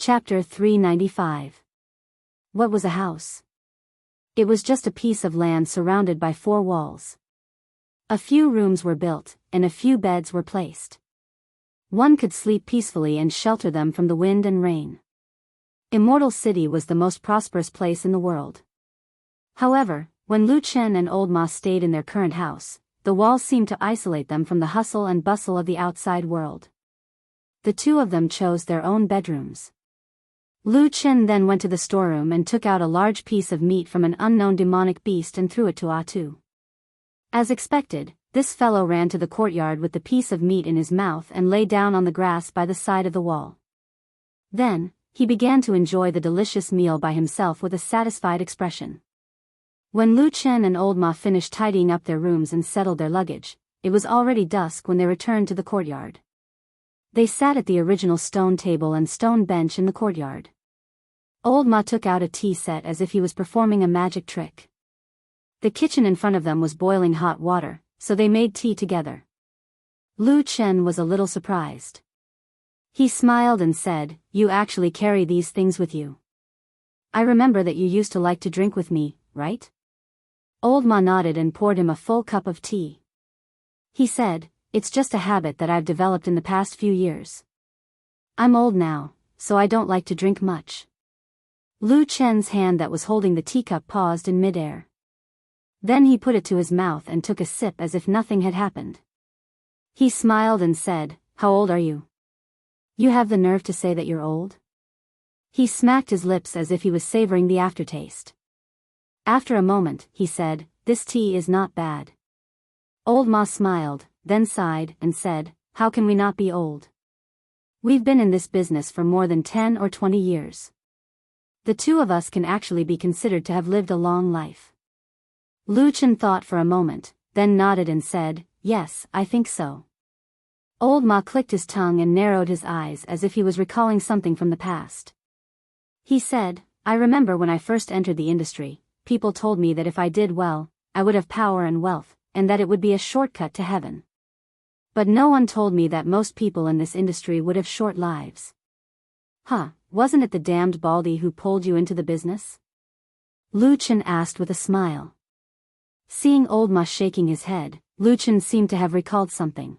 Chapter 395. What was a house? It was just a piece of land surrounded by 4 walls. A few rooms were built, and a few beds were placed. One could sleep peacefully and shelter them from the wind and rain. Immortal City was the most prosperous place in the world. However, when Lu Chen and Old Ma stayed in their current house, the walls seemed to isolate them from the hustle and bustle of the outside world. The two of them chose their own bedrooms. Lu Chen then went to the storeroom and took out a large piece of meat from an unknown demonic beast and threw it to Atu. As expected, this fellow ran to the courtyard with the piece of meat in his mouth and lay down on the grass by the side of the wall. Then, he began to enjoy the delicious meal by himself with a satisfied expression. When Lu Chen and Old Ma finished tidying up their rooms and settled their luggage, it was already dusk when they returned to the courtyard. They sat at the original stone table and stone bench in the courtyard. Old Ma took out a tea set as if he was performing a magic trick. The kitchen in front of them was boiling hot water, so they made tea together. Lu Chen was a little surprised. He smiled and said, "You actually carry these things with you. I remember that you used to like to drink with me, right?" Old Ma nodded and poured him a full cup of tea. He said, "It's just a habit that I've developed in the past few years. I'm old now, so I don't like to drink much." Lu Chen's hand that was holding the teacup paused in midair. Then he put it to his mouth and took a sip as if nothing had happened. He smiled and said, "How old are you? You have the nerve to say that you're old?" He smacked his lips as if he was savoring the aftertaste. After a moment, he said, "This tea is not bad." Old Ma smiled, then sighed, and said, "How can we not be old? We've been in this business for more than 10 or 20 years. The two of us can actually be considered to have lived a long life." Lu Chen thought for a moment, then nodded and said, "Yes, I think so." Old Ma clicked his tongue and narrowed his eyes as if he was recalling something from the past. He said, "I remember when I first entered the industry, people told me that if I did well, I would have power and wealth, and that it would be a shortcut to heaven. But no one told me that most people in this industry would have short lives." "Huh, wasn't it the damned baldy who pulled you into the business?" Lu Chen asked with a smile. Seeing Old Ma shaking his head, Lu Chen seemed to have recalled something.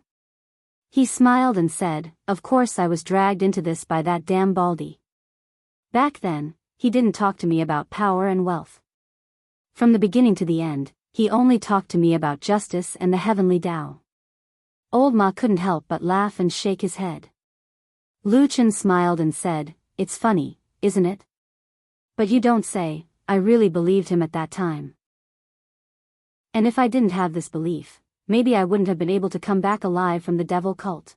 He smiled and said, "Of course I was dragged into this by that damn baldy. Back then, he didn't talk to me about power and wealth. From the beginning to the end, he only talked to me about justice and the heavenly Tao." Old Ma couldn't help but laugh and shake his head. Lu Chen smiled and said, "It's funny, isn't it? But you don't say, I really believed him at that time. And if I didn't have this belief, maybe I wouldn't have been able to come back alive from the devil cult."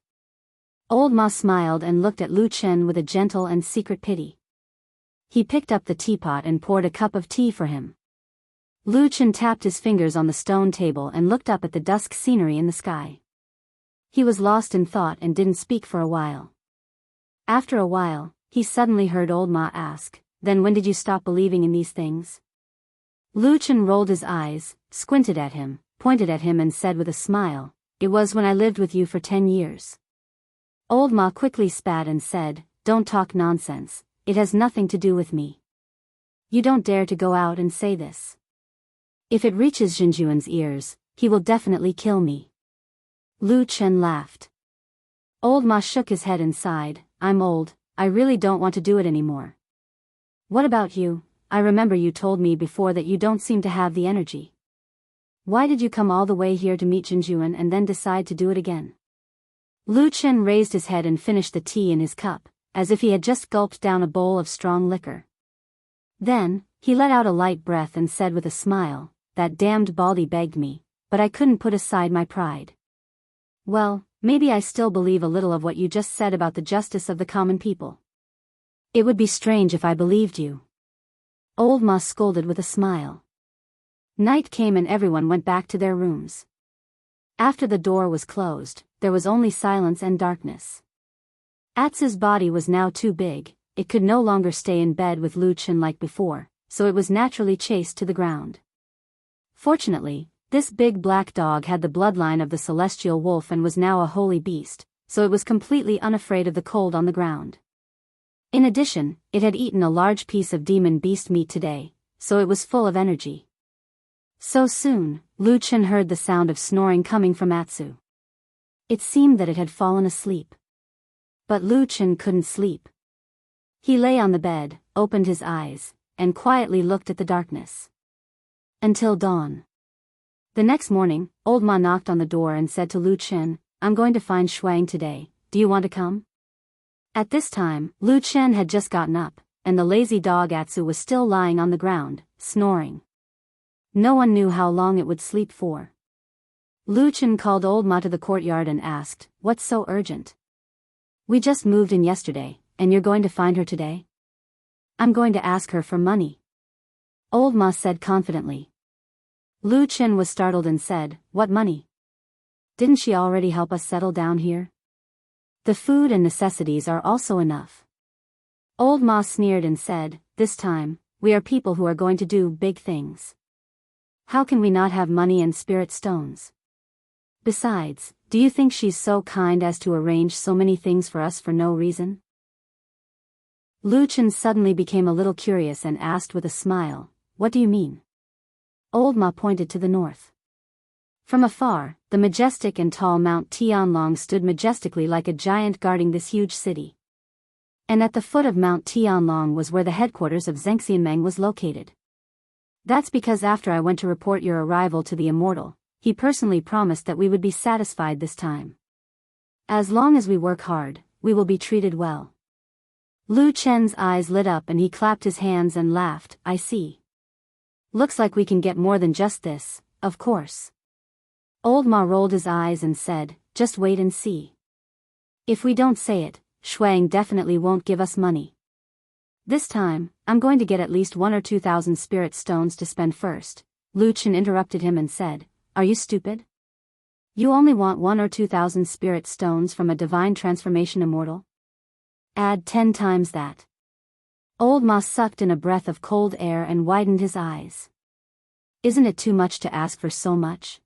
Old Ma smiled and looked at Lu Chen with a gentle and secret pity. He picked up the teapot and poured a cup of tea for him. Lu Chen tapped his fingers on the stone table and looked up at the dusk scenery in the sky. He was lost in thought and didn't speak for a while. After a while, he suddenly heard Old Ma ask, "Then when did you stop believing in these things?" Lu Chen rolled his eyes, squinted at him, pointed at him and said with a smile, "It was when I lived with you for 10 years. Old Ma quickly spat and said, "Don't talk nonsense, it has nothing to do with me. You don't dare to go out and say this. If it reaches Jinjuan's ears, he will definitely kill me." Lu Chen laughed. Old Ma shook his head and sighed, "I'm old, I really don't want to do it anymore. What about you? I remember you told me before that you don't seem to have the energy. Why did you come all the way here to meet Jinjuan and then decide to do it again?" Lu Chen raised his head and finished the tea in his cup, as if he had just gulped down a bowl of strong liquor. Then, he let out a light breath and said with a smile, "That damned baldy begged me, but I couldn't put aside my pride. Well, maybe I still believe a little of what you just said about the justice of the common people. It would be strange if I believed you." Old Ma scolded with a smile. Night came and everyone went back to their rooms. After the door was closed, there was only silence and darkness. Atsu's body was now too big, it could no longer stay in bed with Lu Chen like before, so it was naturally chased to the ground. Fortunately, this big black dog had the bloodline of the celestial wolf and was now a holy beast, so it was completely unafraid of the cold on the ground. In addition, it had eaten a large piece of demon beast meat today, so it was full of energy. So soon, Lu Chen heard the sound of snoring coming from Atsu. It seemed that it had fallen asleep. But Lu Chen couldn't sleep. He lay on the bed, opened his eyes, and quietly looked at the darkness. Until dawn. The next morning, Old Ma knocked on the door and said to Lu Chen, "I'm going to find Shuang today, do you want to come?" At this time, Lu Chen had just gotten up, and the lazy dog Atsu was still lying on the ground, snoring. No one knew how long it would sleep for. Lu Chen called Old Ma to the courtyard and asked, "What's so urgent?" "We just moved in yesterday, and you're going to find her today?" "I'm going to ask her for money," Old Ma said confidently. Lu Chen was startled and said, "What money? Didn't she already help us settle down here? The food and necessities are also enough." Old Ma sneered and said, "This time, we are people who are going to do big things. How can we not have money and spirit stones? Besides, do you think she's so kind as to arrange so many things for us for no reason?" Lu Chen suddenly became a little curious and asked with a smile, "What do you mean?" Old Ma pointed to the north. From afar, the majestic and tall Mount Tianlong stood majestically like a giant guarding this huge city. And at the foot of Mount Tianlong was where the headquarters of Zhengxianmeng was located. "That's because after I went to report your arrival to the Immortal, he personally promised that we would be satisfied this time. As long as we work hard, we will be treated well." Lu Chen's eyes lit up and he clapped his hands and laughed, "I see. Looks like we can get more than just this, of course." Old Ma rolled his eyes and said, "Just wait and see. If we don't say it, Shuang definitely won't give us money. This time, I'm going to get at least 1 or 2,000 spirit stones to spend first." Lu Chen interrupted him and said, "Are you stupid? You only want 1 or 2,000 spirit stones from a divine transformation immortal? Add 10 times that." Old Ma sucked in a breath of cold air and widened his eyes. "Isn't it too much to ask for so much?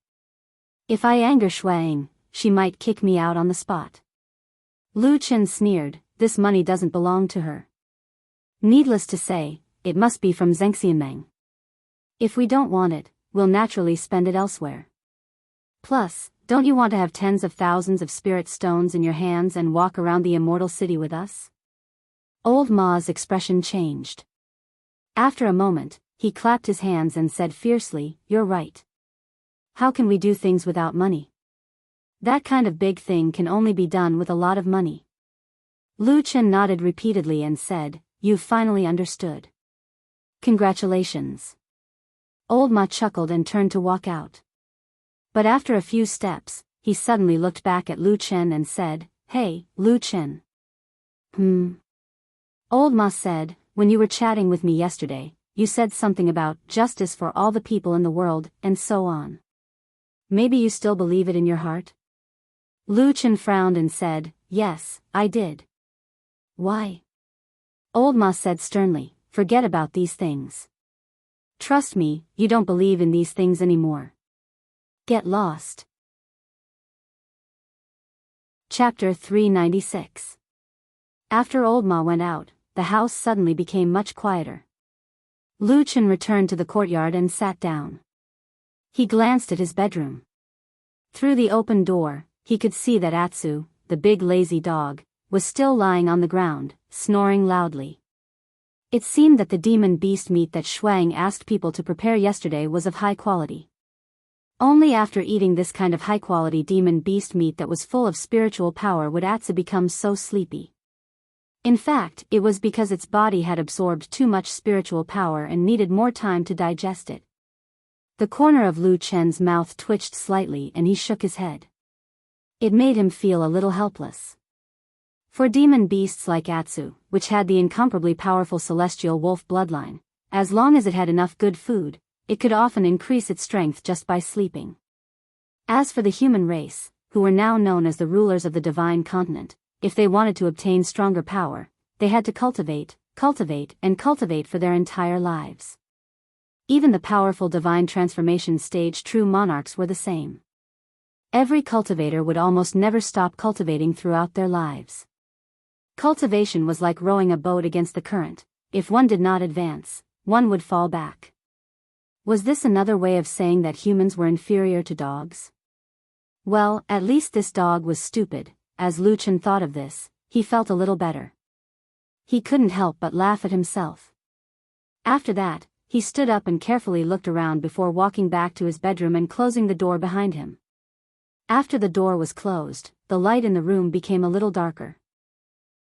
If I anger Shuang, she might kick me out on the spot." Lu Chen sneered, "This money doesn't belong to her. Needless to say, it must be from Zhengxianmeng. If we don't want it, we'll naturally spend it elsewhere. Plus, don't you want to have tens of thousands of spirit stones in your hands and walk around the immortal city with us?" Old Ma's expression changed. After a moment, he clapped his hands and said fiercely, "You're right. How can we do things without money? That kind of big thing can only be done with a lot of money." Lu Chen nodded repeatedly and said, "You've finally understood. Congratulations." Old Ma chuckled and turned to walk out. But after a few steps, he suddenly looked back at Lu Chen and said, "Hey, Lu Chen." Old Ma said, "When you were chatting with me yesterday, you said something about justice for all the people in the world, and so on. Maybe you still believe it in your heart?" Lu Chen frowned and said, "Yes, I did." "Why?" Old Ma said sternly, "Forget about these things. Trust me, you don't believe in these things anymore. Get lost." Chapter 396. After Old Ma went out, the house suddenly became much quieter. Lu Chen returned to the courtyard and sat down. He glanced at his bedroom. Through the open door, he could see that Atsu, the big lazy dog, was still lying on the ground, snoring loudly. It seemed that the demon beast meat that Shuang asked people to prepare yesterday was of high quality. Only after eating this kind of high-quality demon beast meat that was full of spiritual power would Atsu become so sleepy. In fact, it was because its body had absorbed too much spiritual power and needed more time to digest it. The corner of Lu Chen's mouth twitched slightly and he shook his head. It made him feel a little helpless. For demon beasts like Atsu, which had the incomparably powerful celestial wolf bloodline, as long as it had enough good food, it could often increase its strength just by sleeping. As for the human race, who were now known as the rulers of the divine continent, if they wanted to obtain stronger power, they had to cultivate, and cultivate for their entire lives. Even the powerful divine transformation stage true monarchs were the same. Every cultivator would almost never stop cultivating throughout their lives. Cultivation was like rowing a boat against the current. If one did not advance, one would fall back. Was this another way of saying that humans were inferior to dogs? Well, at least this dog was stupid. As Lu Chen thought of this, he felt a little better. He couldn't help but laugh at himself. After that, he stood up and carefully looked around before walking back to his bedroom and closing the door behind him. After the door was closed, the light in the room became a little darker.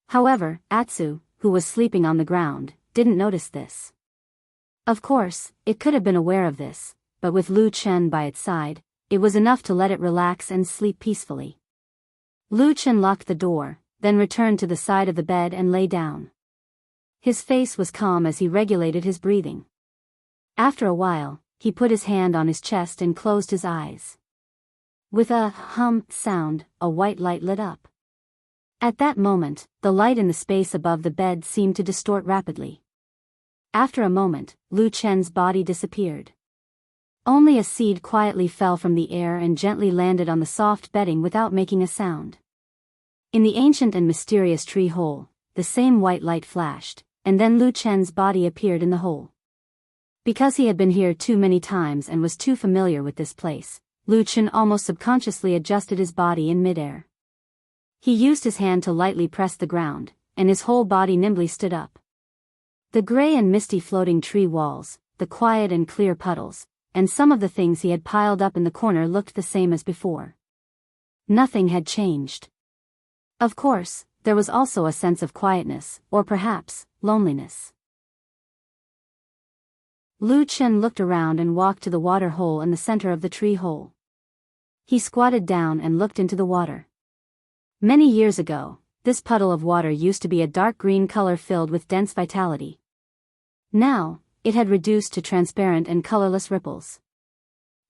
However, Atsu, who was sleeping on the ground, didn't notice this. Of course, it could have been aware of this, but with Lu Chen by its side, it was enough to let it relax and sleep peacefully. Lu Chen locked the door, then returned to the side of the bed and lay down. His face was calm as he regulated his breathing. After a while, he put his hand on his chest and closed his eyes. With a hum sound, a white light lit up. At that moment, the light in the space above the bed seemed to distort rapidly. After a moment, Lu Chen's body disappeared. Only a seed quietly fell from the air and gently landed on the soft bedding without making a sound. In the ancient and mysterious tree hole, the same white light flashed, and then Lu Chen's body appeared in the hole. Because he had been here too many times and was too familiar with this place, Lu Chen almost subconsciously adjusted his body in midair. He used his hand to lightly press the ground, and his whole body nimbly stood up. The gray and misty floating tree walls, the quiet and clear puddles, and some of the things he had piled up in the corner looked the same as before. Nothing had changed. Of course, there was also a sense of quietness, or perhaps, loneliness. Lu Chen looked around and walked to the water hole in the center of the tree hole. He squatted down and looked into the water. Many years ago, this puddle of water used to be a dark green color filled with dense vitality. Now, it had reduced to transparent and colorless ripples.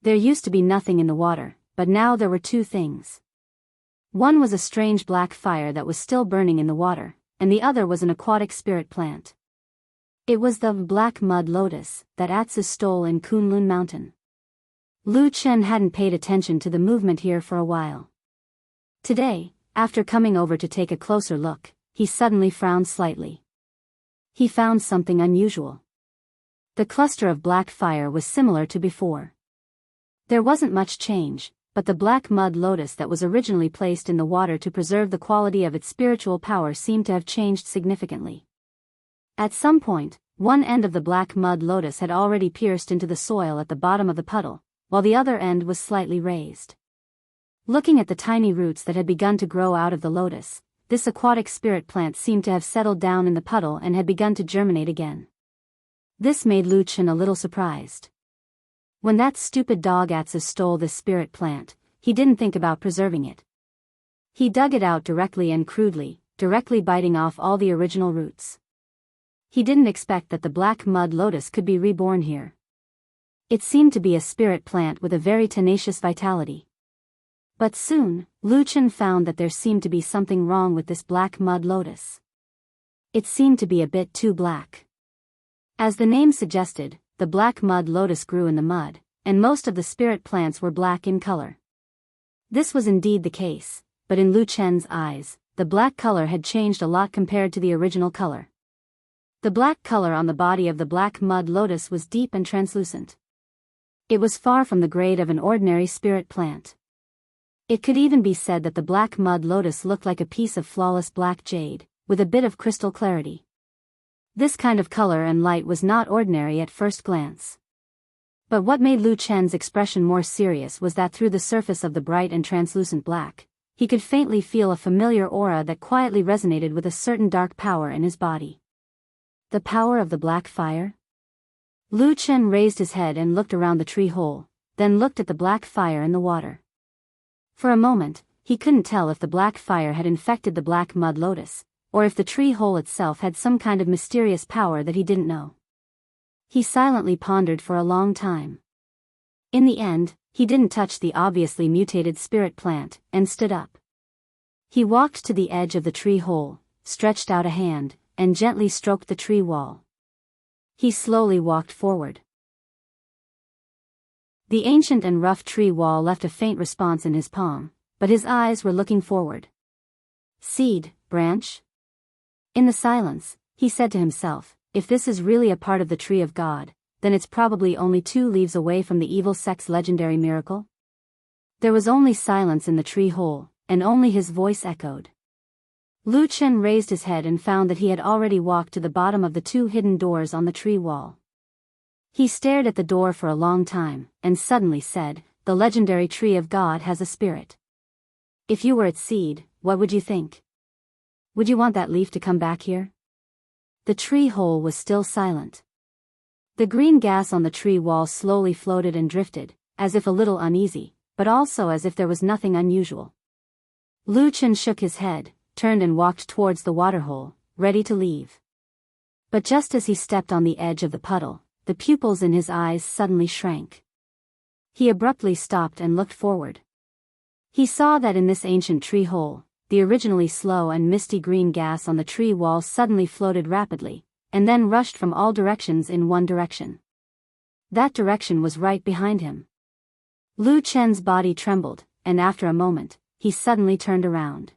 There used to be nothing in the water, but now there were two things. One was a strange black fire that was still burning in the water, and the other was an aquatic spirit plant. It was the black mud lotus that Atsu stole in Kunlun Mountain. Lu Chen hadn't paid attention to the movement here for a while. Today, after coming over to take a closer look, he suddenly frowned slightly. He found something unusual. The cluster of black fire was similar to before. There wasn't much change, but the black mud lotus that was originally placed in the water to preserve the quality of its spiritual power seemed to have changed significantly. At some point, one end of the black mud lotus had already pierced into the soil at the bottom of the puddle, while the other end was slightly raised. Looking at the tiny roots that had begun to grow out of the lotus, this aquatic spirit plant seemed to have settled down in the puddle and had begun to germinate again. This made Lu Chen a little surprised. When that stupid dog Atsu stole this spirit plant, he didn't think about preserving it. He dug it out directly and crudely, directly biting off all the original roots. He didn't expect that the black mud lotus could be reborn here. It seemed to be a spirit plant with a very tenacious vitality. But soon, Lu Chen found that there seemed to be something wrong with this black mud lotus. It seemed to be a bit too black. As the name suggested, the black mud lotus grew in the mud, and most of the spirit plants were black in color. This was indeed the case, but in Lu Chen's eyes, the black color had changed a lot compared to the original color. The black color on the body of the black mud lotus was deep and translucent. It was far from the grade of an ordinary spirit plant. It could even be said that the black mud lotus looked like a piece of flawless black jade, with a bit of crystal clarity. This kind of color and light was not ordinary at first glance. But what made Lu Chen's expression more serious was that through the surface of the bright and translucent black, he could faintly feel a familiar aura that quietly resonated with a certain dark power in his body. The power of the black fire? Lu Chen raised his head and looked around the tree hole, then looked at the black fire in the water. For a moment, he couldn't tell if the black fire had infected the black mud lotus, or if the tree hole itself had some kind of mysterious power that he didn't know. He silently pondered for a long time. In the end, he didn't touch the obviously mutated spirit plant, and stood up. He walked to the edge of the tree hole, stretched out a hand, and gently stroked the tree wall. He slowly walked forward. The ancient and rough tree wall left a faint response in his palm, but his eyes were looking forward. Seed, branch? In the silence, he said to himself, if this is really a part of the tree of God, then it's probably only 2 leaves away from the evil sect's legendary miracle. There was only silence in the tree hole, and only his voice echoed. Lu Chen raised his head and found that he had already walked to the bottom of the 2 hidden doors on the tree wall. He stared at the door for a long time, and suddenly said, the legendary tree of God has a spirit. If you were its seed, what would you think? Would you want that leaf to come back here? The tree hole was still silent. The green gas on the tree wall slowly floated and drifted, as if a little uneasy, but also as if there was nothing unusual. Lu Chen shook his head, turned and walked towards the waterhole, ready to leave. But just as he stepped on the edge of the puddle, the pupils in his eyes suddenly shrank. He abruptly stopped and looked forward. He saw that in this ancient tree hole, the originally slow and misty green gas on the tree wall suddenly floated rapidly, and then rushed from all directions in one direction. That direction was right behind him. Lu Chen's body trembled, and after a moment, he suddenly turned around.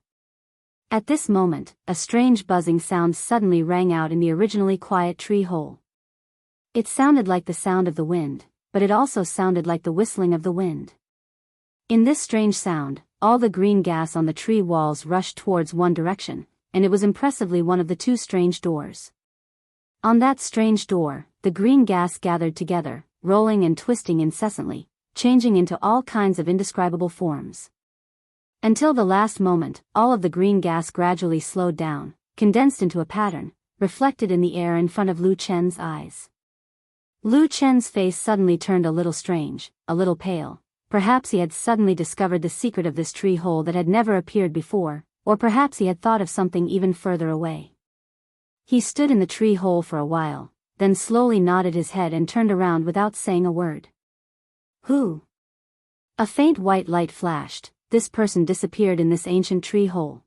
At this moment, a strange buzzing sound suddenly rang out in the originally quiet tree hole. It sounded like the sound of the wind, but it also sounded like the whistling of the wind. In this strange sound, all the green gas on the tree walls rushed towards one direction, and it was impressively one of the 2 strange doors. On that strange door, the green gas gathered together, rolling and twisting incessantly, changing into all kinds of indescribable forms. Until the last moment, all of the green gas gradually slowed down, condensed into a pattern, reflected in the air in front of Lu Chen's eyes. Lu Chen's face suddenly turned a little strange, a little pale. Perhaps he had suddenly discovered the secret of this tree hole that had never appeared before, or perhaps he had thought of something even further away. He stood in the tree hole for a while, then slowly nodded his head and turned around without saying a word. Who? A faint white light flashed. This person disappeared in this ancient tree hole.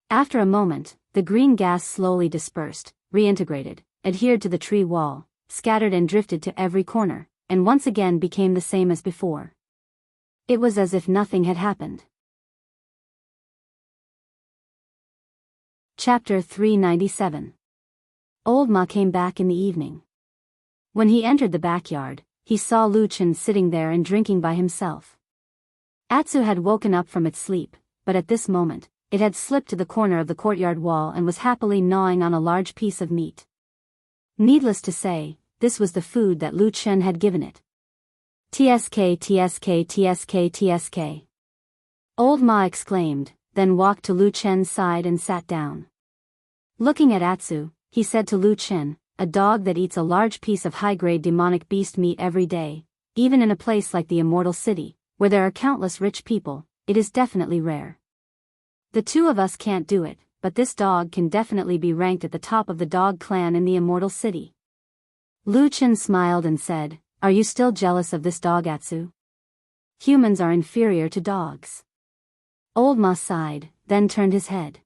After a moment, the green gas slowly dispersed, reintegrated, adhered to the tree wall, scattered and drifted to every corner, and once again became the same as before. It was as if nothing had happened. Chapter 397. Old Ma came back in the evening. When he entered the backyard, he saw Lu Chen sitting there and drinking by himself. Atsu had woken up from its sleep, but at this moment, it had slipped to the corner of the courtyard wall and was happily gnawing on a large piece of meat. Needless to say, this was the food that Lu Chen had given it. TSK TSK TSK TSK. Old Ma exclaimed, then walked to Lu Chen's side and sat down. Looking at Atsu, he said to Lu Chen, a dog that eats a large piece of high-grade demonic beast meat every day, even in a place like the Immortal City, where there are countless rich people, it is definitely rare. The 2 of us can't do it, but this dog can definitely be ranked at the top of the dog clan in the Immortal City. Lu Chen smiled and said, are you still jealous of this dog, Atsu? Humans are inferior to dogs. Old Ma sighed, then turned his head.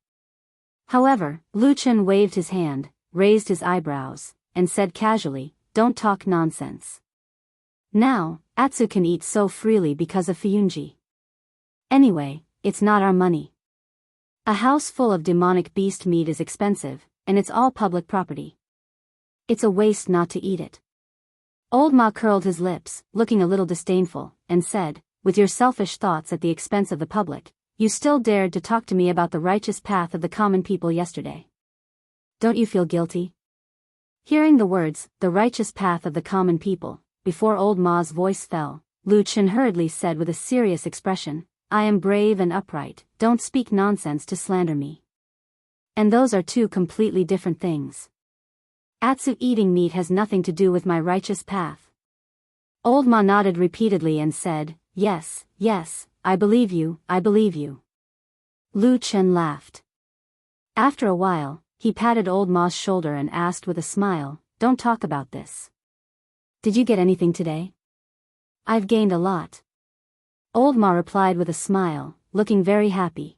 However, Lu Chen waved his hand, raised his eyebrows, and said casually, don't talk nonsense. Now, Atsu can eat so freely because of Fiyunji. Anyway, it's not our money. A house full of demonic beast meat is expensive, and it's all public property. It's a waste not to eat it. Old Ma curled his lips, looking a little disdainful, and said, with your selfish thoughts at the expense of the public, you still dared to talk to me about the righteous path of the common people yesterday. Don't you feel guilty? Hearing the words, the righteous path of the common people, before Old Ma's voice fell, Lu Chen hurriedly said with a serious expression, I am brave and upright, don't speak nonsense to slander me. And those are 2 completely different things. Atsu eating meat has nothing to do with my righteous path. Old Ma nodded repeatedly and said, yes, yes, I believe you, I believe you. Lu Chen laughed. After a while, he patted Old Ma's shoulder and asked with a smile, don't talk about this. Did you get anything today? I've gained a lot. Old Ma replied with a smile, looking very happy.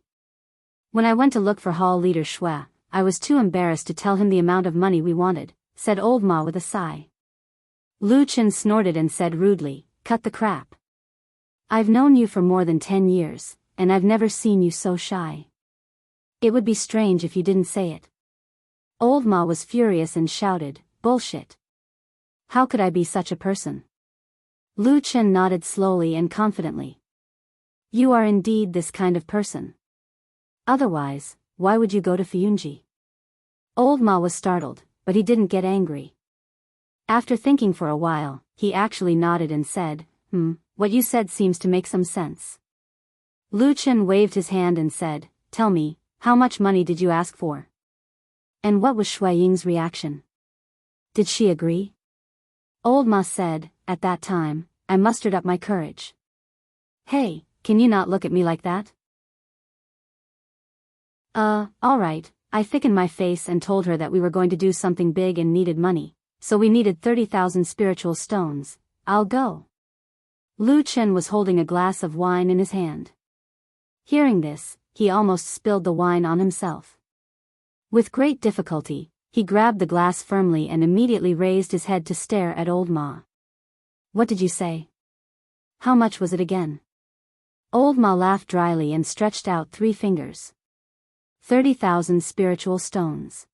When I went to look for Hall Leader Shui, I was too embarrassed to tell him the amount of money we wanted, said Old Ma with a sigh. Lu Chen snorted and said rudely, cut the crap. I've known you for more than 10 years, and I've never seen you so shy. It would be strange if you didn't say it. Old Ma was furious and shouted, "Bullshit! How could I be such a person?" Lu Chen nodded slowly and confidently. "You are indeed this kind of person. Otherwise, why would you go to Fuyunji?" Old Ma was startled, but he didn't get angry. After thinking for a while, he actually nodded and said, "What you said seems to make some sense." Lu Chen waved his hand and said, "Tell me, how much money did you ask for?" And what was Shui Ying's reaction? Did she agree? Old Ma said, "At that time, I mustered up my courage." "Hey, can you not look at me like that?" Alright, I thickened my face and told her that we were going to do something big and needed money, so we needed 30,000 spiritual stones. I'll go. Lu Chen was holding a glass of wine in his hand. Hearing this, he almost spilled the wine on himself. With great difficulty, he grabbed the glass firmly and immediately raised his head to stare at Old Ma. "What did you say? How much was it again?" Old Ma laughed dryly and stretched out 3 fingers. 30,000 spiritual stones.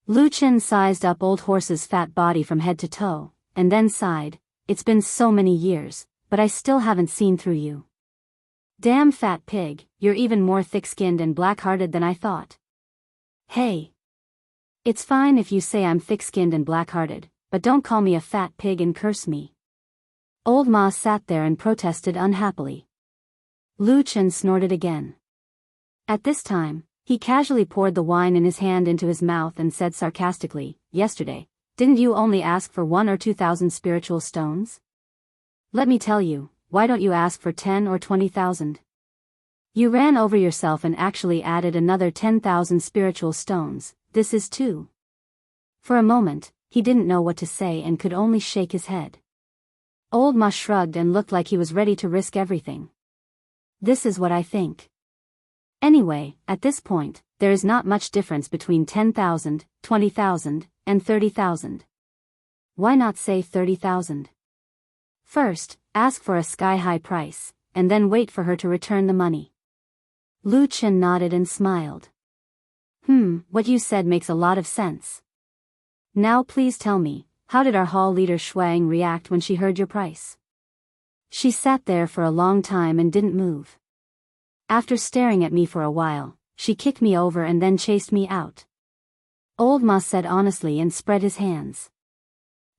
Lu Chen sized up Old Horse's fat body from head to toe, and then sighed, "It's been so many years, but I still haven't seen through you. Damn fat pig, you're even more thick-skinned and black-hearted than I thought." "Hey. It's fine if you say I'm thick-skinned and black-hearted, but don't call me a fat pig and curse me." Old Ma sat there and protested unhappily. Lu Chen snorted again. At this time, he casually poured the wine in his hand into his mouth and said sarcastically, "Yesterday, didn't you only ask for 1 or 2,000 spiritual stones? Let me tell you, why don't you ask for 10 or 20,000? You ran over yourself and actually added another 10,000 spiritual stones, this is too." For a moment, he didn't know what to say and could only shake his head. Old Ma shrugged and looked like he was ready to risk everything. "This is what I think. Anyway, at this point, there is not much difference between 10,000, 20,000, and 30,000. Why not say 30,000? First, ask for a sky-high price, and then wait for her to return the money." Lu Chen nodded and smiled. What you said makes a lot of sense. Now please tell me, how did our hall leader Shuang react when she heard your price?" "She sat there for a long time and didn't move. After staring at me for a while, she kicked me over and then chased me out." Old Ma said honestly and spread his hands.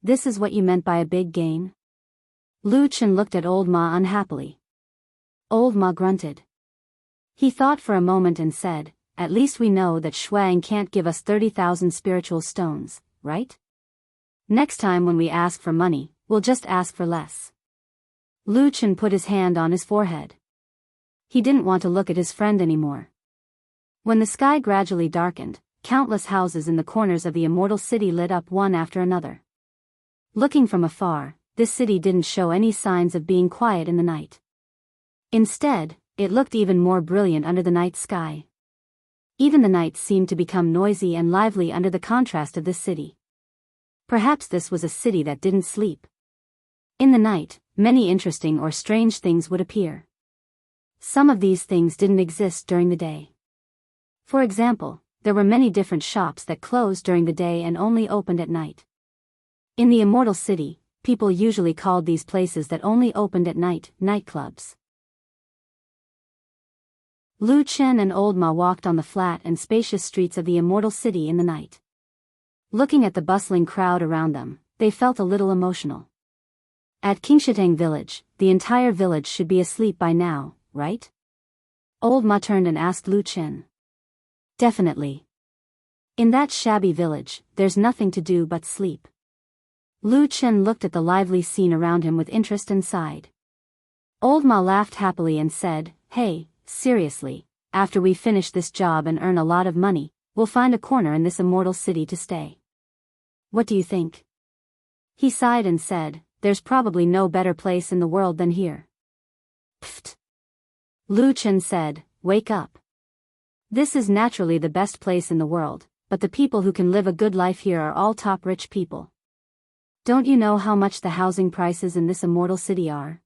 "This is what you meant by a big gain?" Lu Chen looked at Old Ma unhappily. Old Ma grunted. He thought for a moment and said, "At least we know that Shuang can't give us 30,000 spiritual stones, right? Next time when we ask for money, we'll just ask for less." Lu Chen put his hand on his forehead. He didn't want to look at his friend anymore. When the sky gradually darkened, countless houses in the corners of the immortal city lit up one after another. Looking from afar, this city didn't show any signs of being quiet in the night. Instead, it looked even more brilliant under the night sky. Even the night seemed to become noisy and lively under the contrast of this city. Perhaps this was a city that didn't sleep. In the night, many interesting or strange things would appear. Some of these things didn't exist during the day. For example, there were many different shops that closed during the day and only opened at night. In the immortal city, people usually called these places that only opened at night, nightclubs. Lu Chen and Old Ma walked on the flat and spacious streets of the immortal city in the night. Looking at the bustling crowd around them, they felt a little emotional. At Qingshitang village, the entire village should be asleep by now, right? Old Ma turned and asked Lu Chen. "Definitely. In that shabby village, there's nothing to do but sleep." Lu Chen looked at the lively scene around him with interest and sighed. Old Ma laughed happily and said, "Hey, seriously, after we finish this job and earn a lot of money, we'll find a corner in this immortal city to stay. What do you think?" He sighed and said, "There's probably no better place in the world than here." "Pfft." Lu Chen said, "Wake up. This is naturally the best place in the world, but the people who can live a good life here are all top rich people. Don't you know how much the housing prices in this immortal city are?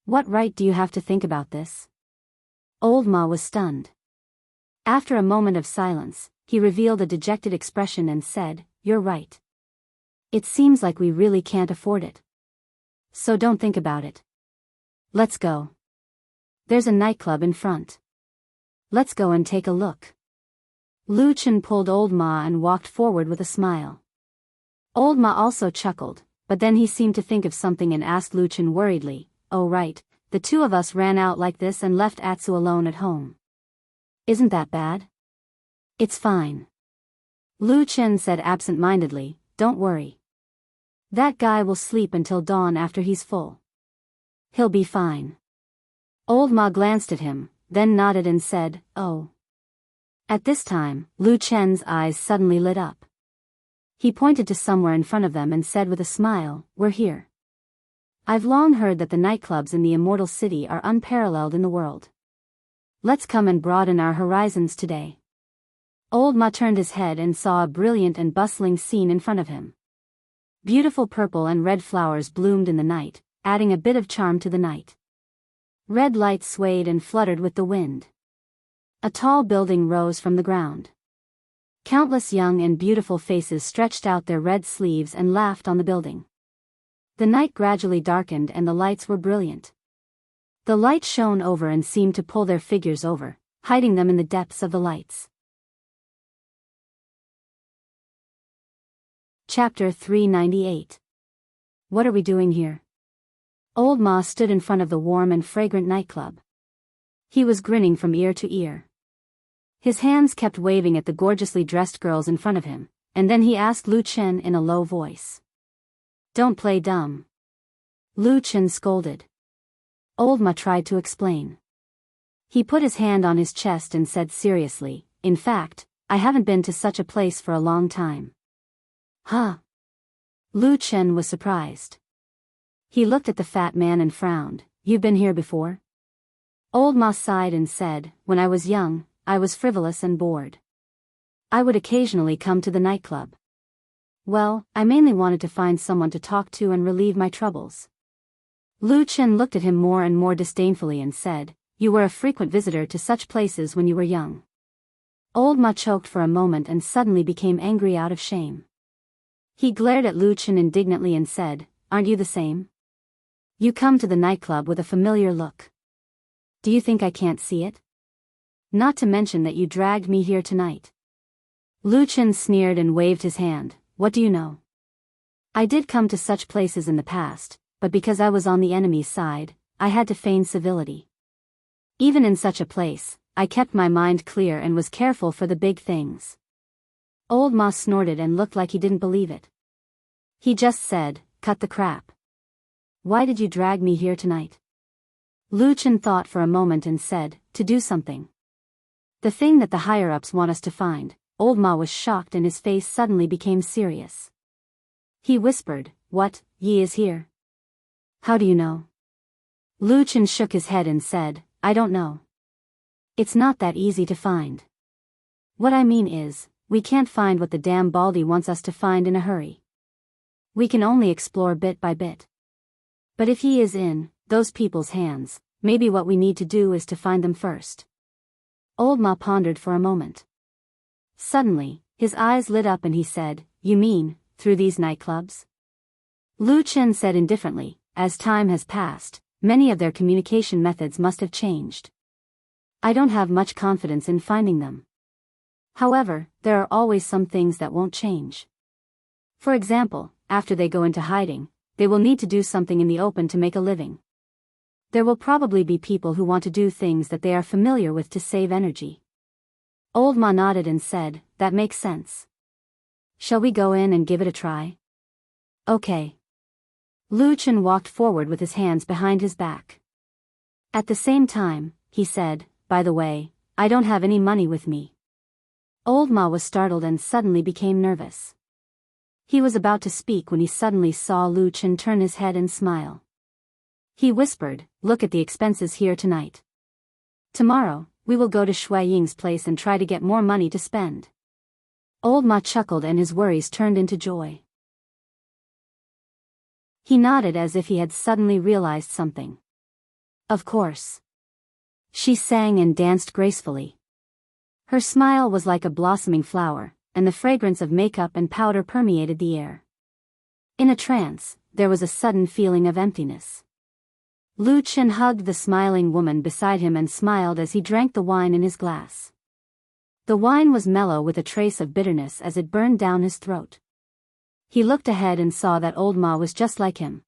What right do you have to think about this?" Old Ma was stunned. After a moment of silence, He revealed a dejected expression and said, "You're right. It seems like we really can't afford it. So don't think about it. Let's go. There's a nightclub in front. Let's go and take a look." Lu Chen pulled Old Ma and walked forward with a smile. Old Ma also chuckled, but then he seemed to think of something and asked Lu Chen worriedly, "Oh right, the two of us ran out like this and left Atsu alone at home. Isn't that bad?" "It's fine." Lu Chen said absent-mindedly, "Don't worry. That guy will sleep until dawn after he's full. He'll be fine." Old Ma glanced at him, then nodded and said, "Oh." At this time, Lu Chen's eyes suddenly lit up. He pointed to somewhere in front of them and said with a smile, "We're here. I've long heard that the nightclubs in the Immortal City are unparalleled in the world. Let's come and broaden our horizons today." Old Ma turned his head and saw a brilliant and bustling scene in front of him. Beautiful purple and red flowers bloomed in the night, adding a bit of charm to the night. Red lights swayed and fluttered with the wind. A tall building rose from the ground. Countless young and beautiful faces stretched out their red sleeves and laughed on the building. The night gradually darkened and the lights were brilliant. The light shone over and seemed to pull their figures over, hiding them in the depths of the lights. Chapter 398. What are we doing here? Old Ma stood in front of the warm and fragrant nightclub. He was grinning from ear to ear. His hands kept waving at the gorgeously dressed girls in front of him, and then he asked Lu Chen in a low voice. "Don't play dumb." Lu Chen scolded. Old Ma tried to explain. He put his hand on his chest and said seriously, "In fact, I haven't been to such a place for a long time." "Huh?" Lu Chen was surprised. He looked at the fat man and frowned. "You've been here before?" Old Ma sighed and said, "When I was young, I was frivolous and bored. I would occasionally come to the nightclub. Well, I mainly wanted to find someone to talk to and relieve my troubles." Lu Chen looked at him more and more disdainfully and said, "You were a frequent visitor to such places when you were young." Old Ma choked for a moment and suddenly became angry out of shame. He glared at Lu Chen indignantly and said, "Aren't you the same? You come to the nightclub with a familiar look. Do you think I can't see it? Not to mention that you dragged me here tonight." Lu Chen sneered and waved his hand. "What do you know? I did come to such places in the past, but because I was on the enemy's side, I had to feign civility. Even in such a place, I kept my mind clear and was careful for the big things." Old Ma snorted and looked like he didn't believe it. He just said, "Cut the crap. Why did you drag me here tonight?" Lu Chen thought for a moment and said, "To do something. The thing that the higher-ups want us to find." Old Ma was shocked and his face suddenly became serious. He whispered, "What, Yi is here? How do you know?" Lu Chen shook his head and said, "I don't know. It's not that easy to find. What I mean is, we can't find what the damn Baldy wants us to find in a hurry. We can only explore bit by bit. But if he is in those people's hands, maybe what we need to do is to find them first." Old Ma pondered for a moment. Suddenly, his eyes lit up and he said, "You mean, through these nightclubs?" Lu Chen said indifferently, "As time has passed, many of their communication methods must have changed. I don't have much confidence in finding them. However, there are always some things that won't change. For example, after they go into hiding, they will need to do something in the open to make a living. There will probably be people who want to do things that they are familiar with to save energy." Old Ma nodded and said, "That makes sense. Shall we go in and give it a try?" "Okay." Lu Chen walked forward with his hands behind his back. At the same time, he said, "By the way, I don't have any money with me." Old Ma was startled and suddenly became nervous. He was about to speak when he suddenly saw Lu Chen turn his head and smile. He whispered, "Look at the expenses here tonight. Tomorrow, we will go to Shui Ying's place and try to get more money to spend." Old Ma chuckled and his worries turned into joy. He nodded as if he had suddenly realized something. "Of course." She sang and danced gracefully. Her smile was like a blossoming flower, and the fragrance of makeup and powder permeated the air. In a trance, there was a sudden feeling of emptiness. Lu Chen hugged the smiling woman beside him and smiled as he drank the wine in his glass. The wine was mellow with a trace of bitterness as it burned down his throat. He looked ahead and saw that old Ma was just like him.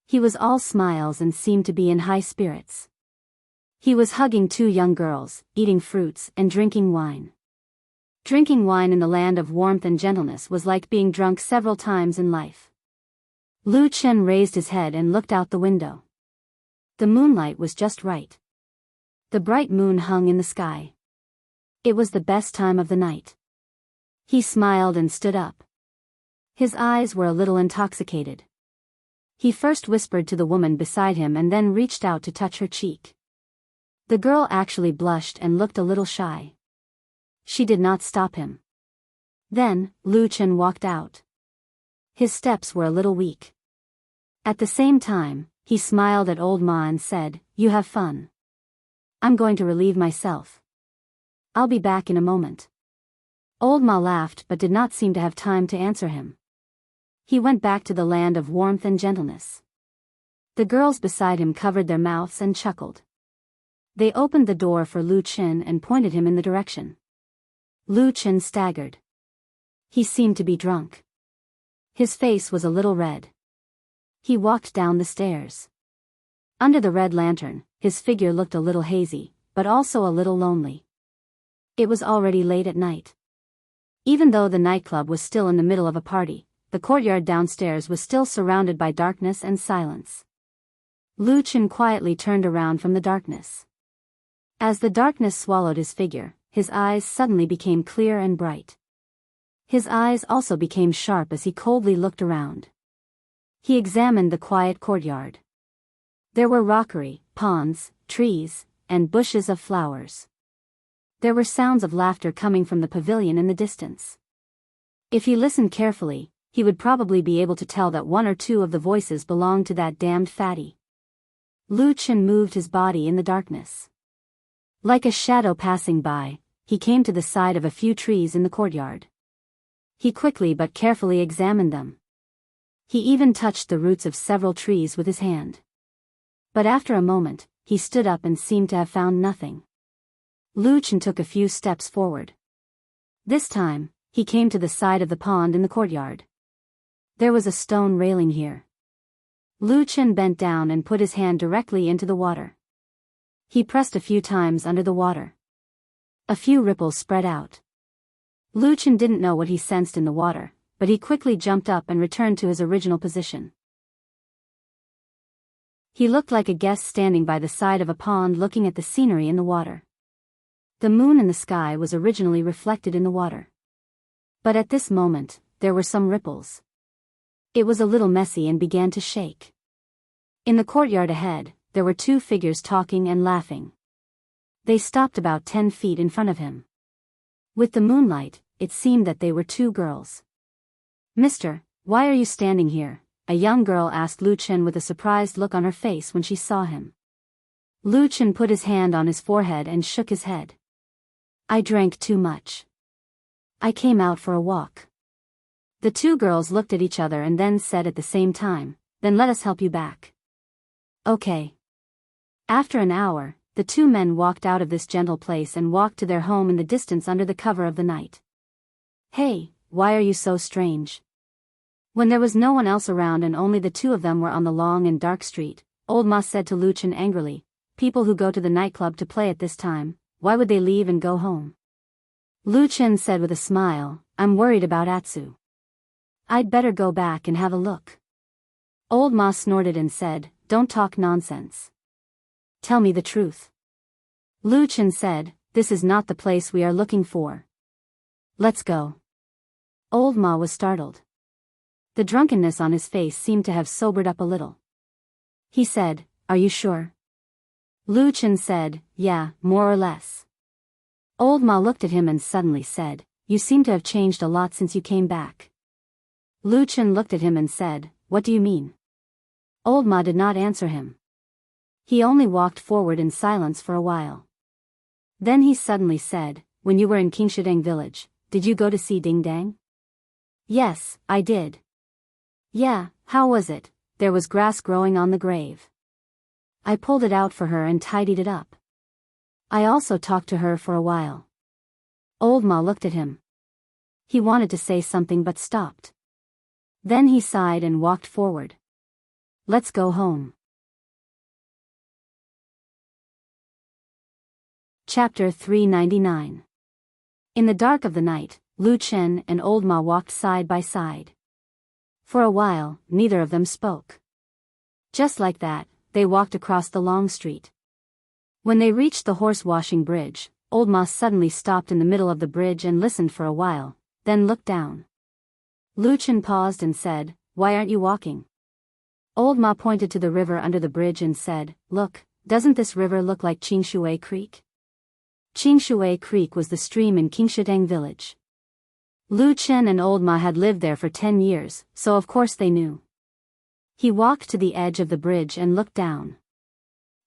He was all smiles and seemed to be in high spirits. He was hugging two young girls, eating fruits and drinking wine. Drinking wine in the land of warmth and gentleness was like being drunk several times in life. Lu Chen raised his head and looked out the window. The moonlight was just right. The bright moon hung in the sky. It was the best time of the night. He smiled and stood up. His eyes were a little intoxicated. He first whispered to the woman beside him and then reached out to touch her cheek. The girl actually blushed and looked a little shy. She did not stop him. Then, Lu Chen walked out. His steps were a little weak. At the same time, he smiled at old Ma and said, "You have fun. I'm going to relieve myself. I'll be back in a moment." Old Ma laughed but did not seem to have time to answer him. He went back to the land of warmth and gentleness. The girls beside him covered their mouths and chuckled. They opened the door for Lu Chen and pointed him in the direction. Lu Chen staggered. He seemed to be drunk. His face was a little red. He walked down the stairs. Under the red lantern, his figure looked a little hazy, but also a little lonely. It was already late at night. Even though the nightclub was still in the middle of a party, the courtyard downstairs was still surrounded by darkness and silence. Lu Chen quietly turned around from the darkness. As the darkness swallowed his figure, his eyes suddenly became clear and bright. His eyes also became sharp as he coldly looked around. He examined the quiet courtyard. There were rockery, ponds, trees, and bushes of flowers. There were sounds of laughter coming from the pavilion in the distance. If he listened carefully, he would probably be able to tell that one or two of the voices belonged to that damned fatty. Lu Chen moved his body in the darkness. Like a shadow passing by, he came to the side of a few trees in the courtyard. He quickly but carefully examined them. He even touched the roots of several trees with his hand. But after a moment, he stood up and seemed to have found nothing. Lu Chen took a few steps forward. This time, he came to the side of the pond in the courtyard. There was a stone railing here. Lu Chen bent down and put his hand directly into the water. He pressed a few times under the water. A few ripples spread out. Lu Chen didn't know what he sensed in the water, but he quickly jumped up and returned to his original position. He looked like a guest standing by the side of a pond looking at the scenery in the water. The moon in the sky was originally reflected in the water. But at this moment, there were some ripples. It was a little messy and began to shake. In the courtyard ahead, there were two figures talking and laughing. They stopped about 10 feet in front of him. With the moonlight, it seemed that they were two girls. "Mister, why are you standing here?" a young girl asked Lu Chen with a surprised look on her face when she saw him. Lu Chen put his hand on his forehead and shook his head. "I drank too much. I came out for a walk." The two girls looked at each other and then said at the same time, "Then let us help you back." "Okay." After an hour, the two men walked out of this gentle place and walked to their home in the distance under the cover of the night. "Hey, why are you so strange?" When there was no one else around and only the two of them were on the long and dark street, old Ma said to Lu Chen angrily, "People who go to the nightclub to play at this time, why would they leave and go home?" Lu Chen said with a smile, "I'm worried about Atsu. I'd better go back and have a look." Old Ma snorted and said, "Don't talk nonsense. Tell me the truth." Lu Chen said, "This is not the place we are looking for. Let's go." Old Ma was startled. The drunkenness on his face seemed to have sobered up a little. He said, "Are you sure?" Lu Chen said, "Yeah, more or less." Old Ma looked at him and suddenly said, "You seem to have changed a lot since you came back." Lu Chen looked at him and said, "What do you mean?" Old Ma did not answer him. He only walked forward in silence for a while. Then he suddenly said, when you were in Qingshideng village, did you go to see Ding Dang? Yes, I did. Yeah, how was it? There was grass growing on the grave. I pulled it out for her and tidied it up. I also talked to her for a while. Old Ma looked at him. He wanted to say something but stopped. Then he sighed and walked forward. Let's go home. Chapter 399. In the dark of the night, Lu Chen and Old Ma walked side by side. For a while, neither of them spoke. Just like that, they walked across the long street. When they reached the horse-washing bridge, Old Ma suddenly stopped in the middle of the bridge and listened for a while, then looked down. Lu Chen paused and said, "Why aren't you walking?" Old Ma pointed to the river under the bridge and said, "Look, doesn't this river look like Qingshui Creek?" Qingshui Creek was the stream in Qingshideng village. Lu Chen and Old Ma had lived there for 10 years, so of course they knew. He walked to the edge of the bridge and looked down.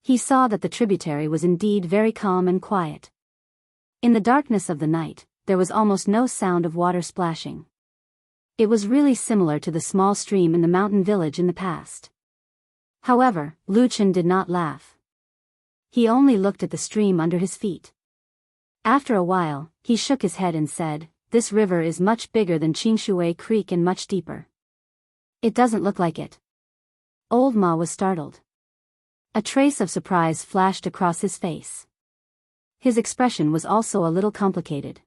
He saw that the tributary was indeed very calm and quiet. In the darkness of the night, there was almost no sound of water splashing. It was really similar to the small stream in the mountain village in the past. However, Lu Chen did not laugh. He only looked at the stream under his feet. After a while, he shook his head and said, "This river is much bigger than Qingshui Creek and much deeper." "It doesn't look like it." Old Ma was startled. A trace of surprise flashed across his face. His expression was also a little complicated.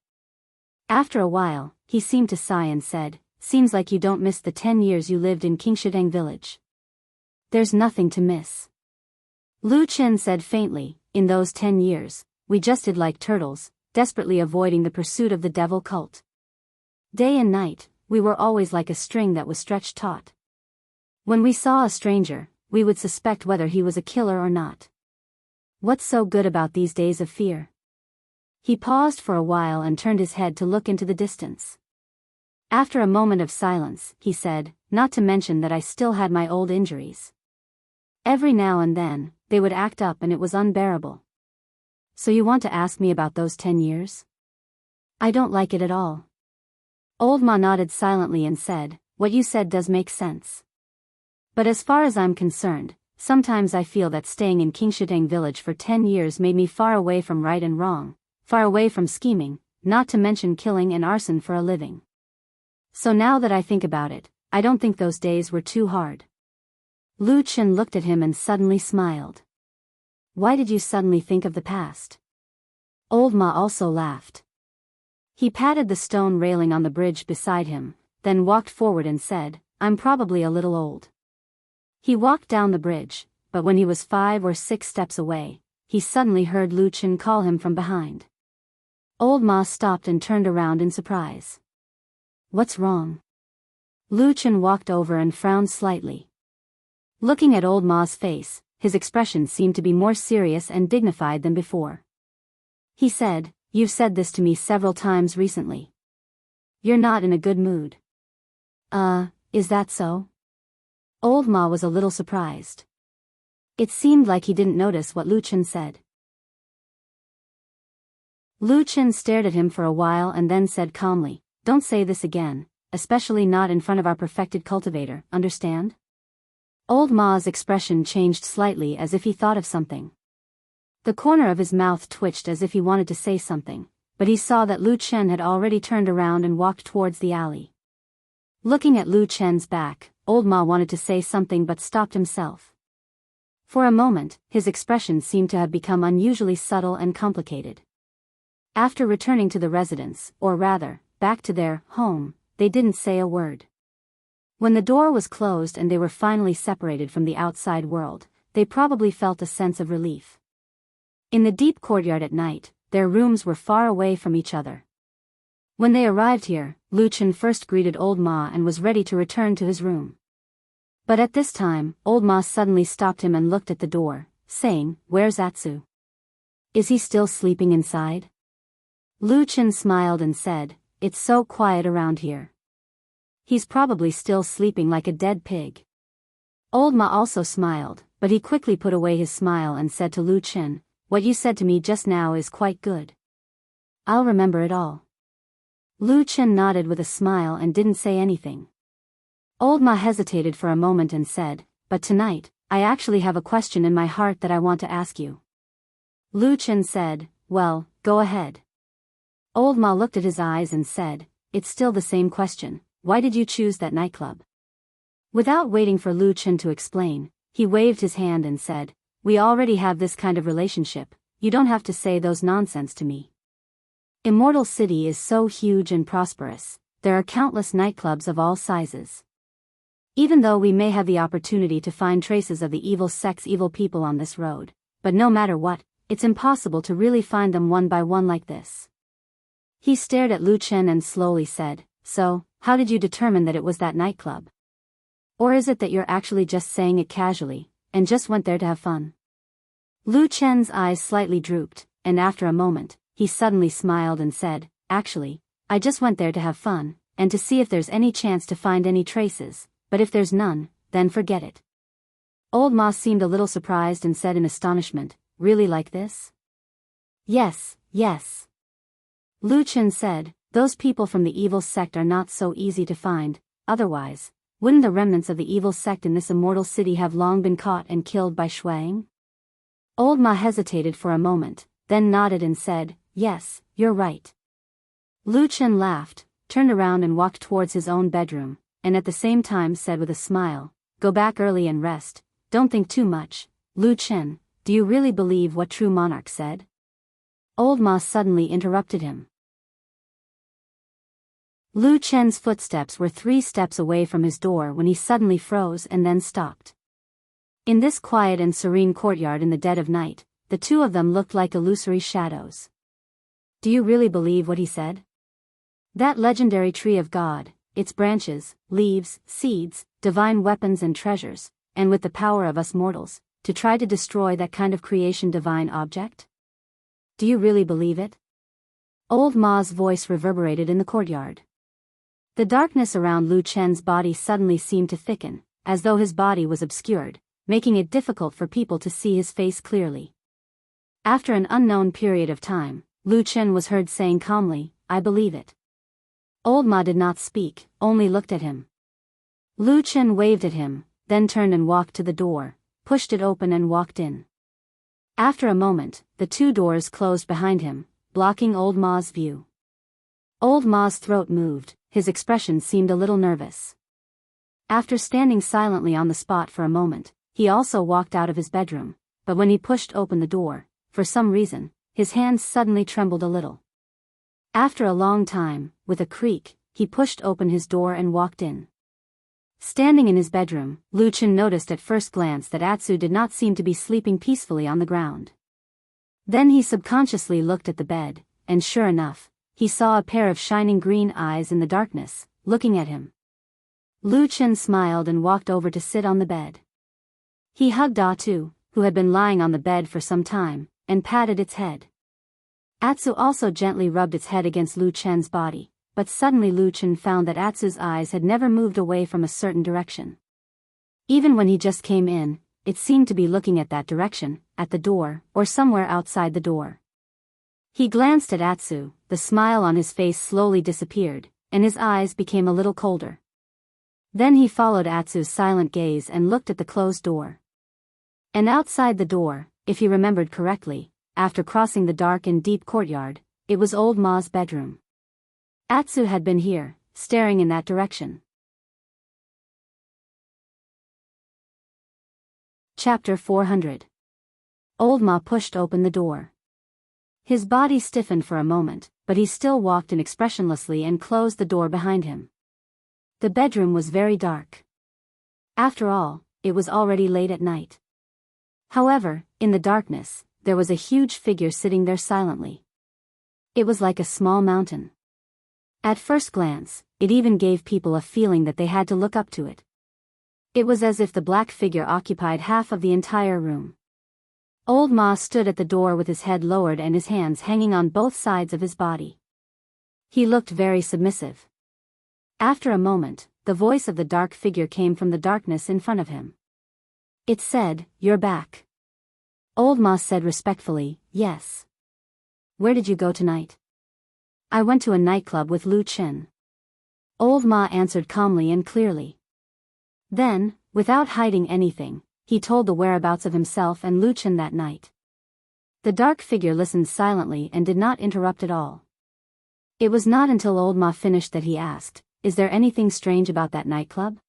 After a while, he seemed to sigh and said, "Seems like you don't miss the 10 years you lived in Qingshideng village." "There's nothing to miss." Lu Chen said faintly, "In those 10 years, we just did like turtles, desperately avoiding the pursuit of the devil cult. Day and night, we were always like a string that was stretched taut. When we saw a stranger, we would suspect whether he was a killer or not. What's so good about these days of fear?" He paused for a while and turned his head to look into the distance. After a moment of silence, he said, "Not to mention that I still had my old injuries. Every now and then, they would act up and it was unbearable." "So you want to ask me about those 10 years? I don't like it at all." Old Ma nodded silently and said, "What you said does make sense. But as far as I'm concerned, sometimes I feel that staying in Qingshideng village for 10 years made me far away from right and wrong, far away from scheming, not to mention killing and arson for a living. So now that I think about it, I don't think those days were too hard." Lu Chen looked at him and suddenly smiled. "Why did you suddenly think of the past?" Old Ma also laughed. He patted the stone railing on the bridge beside him, then walked forward and said, "I'm probably a little old." He walked down the bridge, but when he was 5 or 6 steps away, he suddenly heard Lu Chen call him from behind. Old Ma stopped and turned around in surprise. "What's wrong?" Lu Chen walked over and frowned slightly. Looking at Old Ma's face, his expression seemed to be more serious and dignified than before. He said, "You've said this to me several times recently. You're not in a good mood." Is that so?" Old Ma was a little surprised. It seemed like he didn't notice what Lu Chen said. Lu Chen stared at him for a while and then said calmly, "Don't say this again, especially not in front of our perfected cultivator, understand?" Old Ma's expression changed slightly as if he thought of something. The corner of his mouth twitched as if he wanted to say something, but he saw that Lu Chen had already turned around and walked towards the alley. Looking at Lu Chen's back, Old Ma wanted to say something but stopped himself. For a moment, his expression seemed to have become unusually subtle and complicated. After returning to the residence, or rather, back to their home, they didn't say a word. When the door was closed and they were finally separated from the outside world, they probably felt a sense of relief. In the deep courtyard at night, their rooms were far away from each other. When they arrived here, Lu Chen first greeted Old Ma and was ready to return to his room. But at this time, Old Ma suddenly stopped him and looked at the door, saying, "Where's Atsu? Is he still sleeping inside?" Lu Chen smiled and said, "It's so quiet around here. He's probably still sleeping like a dead pig." Old Ma also smiled, but he quickly put away his smile and said to Lu Chen, "What you said to me just now is quite good. I'll remember it all. Lu Chen nodded with a smile and didn't say anything. Old Ma hesitated for a moment and said, "But tonight, I actually have a question in my heart that I want to ask you." Lu Chen said, "Well, go ahead." Old Ma looked at his eyes and said, "It's still the same question. Why did you choose that nightclub?" Without waiting for Lu Chen to explain, he waved his hand and said, "We already have this kind of relationship, you don't have to say those nonsense to me. Immortal City is so huge and prosperous, there are countless nightclubs of all sizes. Even though we may have the opportunity to find traces of the evil sect's evil people on this road, but no matter what, it's impossible to really find them one by one like this." He stared at Lu Chen and slowly said, "So, how did you determine that it was that nightclub? Or is it that you're actually just saying it casually, and just went there to have fun?" Lu Chen's eyes slightly drooped, and after a moment, he suddenly smiled and said, "Actually, I just went there to have fun, and to see if there's any chance to find any traces, but if there's none, then forget it." Old Ma seemed a little surprised and said in astonishment, "Really like this?" "Yes, yes." Lu Chen said, "Those people from the evil sect are not so easy to find, otherwise, wouldn't the remnants of the evil sect in this immortal city have long been caught and killed by Shuang?" Old Ma hesitated for a moment, then nodded and said, "Yes, you're right." Lu Chen laughed, turned around and walked towards his own bedroom, and at the same time said with a smile, "Go back early and rest, don't think too much. Lu Chen, do you really believe what True Monarch said?" Old Ma suddenly interrupted him. Lu Chen's footsteps were 3 steps away from his door when he suddenly froze and then stopped. In this quiet and serene courtyard in the dead of night, the two of them looked like illusory shadows. "Do you really believe what he said? That legendary tree of God, its branches, leaves, seeds, divine weapons and treasures, and with the power of us mortals, to try to destroy that kind of creation divine object? Do you really believe it?" Old Ma's voice reverberated in the courtyard. The darkness around Lu Chen's body suddenly seemed to thicken, as though his body was obscured, making it difficult for people to see his face clearly. After an unknown period of time, Lu Chen was heard saying calmly, "I believe it." Old Ma did not speak, only looked at him. Lu Chen waved at him, then turned and walked to the door, pushed it open and walked in. After a moment, the 2 doors closed behind him, blocking Old Ma's view. Old Ma's throat moved, his expression seemed a little nervous. After standing silently on the spot for a moment, he also walked out of his bedroom, but when he pushed open the door, for some reason, his hands suddenly trembled a little. After a long time, with a creak, he pushed open his door and walked in. Standing in his bedroom, Lu Chen noticed at first glance that Atsu did not seem to be sleeping peacefully on the ground. Then he subconsciously looked at the bed, and sure enough, he saw a pair of shining green eyes in the darkness, looking at him. Lu Chen smiled and walked over to sit on the bed. He hugged Atsu, who had been lying on the bed for some time, and patted its head. Atsu also gently rubbed its head against Lu Chen's body, but suddenly Lu Chen found that Atsu's eyes had never moved away from a certain direction. Even when he just came in, it seemed to be looking at that direction, at the door, or somewhere outside the door. He glanced at Atsu, the smile on his face slowly disappeared, and his eyes became a little colder. Then he followed Atsu's silent gaze and looked at the closed door. And outside the door, if he remembered correctly, after crossing the dark and deep courtyard, it was Old Ma's bedroom. Atsu had been here, staring in that direction. Chapter 400. Old Ma pushed open the door. His body stiffened for a moment, but he still walked in expressionlessly and closed the door behind him. The bedroom was very dark. After all, it was already late at night. However, in the darkness, there was a huge figure sitting there silently. It was like a small mountain. At first glance, it even gave people a feeling that they had to look up to it. It was as if the black figure occupied half of the entire room. Old Ma stood at the door with his head lowered and his hands hanging on both sides of his body. He looked very submissive. After a moment, the voice of the dark figure came from the darkness in front of him. It said, "You're back." Old Ma said respectfully, "Yes. Where did you go tonight?" I went to a nightclub with Lu Chen. Old Ma answered calmly and clearly. Then, without hiding anything, he told the whereabouts of himself and Lu Chen that night. The dark figure listened silently and did not interrupt at all. It was not until Old Ma finished that he asked, "Is there anything strange about that nightclub?"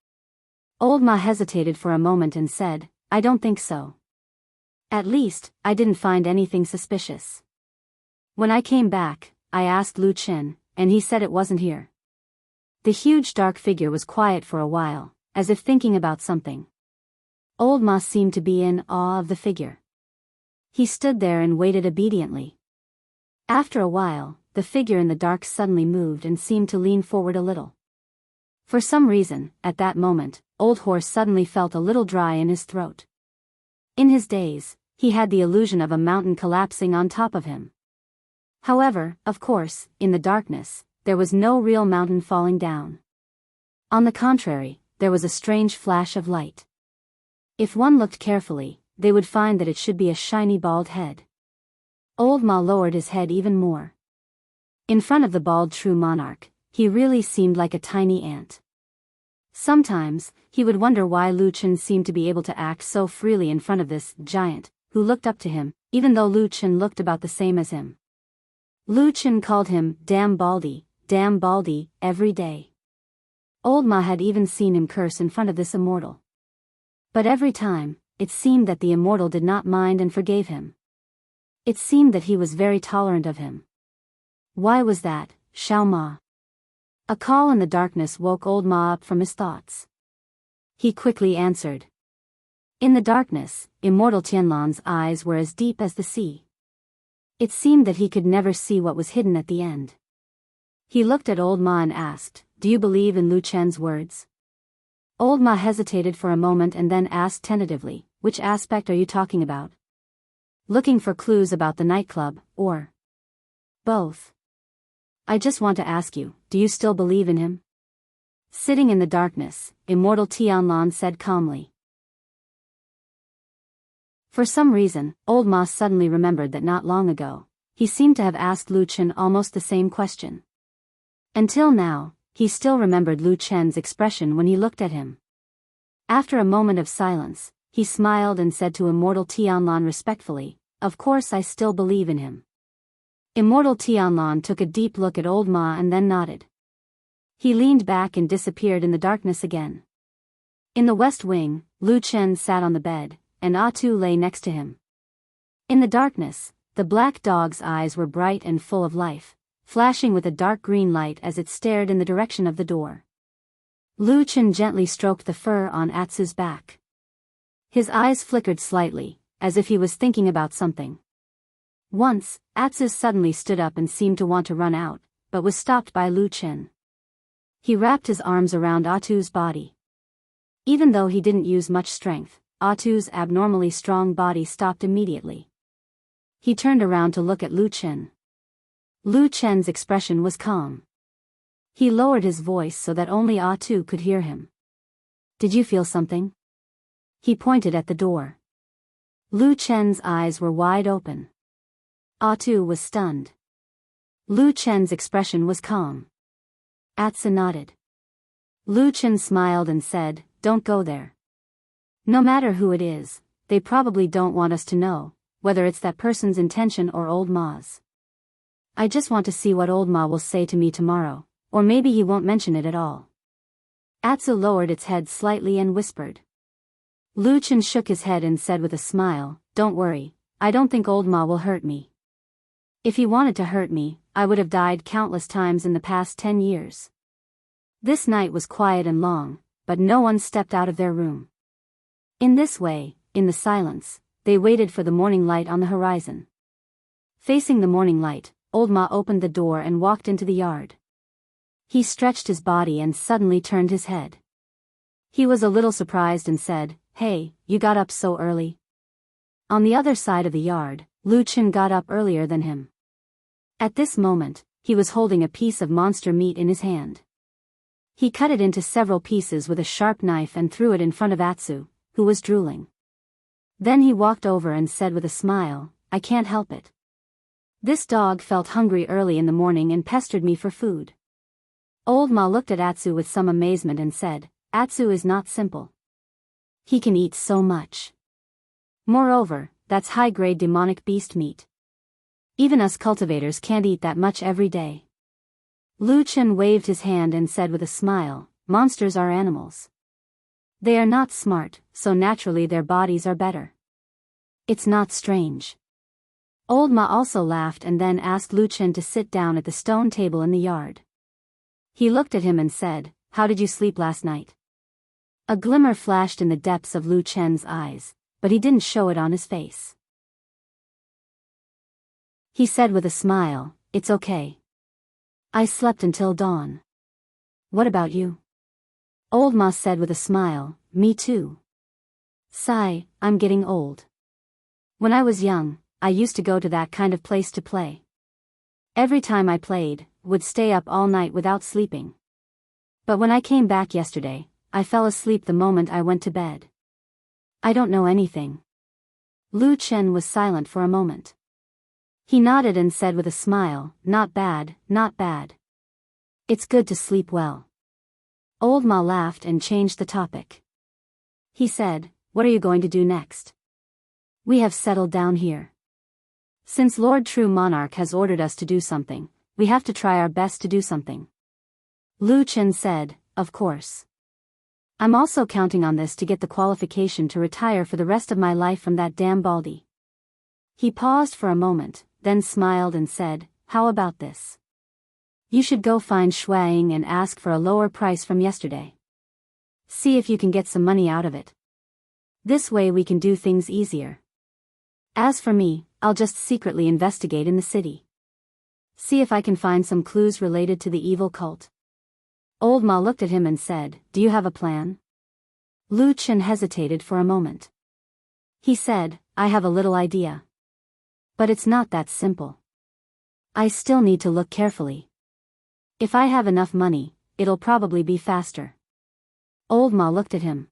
Old Ma hesitated for a moment and said, "I don't think so. At least, I didn't find anything suspicious. When I came back, I asked Lu Chen, and he said it wasn't here." The huge dark figure was quiet for a while, as if thinking about something. Old Ma seemed to be in awe of the figure. He stood there and waited obediently. After a while, the figure in the dark suddenly moved and seemed to lean forward a little. For some reason, at that moment, Old Horse suddenly felt a little dry in his throat. In his daze, he had the illusion of a mountain collapsing on top of him. However, of course, in the darkness, there was no real mountain falling down. On the contrary, there was a strange flash of light. If one looked carefully, they would find that it should be a shiny bald head. Old Ma lowered his head even more. In front of the bald true monarch, he really seemed like a tiny ant. Sometimes, he would wonder why Lu Chen seemed to be able to act so freely in front of this giant, who looked up to him, even though Lu Chen looked about the same as him. Lu Chen called him damn baldy, every day. Old Ma had even seen him curse in front of this immortal. But every time, it seemed that the immortal did not mind and forgave him. It seemed that he was very tolerant of him. Why was that, Xiao Ma? A call in the darkness woke Old Ma up from his thoughts. He quickly answered. In the darkness, Immortal Tianlan's eyes were as deep as the sea. It seemed that he could never see what was hidden at the end. He looked at Old Ma and asked, "Do you believe in Lu Chen's words?" Old Ma hesitated for a moment and then asked tentatively, "Which aspect are you talking about? Looking for clues about the nightclub, or both?" "I just want to ask you, do you still believe in him?" Sitting in the darkness, Immortal Tianlan said calmly. For some reason, Old Ma suddenly remembered that not long ago, he seemed to have asked Lu Chen almost the same question. Until now, he still remembered Lu Chen's expression when he looked at him. After a moment of silence, he smiled and said to Immortal Tianlan respectfully, "Of course I still believe in him." Immortal Tianlan took a deep look at Old Ma and then nodded. He leaned back and disappeared in the darkness again. In the west wing, Lu Chen sat on the bed, and Atu lay next to him. In the darkness, the black dog's eyes were bright and full of life, flashing with a dark green light as it stared in the direction of the door. Lu Chen gently stroked the fur on Atsu's back. His eyes flickered slightly, as if he was thinking about something. Once, Atsu suddenly stood up and seemed to want to run out, but was stopped by Lu Chen. He wrapped his arms around Atu's body. Even though he didn't use much strength, Atu's abnormally strong body stopped immediately. He turned around to look at Lu Chen. Lu Chen's expression was calm. He lowered his voice so that only Atu could hear him. "Did you feel something?" He pointed at the door. Lu Chen's eyes were wide open. Atu was stunned. Lu Chen's expression was calm. Atsu nodded. Lu Chen smiled and said, "Don't go there. No matter who it is, they probably don't want us to know, whether it's that person's intention or Old Ma's. I just want to see what Old Ma will say to me tomorrow, or maybe he won't mention it at all." Atsu lowered its head slightly and whispered. Lu Chen shook his head and said with a smile, "Don't worry, I don't think Old Ma will hurt me. If he wanted to hurt me, I would have died countless times in the past 10 years. This night was quiet and long, but no one stepped out of their room. In this way, in the silence, they waited for the morning light on the horizon. Facing the morning light, Old Ma opened the door and walked into the yard. He stretched his body and suddenly turned his head. He was a little surprised and said, "Hey, you got up so early?" On the other side of the yard, Lu Chen got up earlier than him. At this moment, he was holding a piece of monster meat in his hand. He cut it into several pieces with a sharp knife and threw it in front of Atsu, who was drooling. Then he walked over and said with a smile, "I can't help it." This dog felt hungry early in the morning and pestered me for food. Old Ma looked at Atsu with some amazement and said, Atsu is not simple. He can eat so much. Moreover, that's high-grade demonic beast meat. Even us cultivators can't eat that much every day. Lu Chen waved his hand and said with a smile, monsters are animals. They are not smart, so naturally their bodies are better. It's not strange. Old Ma also laughed and then asked Lu Chen to sit down at the stone table in the yard. He looked at him and said, How did you sleep last night? A glimmer flashed in the depths of Lu Chen's eyes, but he didn't show it on his face. He said with a smile, It's okay. I slept until dawn. What about you? Old Ma said with a smile, Me too. Sigh, I'm getting old. When I was young, I used to go to that kind of place to play. Every time I played, would stay up all night without sleeping. But when I came back yesterday, I fell asleep the moment I went to bed. I don't know anything. Lu Chen was silent for a moment. He nodded and said with a smile, Not bad, not bad. It's good to sleep well. Old Ma laughed and changed the topic. He said, What are you going to do next? We have settled down here. Since Lord True Monarch has ordered us to do something, we have to try our best to do something. Lu Chen said, Of course. I'm also counting on this to get the qualification to retire for the rest of my life from that damn baldy. He paused for a moment, then smiled and said, How about this? You should go find Shuang and ask for a lower price from yesterday. See if you can get some money out of it. This way we can do things easier. As for me, I'll just secretly investigate in the city. See if I can find some clues related to the evil cult. Old Ma looked at him and said, Do you have a plan? Lu Chen hesitated for a moment. He said, I have a little idea. But it's not that simple. I still need to look carefully. If I have enough money, it'll probably be faster. Old Ma looked at him.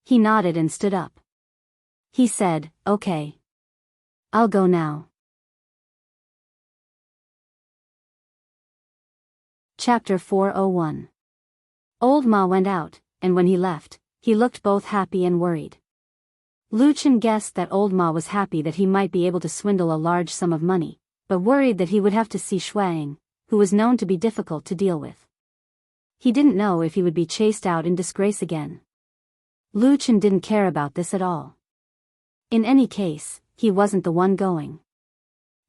He nodded and stood up. He said, Okay. I'll go now. Chapter 401. Old Ma went out, and when he left, he looked both happy and worried. Lu Chen guessed that Old Ma was happy that he might be able to swindle a large sum of money, but worried that he would have to see Shuang, who was known to be difficult to deal with. He didn't know if he would be chased out in disgrace again. Lu Chen didn't care about this at all. In any case, he wasn't the one going.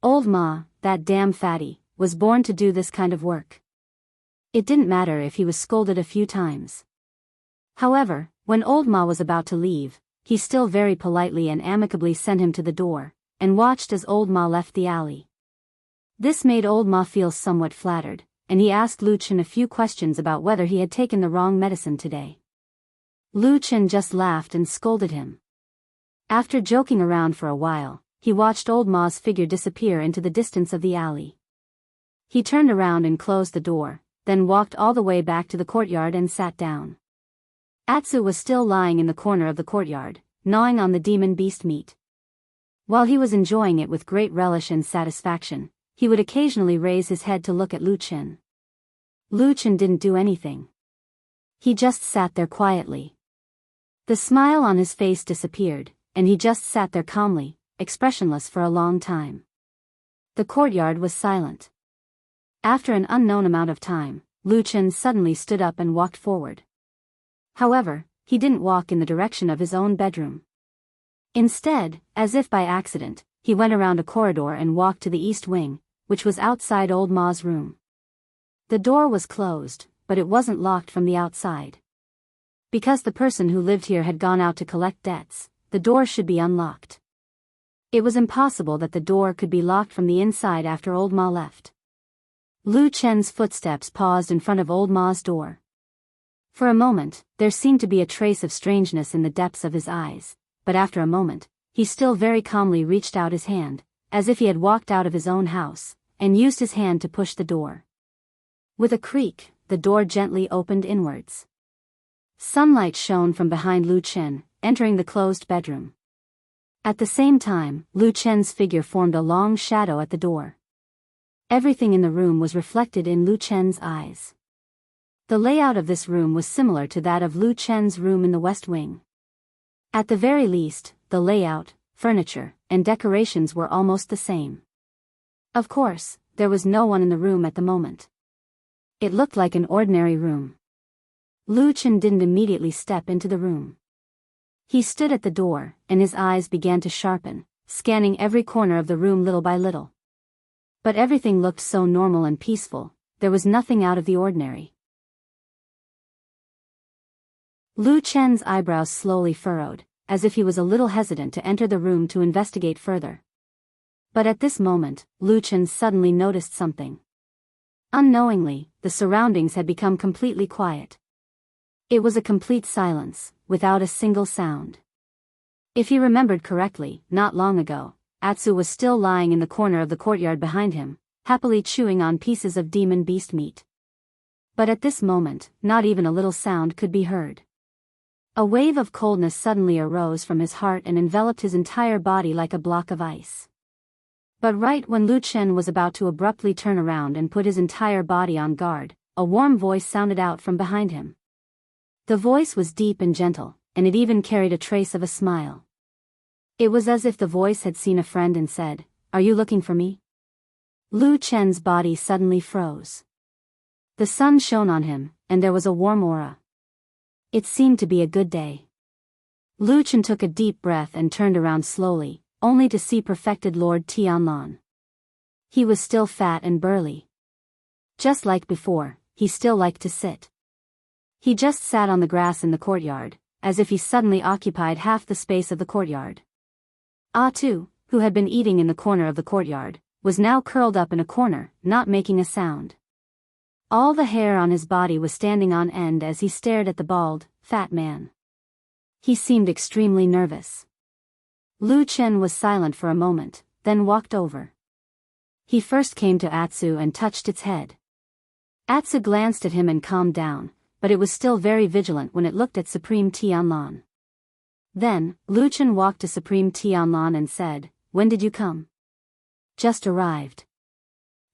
Old Ma, that damn fatty, was born to do this kind of work. It didn't matter if he was scolded a few times. However, when Old Ma was about to leave, he still very politely and amicably sent him to the door, and watched as Old Ma left the alley. This made Old Ma feel somewhat flattered, and he asked Lu Chen a few questions about whether he had taken the wrong medicine today. Lu Chen just laughed and scolded him. After joking around for a while, he watched Old Ma's figure disappear into the distance of the alley. He turned around and closed the door, then walked all the way back to the courtyard and sat down. Atsu was still lying in the corner of the courtyard, gnawing on the demon beast meat. While he was enjoying it with great relish and satisfaction, he would occasionally raise his head to look at Lu Chen. Lu Chen didn't do anything. He just sat there quietly. The smile on his face disappeared, and he just sat there calmly, expressionless for a long time. The courtyard was silent. After an unknown amount of time, Lu Chen suddenly stood up and walked forward. However, he didn't walk in the direction of his own bedroom. Instead, as if by accident, he went around a corridor and walked to the east wing, which was outside Old Ma's room. The door was closed, but it wasn't locked from the outside. Because the person who lived here had gone out to collect debts, the door should be unlocked. It was impossible that the door could be locked from the inside after Old Ma left. Lu Chen's footsteps paused in front of Old Ma's door. For a moment, there seemed to be a trace of strangeness in the depths of his eyes, but after a moment, he still very calmly reached out his hand, as if he had walked out of his own house, and used his hand to push the door. With a creak, the door gently opened inwards. Sunlight shone from behind Lu Chen, entering the closed bedroom. At the same time, Lu Chen's figure formed a long shadow at the door. Everything in the room was reflected in Lu Chen's eyes. The layout of this room was similar to that of Lu Chen's room in the West Wing. At the very least, the layout, furniture, and decorations were almost the same. Of course, there was no one in the room at the moment. It looked like an ordinary room. Lu Chen didn't immediately step into the room. He stood at the door, and his eyes began to sharpen, scanning every corner of the room little by little. But everything looked so normal and peaceful, there was nothing out of the ordinary. Lu Chen's eyebrows slowly furrowed, as if he was a little hesitant to enter the room to investigate further. But at this moment, Lu Chen suddenly noticed something. Unknowingly, the surroundings had become completely quiet. It was a complete silence, without a single sound. If he remembered correctly, not long ago, Atsu was still lying in the corner of the courtyard behind him, happily chewing on pieces of demon beast meat. But at this moment, not even a little sound could be heard. A wave of coldness suddenly arose from his heart and enveloped his entire body like a block of ice. But right when Lu Chen was about to abruptly turn around and put his entire body on guard, a warm voice sounded out from behind him. The voice was deep and gentle, and it even carried a trace of a smile. It was as if the voice had seen a friend and said, "Are you looking for me?" Lu Chen's body suddenly froze. The sun shone on him, and there was a warm aura. It seemed to be a good day. Lu Chen took a deep breath and turned around slowly, only to see perfected Lord Tianlan. He was still fat and burly. Just like before, he still liked to sit. He just sat on the grass in the courtyard, as if he suddenly occupied half the space of the courtyard. Tu, who had been eating in the corner of the courtyard, was now curled up in a corner, not making a sound. All the hair on his body was standing on end as he stared at the bald, fat man. He seemed extremely nervous. Lu Chen was silent for a moment, then walked over. He first came to Atsu and touched its head. Atsu glanced at him and calmed down, but it was still very vigilant when it looked at Supreme Tianlan. Then, Lu Chen walked to Supreme Tianlan and said, "When did you come?" "Just arrived."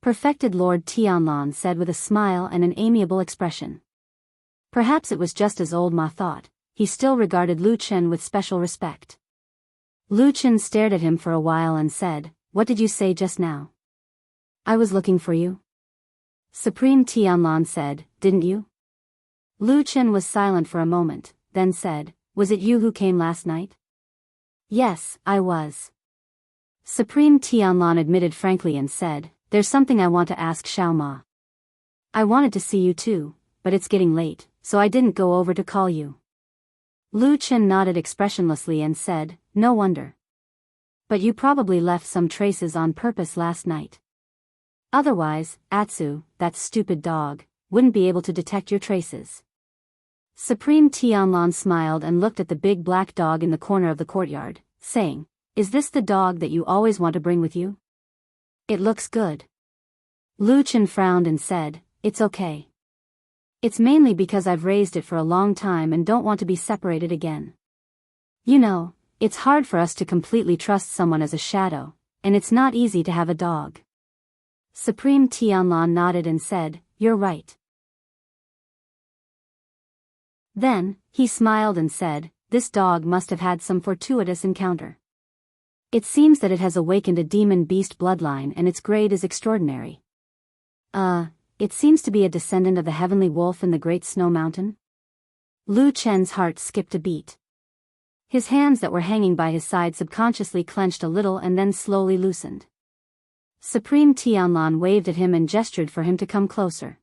Perfected Lord Tianlan said with a smile and an amiable expression. Perhaps it was just as old Ma thought, he still regarded Lu Chen with special respect. Lu Chen stared at him for a while and said, "What did you say just now?" "I was looking for you." Supreme Tianlan said, "Didn't you?" Lu Chen was silent for a moment, then said, "Was it you who came last night?" "Yes, I was." Supreme Tianlan admitted frankly and said, "There's something I want to ask Xiao Ma. I wanted to see you too, but it's getting late, so I didn't go over to call you." Lu Chen nodded expressionlessly and said, "No wonder. But you probably left some traces on purpose last night. Otherwise, Atsu, that stupid dog, wouldn't be able to detect your traces." Supreme Tianlan smiled and looked at the big black dog in the corner of the courtyard, saying, "Is this the dog that you always want to bring with you? It looks good." Lu Chen frowned and said, "It's okay. It's mainly because I've raised it for a long time and don't want to be separated again. You know, it's hard for us to completely trust someone as a shadow, and it's not easy to have a dog." Supreme Tianlan nodded and said, "You're right." Then, he smiled and said, "This dog must have had some fortuitous encounter. It seems that it has awakened a demon beast bloodline and its grade is extraordinary. It seems to be a descendant of the heavenly wolf in the Great Snow Mountain." Lu Chen's heart skipped a beat. His hands that were hanging by his side subconsciously clenched a little and then slowly loosened. Supreme Tianlan waved at him and gestured for him to come closer.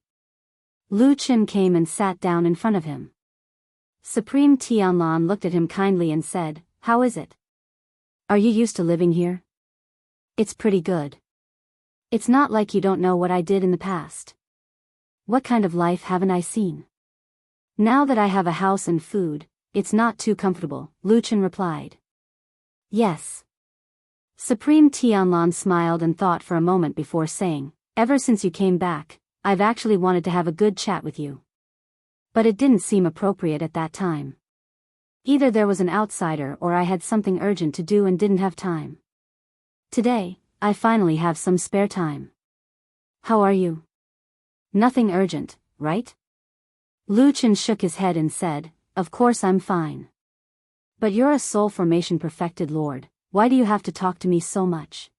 Lu Chen came and sat down in front of him. Supreme Tianlan looked at him kindly and said, "How is it? Are you used to living here?" "It's pretty good. It's not like you don't know what I did in the past." "What kind of life haven't I seen?" "Now that I have a house and food, it's not too comfortable," Lu Chen replied. "Yes." Supreme Tianlan smiled and thought for a moment before saying, "Ever since you came back, I've actually wanted to have a good chat with you. But it didn't seem appropriate at that time. Either there was an outsider or I had something urgent to do and didn't have time. Today, I finally have some spare time. How are you? Nothing urgent, right? Lu Chen shook his head and said, Of course I'm fine. But you're a soul formation perfected lord, why do you have to talk to me so much?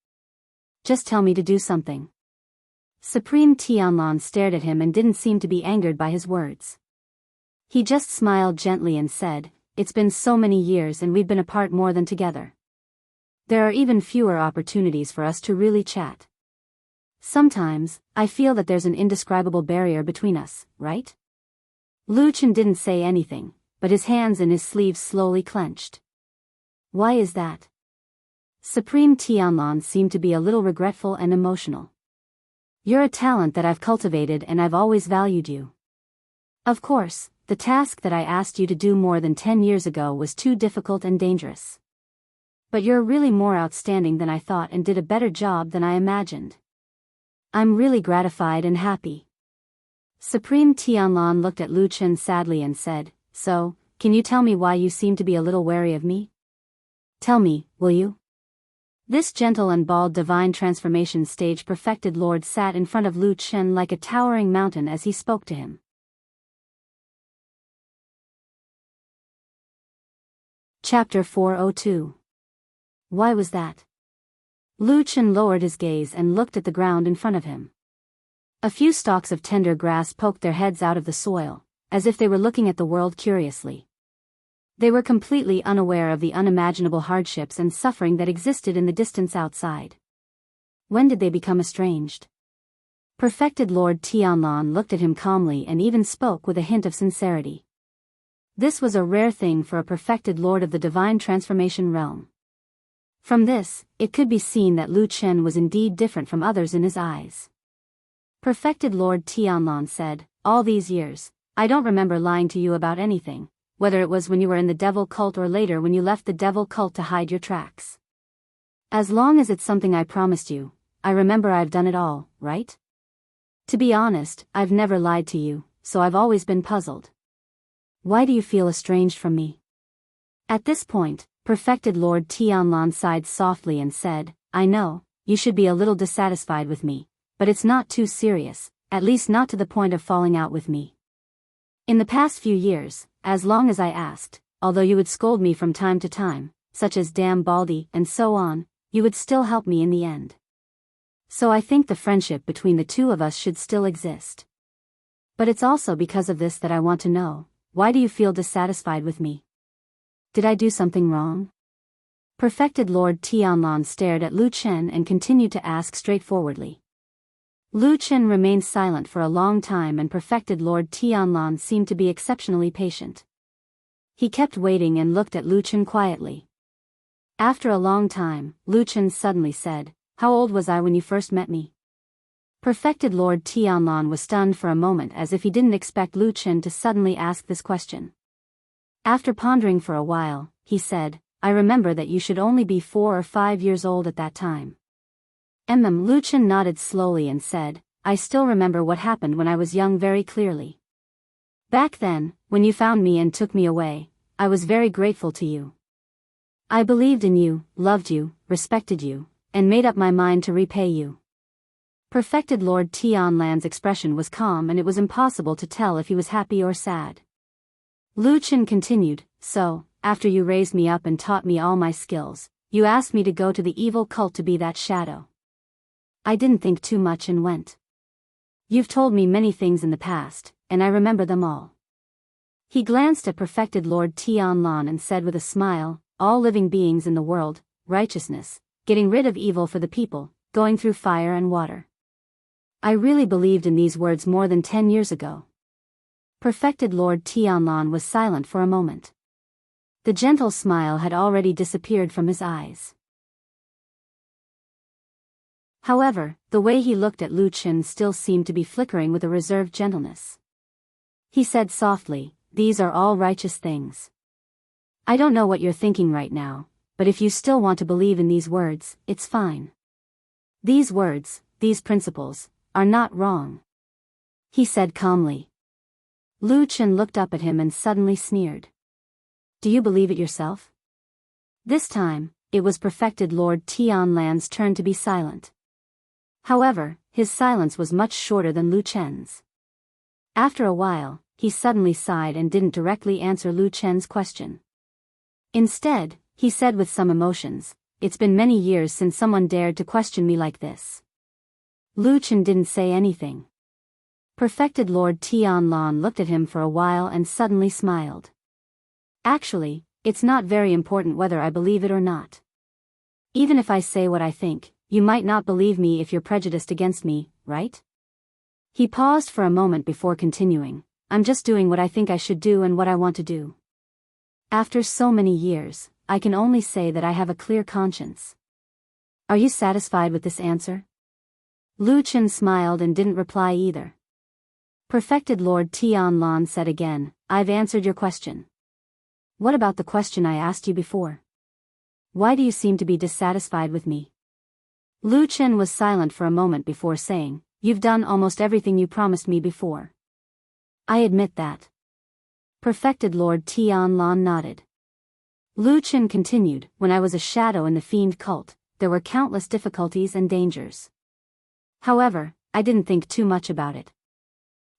Just tell me to do something. Supreme Tianlan stared at him and didn't seem to be angered by his words. He just smiled gently and said, It's been so many years and we've been apart more than together. There are even fewer opportunities for us to really chat. Sometimes, I feel that there's an indescribable barrier between us, right? Lu Chen didn't say anything, but his hands in his sleeves slowly clenched. Why is that? Supreme Tianlan seemed to be a little regretful and emotional. You're a talent that I've cultivated and I've always valued you. Of course, the task that I asked you to do more than 10 years ago was too difficult and dangerous. But you're really more outstanding than I thought and did a better job than I imagined. I'm really gratified and happy. Supreme Tianlan looked at Lu Chen sadly and said, So, can you tell me why you seem to be a little wary of me? Tell me, will you? This gentle and bald divine transformation stage perfected lord sat in front of Lu Chen like a towering mountain as he spoke to him. Chapter 402. Why was that? Lu Chen lowered his gaze and looked at the ground in front of him. A few stalks of tender grass poked their heads out of the soil, as if they were looking at the world curiously. They were completely unaware of the unimaginable hardships and suffering that existed in the distance outside. When did they become estranged? Perfected Lord Tianlan looked at him calmly and even spoke with a hint of sincerity. This was a rare thing for a perfected lord of the divine transformation realm. From this, it could be seen that Lu Chen was indeed different from others in his eyes. Perfected Lord Tianlan said, All these years, I don't remember lying to you about anything, whether it was when you were in the devil cult or later when you left the devil cult to hide your tracks. As long as it's something I promised you, I remember I've done it all, right? To be honest, I've never lied to you, so I've always been puzzled. Why do you feel estranged from me? At this point, Perfected Lord Tianlan sighed softly and said, I know, you should be a little dissatisfied with me, but it's not too serious, at least not to the point of falling out with me. In the past few years, as long as I asked, although you would scold me from time to time, such as damn Baldy and so on, you would still help me in the end. So I think the friendship between the two of us should still exist. But it's also because of this that I want to know, why do you feel dissatisfied with me? Did I do something wrong? Perfected Lord Tianlan stared at Lu Chen and continued to ask straightforwardly. Lu Chen remained silent for a long time and Perfected Lord Tianlan seemed to be exceptionally patient. He kept waiting and looked at Lu Chen quietly. After a long time, Lu Chen suddenly said, How old was I when you first met me? Perfected Lord Tianlan was stunned for a moment as if he didn't expect Lu Chen to suddenly ask this question. After pondering for a while, he said, I remember that you should only be 4 or 5 years old at that time. Lu Chen nodded slowly and said, I still remember what happened when I was young very clearly. Back then, when you found me and took me away, I was very grateful to you. I believed in you, loved you, respected you, and made up my mind to repay you. Perfected Lord Tianlan's expression was calm and it was impossible to tell if he was happy or sad. Lu Chen continued, So, after you raised me up and taught me all my skills, you asked me to go to the evil cult to be that shadow. I didn't think too much and went. You've told me many things in the past, and I remember them all. He glanced at Perfected Lord Tianlan and said with a smile, All living beings in the world, righteousness, getting rid of evil for the people, going through fire and water. I really believed in these words more than 10 years ago. Perfected Lord Tianlan was silent for a moment. The gentle smile had already disappeared from his eyes. However, the way he looked at Lu Chen still seemed to be flickering with a reserved gentleness. He said softly, These are all righteous things. I don't know what you're thinking right now, but if you still want to believe in these words, it's fine. These words, these principles, are not wrong. He said calmly. Lu Chen looked up at him and suddenly sneered. Do you believe it yourself? This time, it was perfected Lord Tianlan's turn to be silent. However, his silence was much shorter than Lu Chen's. After a while, he suddenly sighed and didn't directly answer Lu Chen's question. Instead, he said with some emotions, "It's been many years since someone dared to question me like this." Lu Chen didn't say anything. Perfected Lord Tianlan looked at him for a while and suddenly smiled. "Actually, it's not very important whether I believe it or not. Even if I say what I think, you might not believe me if you're prejudiced against me, right?" He paused for a moment before continuing, "I'm just doing what I think I should do and what I want to do. After so many years, I can only say that I have a clear conscience. Are you satisfied with this answer?" Lu Chen smiled and didn't reply either. Perfected Lord Tianlan said again, "I've answered your question. What about the question I asked you before? Why do you seem to be dissatisfied with me?" Lu Chen was silent for a moment before saying, "You've done almost everything you promised me before." "I admit that." Perfected Lord Tianlan nodded. Lu Chen continued, "When I was a shadow in the fiend cult, there were countless difficulties and dangers. However, I didn't think too much about it.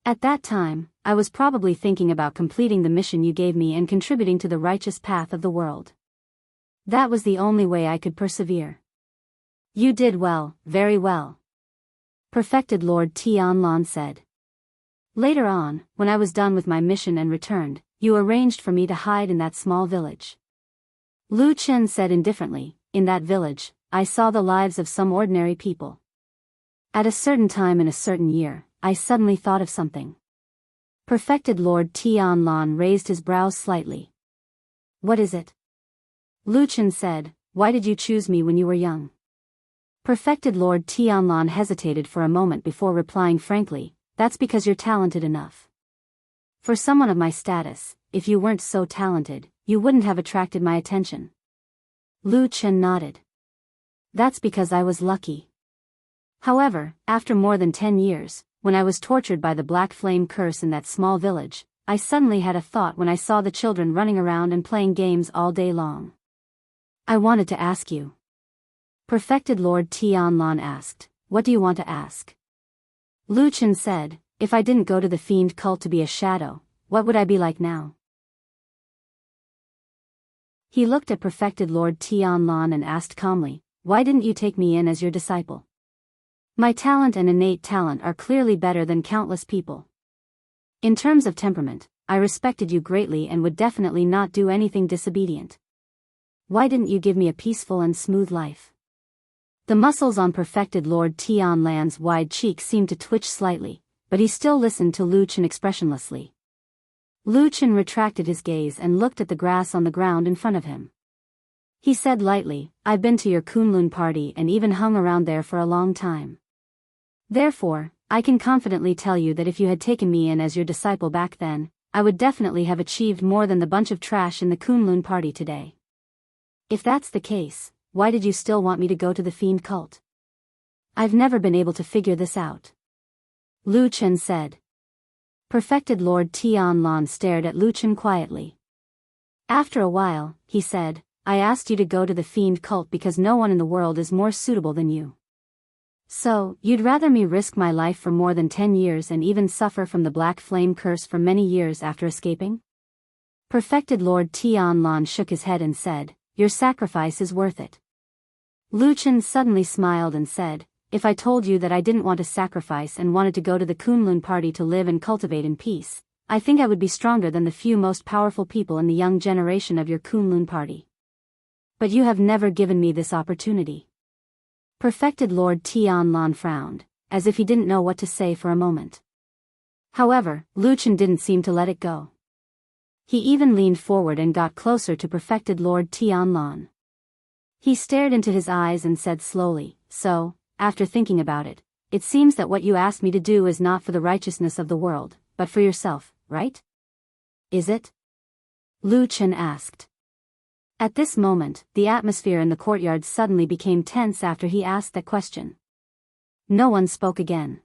At that time, I was probably thinking about completing the mission you gave me and contributing to the righteous path of the world. That was the only way I could persevere." "You did well, very well," Perfected Lord Tianlan said. "Later on, when I was done with my mission and returned, you arranged for me to hide in that small village." Lu Chen said indifferently, "In that village, I saw the lives of some ordinary people. At a certain time in a certain year, I suddenly thought of something." Perfected Lord Tianlan raised his brows slightly. "What is it?" Lu Chen said, "Why did you choose me when you were young?" Perfected Lord Tianlan hesitated for a moment before replying frankly, "That's because you're talented enough. For someone of my status, if you weren't so talented, you wouldn't have attracted my attention." Lu Chen nodded. "That's because I was lucky. However, after more than 10 years, when I was tortured by the black flame curse in that small village, I suddenly had a thought when I saw the children running around and playing games all day long. I wanted to ask you." Perfected Lord Tianlan asked, "What do you want to ask?" Lu Chen said, "If I didn't go to the fiend cult to be a shadow, what would I be like now?" He looked at Perfected Lord Tianlan and asked calmly, "Why didn't you take me in as your disciple? My talent and innate talent are clearly better than countless people. In terms of temperament, I respected you greatly and would definitely not do anything disobedient. Why didn't you give me a peaceful and smooth life?" The muscles on Perfected Lord Tianlan's wide cheeks seemed to twitch slightly, but he still listened to Lu Chen expressionlessly. Lu Chen retracted his gaze and looked at the grass on the ground in front of him. He said lightly, "I've been to your Kunlun party and even hung around there for a long time. Therefore, I can confidently tell you that if you had taken me in as your disciple back then, I would definitely have achieved more than the bunch of trash in the Kunlun party today. If that's the case, why did you still want me to go to the fiend cult? I've never been able to figure this out." Lu Chen said. Perfected Lord Tianlan stared at Lu Chen quietly. After a while, he said, "I asked you to go to the fiend cult because no one in the world is more suitable than you. So, you'd rather me risk my life for more than 10 years and even suffer from the black flame curse for many years after escaping?" Perfected Lord Tianlan shook his head and said, "Your sacrifice is worth it." Lu Chen suddenly smiled and said, "If I told you that I didn't want to sacrifice and wanted to go to the Kunlun party to live and cultivate in peace, I think I would be stronger than the few most powerful people in the young generation of your Kunlun party. But you have never given me this opportunity." Perfected Lord Tianlan frowned, as if he didn't know what to say for a moment. However, Lu Chen didn't seem to let it go. He even leaned forward and got closer to Perfected Lord Tianlan. He stared into his eyes and said slowly, "So, after thinking about it, it seems that what you asked me to do is not for the righteousness of the world, but for yourself, right? Is it?" Lu Chen asked. At this moment, the atmosphere in the courtyard suddenly became tense after he asked that question. No one spoke again.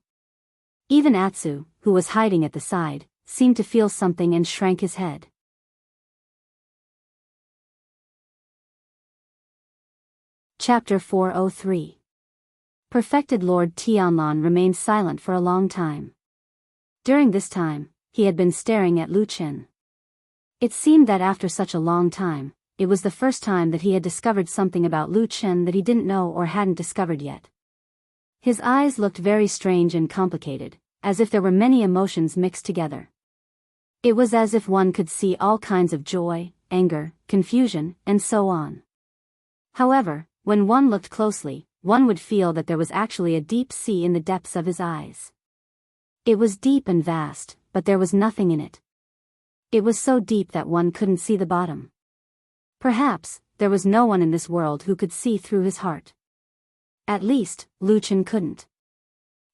Even Atsu, who was hiding at the side, seemed to feel something and shrank his head. Chapter 403. Perfected Lord Tianlan remained silent for a long time. During this time, he had been staring at Lu Qin. It seemed that after such a long time, it was the first time that he had discovered something about Lu Qin that he didn't know or hadn't discovered yet. His eyes looked very strange and complicated, as if there were many emotions mixed together. It was as if one could see all kinds of joy, anger, confusion, and so on. However, when one looked closely, one would feel that there was actually a deep sea in the depths of his eyes. It was deep and vast, but there was nothing in it. It was so deep that one couldn't see the bottom. Perhaps, there was no one in this world who could see through his heart. At least, Lu Qin couldn't.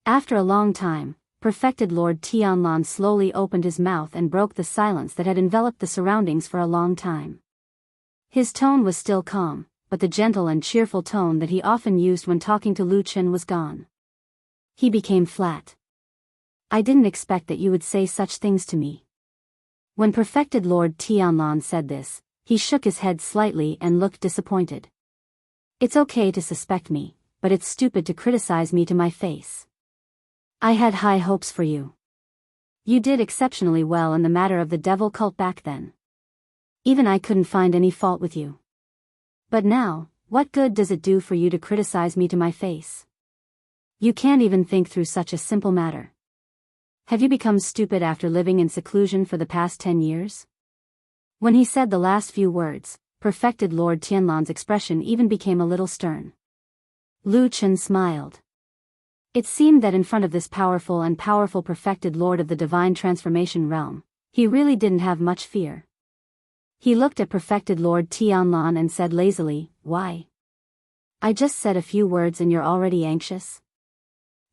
After a long time, Perfected Lord Tianlan slowly opened his mouth and broke the silence that had enveloped the surroundings for a long time. His tone was still calm, but the gentle and cheerful tone that he often used when talking to Lu Qin was gone. He became flat. I didn't expect that you would say such things to me. When Perfected Lord Tianlan said this, he shook his head slightly and looked disappointed. It's okay to suspect me, but it's stupid to criticize me to my face. I had high hopes for you. You did exceptionally well in the matter of the devil cult back then. Even I couldn't find any fault with you. But now, what good does it do for you to criticize me to my face? You can't even think through such a simple matter. Have you become stupid after living in seclusion for the past 10 years? When he said the last few words, Perfected Lord Tianlan's expression even became a little stern. Lu Qin smiled. It seemed that in front of this powerful Perfected Lord of the Divine Transformation Realm, he really didn't have much fear. He looked at Perfected Lord Tianlan and said lazily, Why? I just said a few words and you're already anxious?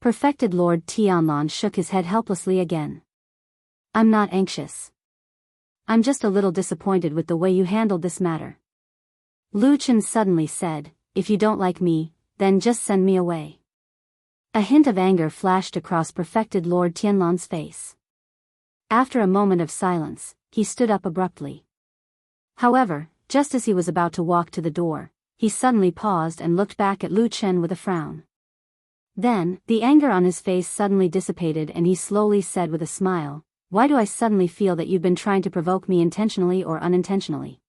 Perfected Lord Tianlan shook his head helplessly again. I'm not anxious. I'm just a little disappointed with the way you handled this matter. Lu Qin suddenly said, If you don't like me, then just send me away. A hint of anger flashed across Perfected Lord Tianlan's face. After a moment of silence, he stood up abruptly. However, just as he was about to walk to the door, he suddenly paused and looked back at Lu Qin with a frown. Then, the anger on his face suddenly dissipated and he slowly said with a smile, Why do I suddenly feel that you've been trying to provoke me intentionally or unintentionally?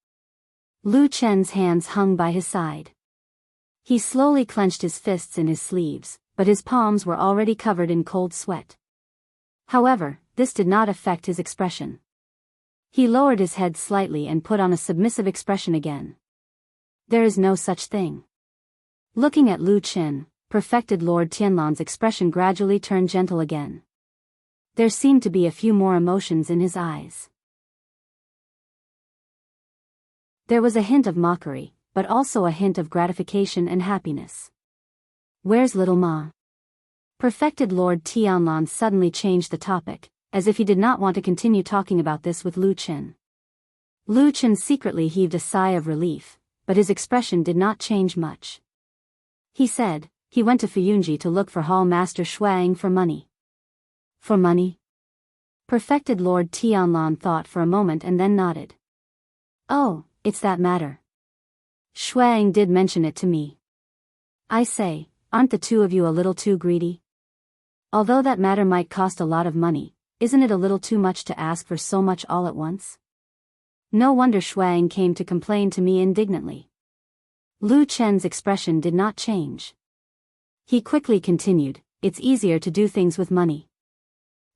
Lu Qin's hands hung by his side. He slowly clenched his fists in his sleeves, but his palms were already covered in cold sweat. However, this did not affect his expression. He lowered his head slightly and put on a submissive expression again. There is no such thing. Looking at Lu Qin, Perfected Lord Tianlan's expression gradually turned gentle again. There seemed to be a few more emotions in his eyes. There was a hint of mockery, but also a hint of gratification and happiness. Where's little Ma? Perfected Lord Tianlan suddenly changed the topic, as if he did not want to continue talking about this with Lu Qin. Lu Qin secretly heaved a sigh of relief, but his expression did not change much. He said, he went to Fuyunji to look for Hall Master Shuang for money. For money? Perfected Lord Tianlan thought for a moment and then nodded. Oh, it's that matter. Shuang did mention it to me. I say, aren't the two of you a little too greedy? Although that matter might cost a lot of money, isn't it a little too much to ask for so much all at once? No wonder Shuang came to complain to me indignantly. Lu Qin's expression did not change. He quickly continued, It's easier to do things with money.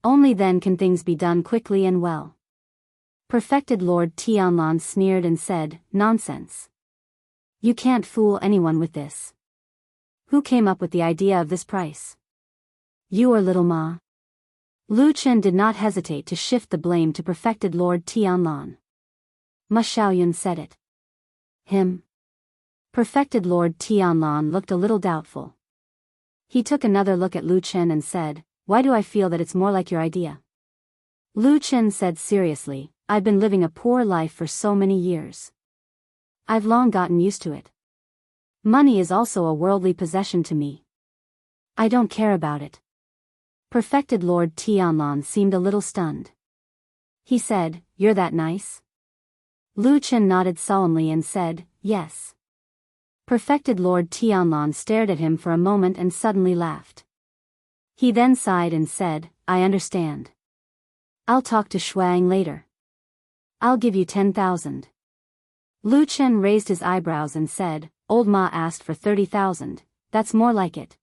Only then can things be done quickly and well. Perfected Lord Tianlan sneered and said, Nonsense. You can't fool anyone with this. Who came up with the idea of this price? You or little Ma? Lu Qin did not hesitate to shift the blame to Perfected Lord Tianlan. Ma Xiaoyun said it. Him? Perfected Lord Tianlan looked a little doubtful. He took another look at Lu Qin and said, Why do I feel that it's more like your idea? Lu Qin said seriously, I've been living a poor life for so many years. I've long gotten used to it. Money is also a worldly possession to me. I don't care about it. Perfected Lord Tianlan seemed a little stunned. He said, You're that nice? Lu Qin nodded solemnly and said, Yes. Perfected Lord Tianlan stared at him for a moment and suddenly laughed. He then sighed and said, I understand. I'll talk to Shuang later. I'll give you 10,000. Lu Chen raised his eyebrows and said, Old Ma asked for 30,000, that's more like it.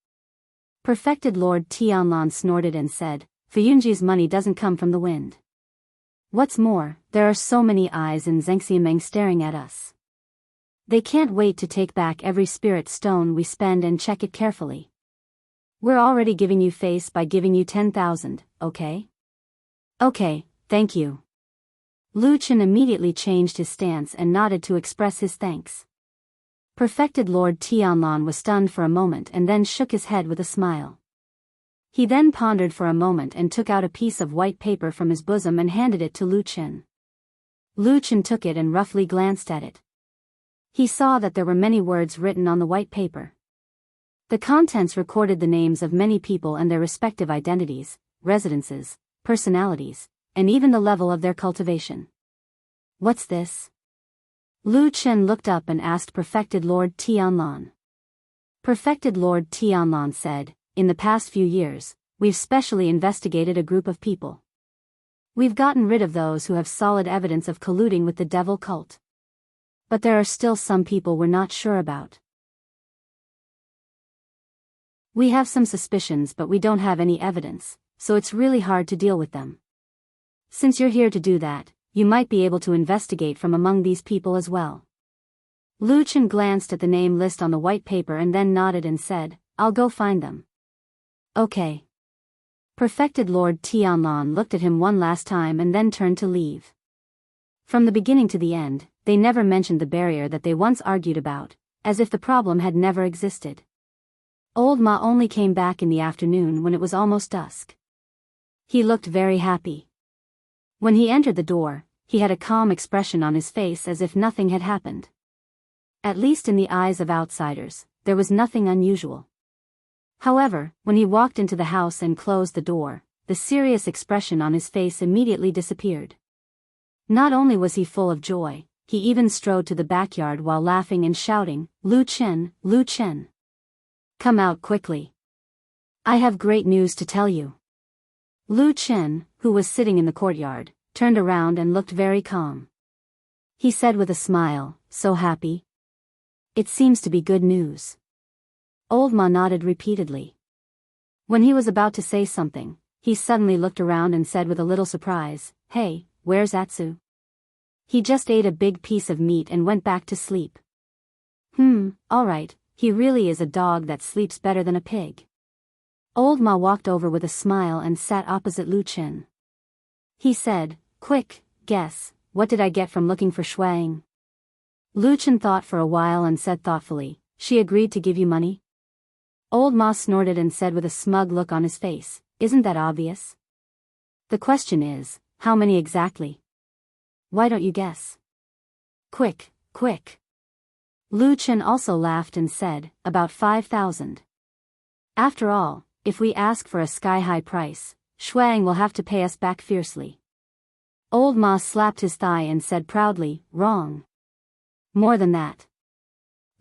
Perfected Lord Tianlan snorted and said, Fuyunji's money doesn't come from the wind. What's more, there are so many eyes in Zhengxiameng staring at us. They can't wait to take back every spirit stone we spend and check it carefully. We're already giving you face by giving you 10,000, okay? Okay, thank you. Lu Chen immediately changed his stance and nodded to express his thanks. Perfected Lord Tianlan was stunned for a moment and then shook his head with a smile. He then pondered for a moment and took out a piece of white paper from his bosom and handed it to Lu Chen. Lu Chen took it and roughly glanced at it. He saw that there were many words written on the white paper. The contents recorded the names of many people and their respective identities, residences, personalities, and even the level of their cultivation. What's this? Lu Chen looked up and asked Perfected Lord Tianlan. Perfected Lord Tianlan said, In the past few years, we've specially investigated a group of people. We've gotten rid of those who have solid evidence of colluding with the devil cult. But there are still some people we're not sure about. We have some suspicions but we don't have any evidence, so it's really hard to deal with them. Since you're here to do that, you might be able to investigate from among these people as well. Lu Chen glanced at the name list on the white paper and then nodded and said, I'll go find them. Okay. Perfected Lord Tianlan looked at him one last time and then turned to leave. From the beginning to the end, they never mentioned the barrier that they once argued about, as if the problem had never existed. Old Ma only came back in the afternoon when it was almost dusk. He looked very happy. When he entered the door, he had a calm expression on his face as if nothing had happened. At least in the eyes of outsiders, there was nothing unusual. However, when he walked into the house and closed the door, the serious expression on his face immediately disappeared. Not only was he full of joy, he even strode to the backyard while laughing and shouting, Lu Chen, Lu Chen. Come out quickly. I have great news to tell you. Lu Chen, who was sitting in the courtyard, turned around and looked very calm. He said with a smile, so happy. It seems to be good news. Old Ma nodded repeatedly. When he was about to say something, he suddenly looked around and said with a little surprise, Hey, where's Atsu? He just ate a big piece of meat and went back to sleep. Alright, he really is a dog that sleeps better than a pig. Old Ma walked over with a smile and sat opposite Lu Chen. He said, Quick, guess, what did I get from looking for Shuang? Lu Chen thought for a while and said thoughtfully, She agreed to give you money? Old Ma snorted and said with a smug look on his face, Isn't that obvious? The question is, how many exactly? Why don't you guess? Quick, quick. Lu Chen also laughed and said, About 5,000. After all, if we ask for a sky-high price, Shuang will have to pay us back fiercely. Old Ma slapped his thigh and said proudly, Wrong. More than that.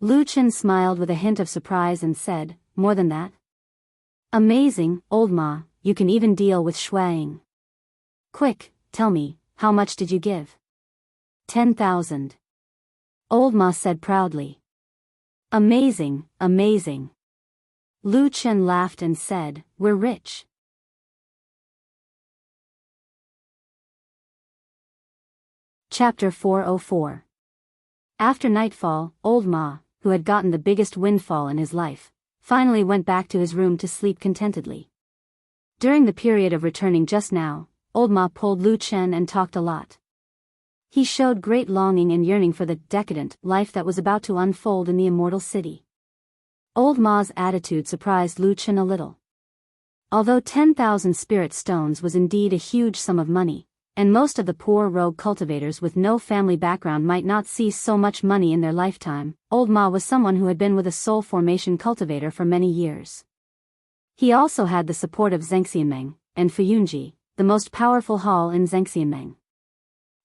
Lu Chen smiled with a hint of surprise and said, More than that? Amazing, Old Ma, you can even deal with Shuang. Quick, tell me, how much did you give? 10,000. Old Ma said proudly. Amazing, amazing. Lu Chen laughed and said, We're rich. Chapter 404. After nightfall, Old Ma, who had gotten the biggest windfall in his life, finally went back to his room to sleep contentedly. During the period of returning just now, Old Ma pulled Lu Chen and talked a lot. He showed great longing and yearning for the decadent life that was about to unfold in the immortal city. Old Ma's attitude surprised Lu Chen a little. Although 10,000 spirit stones was indeed a huge sum of money, and most of the poor rogue cultivators with no family background might not see so much money in their lifetime, Old Ma was someone who had been with a soul formation cultivator for many years. He also had the support of Zhengxiameng, and Fuyunji, the most powerful hall in Zhengxiameng.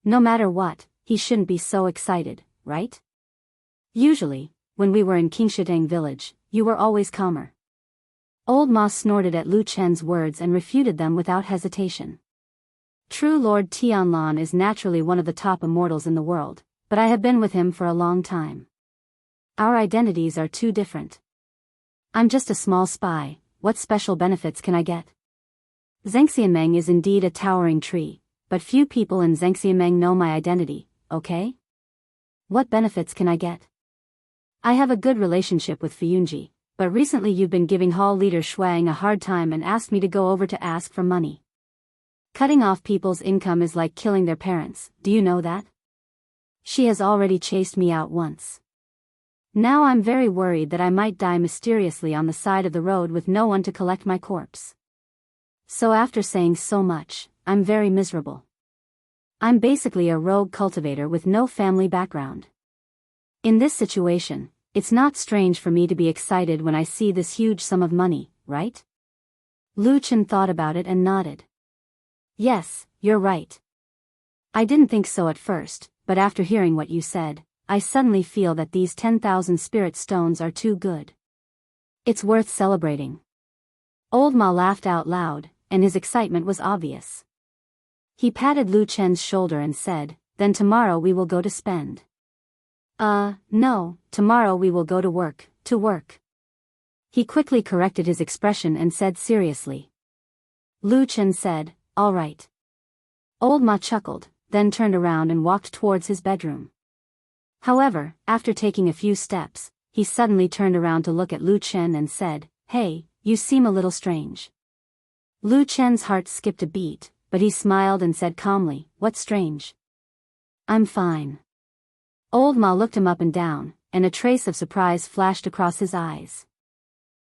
No matter what, he shouldn't be so excited, right? Usually, when we were in Qingshitang village, you were always calmer. Old Ma snorted at Lu Chen's words and refuted them without hesitation. True Lord Tianlan is naturally one of the top immortals in the world, but I have been with him for a long time. Our identities are too different. I'm just a small spy, what special benefits can I get? Zhengxianmeng is indeed a towering tree, but few people in Zhengxianmeng know my identity, okay? What benefits can I get? I have a good relationship with Fuyunji, but recently you've been giving hall leader Shuang a hard time and asked me to go over to ask for money. Cutting off people's income is like killing their parents, do you know that? She has already chased me out once. Now I'm very worried that I might die mysteriously on the side of the road with no one to collect my corpse. So after saying so much, I'm very miserable. I'm basically a rogue cultivator with no family background. In this situation, it's not strange for me to be excited when I see this huge sum of money, right? Lu Chen thought about it and nodded. Yes, you're right. I didn't think so at first, but after hearing what you said, I suddenly feel that these 10,000 spirit stones are too good. It's worth celebrating. Old Ma laughed out loud, and his excitement was obvious. He patted Lu Chen's shoulder and said, "Then tomorrow we will go to spend." No, tomorrow we will go to work, to work. He quickly corrected his expression and said seriously. Lu Chen said, "All right." Old Ma chuckled, then turned around and walked towards his bedroom. However, after taking a few steps, he suddenly turned around to look at Lu Chen and said, "Hey, you seem a little strange." Lu Chen's heart skipped a beat, but he smiled and said calmly, "What's strange?" "I'm fine." Old Ma looked him up and down, and a trace of surprise flashed across his eyes.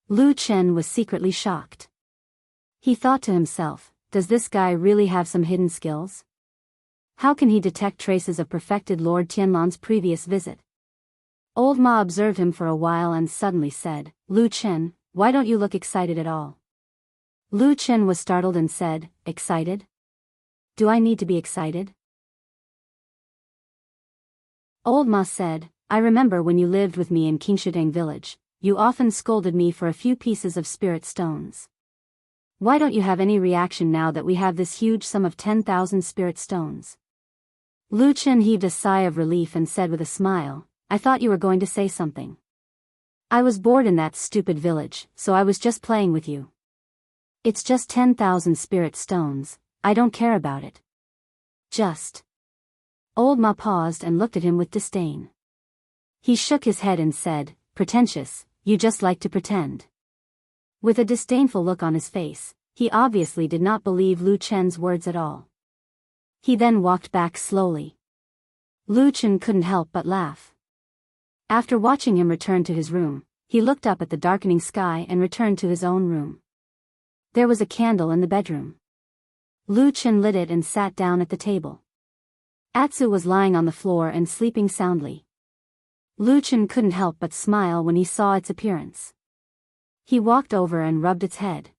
Lu Chen was secretly shocked. He thought to himself, does this guy really have some hidden skills? How can he detect traces of perfected Lord Tianlan's previous visit? Old Ma observed him for a while and suddenly said, "Lu Chen, why don't you look excited at all?" Lu Chen was startled and said, "Excited? Do I need to be excited?" Old Ma said, "I remember when you lived with me in Qingshitang village, you often scolded me for a few pieces of spirit stones. Why don't you have any reaction now that we have this huge sum of 10,000 spirit stones?" Lu Chen heaved a sigh of relief and said with a smile, "I thought you were going to say something. I was bored in that stupid village, so I was just playing with you. It's just 10,000 spirit stones, I don't care about it. Just." Old Ma paused and looked at him with disdain. He shook his head and said, "Pretentious, you just like to pretend." With a disdainful look on his face, he obviously did not believe Lu Chen's words at all. He then walked back slowly. Lu Chen couldn't help but laugh. After watching him return to his room, he looked up at the darkening sky and returned to his own room. There was a candle in the bedroom. Lu Chen lit it and sat down at the table. Atsu was lying on the floor and sleeping soundly. Lu Chen couldn't help but smile when he saw its appearance. He walked over and rubbed its head.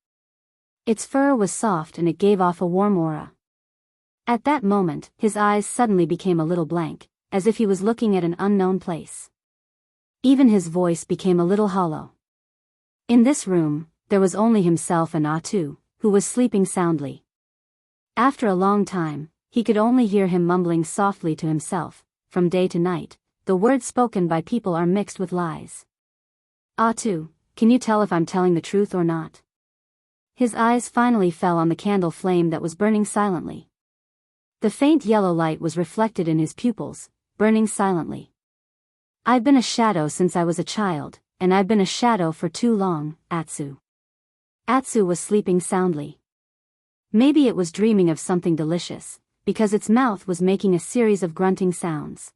Its fur was soft and it gave off a warm aura. At that moment, his eyes suddenly became a little blank, as if he was looking at an unknown place. Even his voice became a little hollow. In this room, there was only himself and Atu, who was sleeping soundly. After a long time, he could only hear him mumbling softly to himself. From day to night, the words spoken by people are mixed with lies. "Atu, can you tell if I'm telling the truth or not?" His eyes finally fell on the candle flame that was burning silently. The faint yellow light was reflected in his pupils, burning silently. "I've been a shadow since I was a child, and I've been a shadow for too long, Atsu." Atsu was sleeping soundly. Maybe it was dreaming of something delicious, because its mouth was making a series of grunting sounds.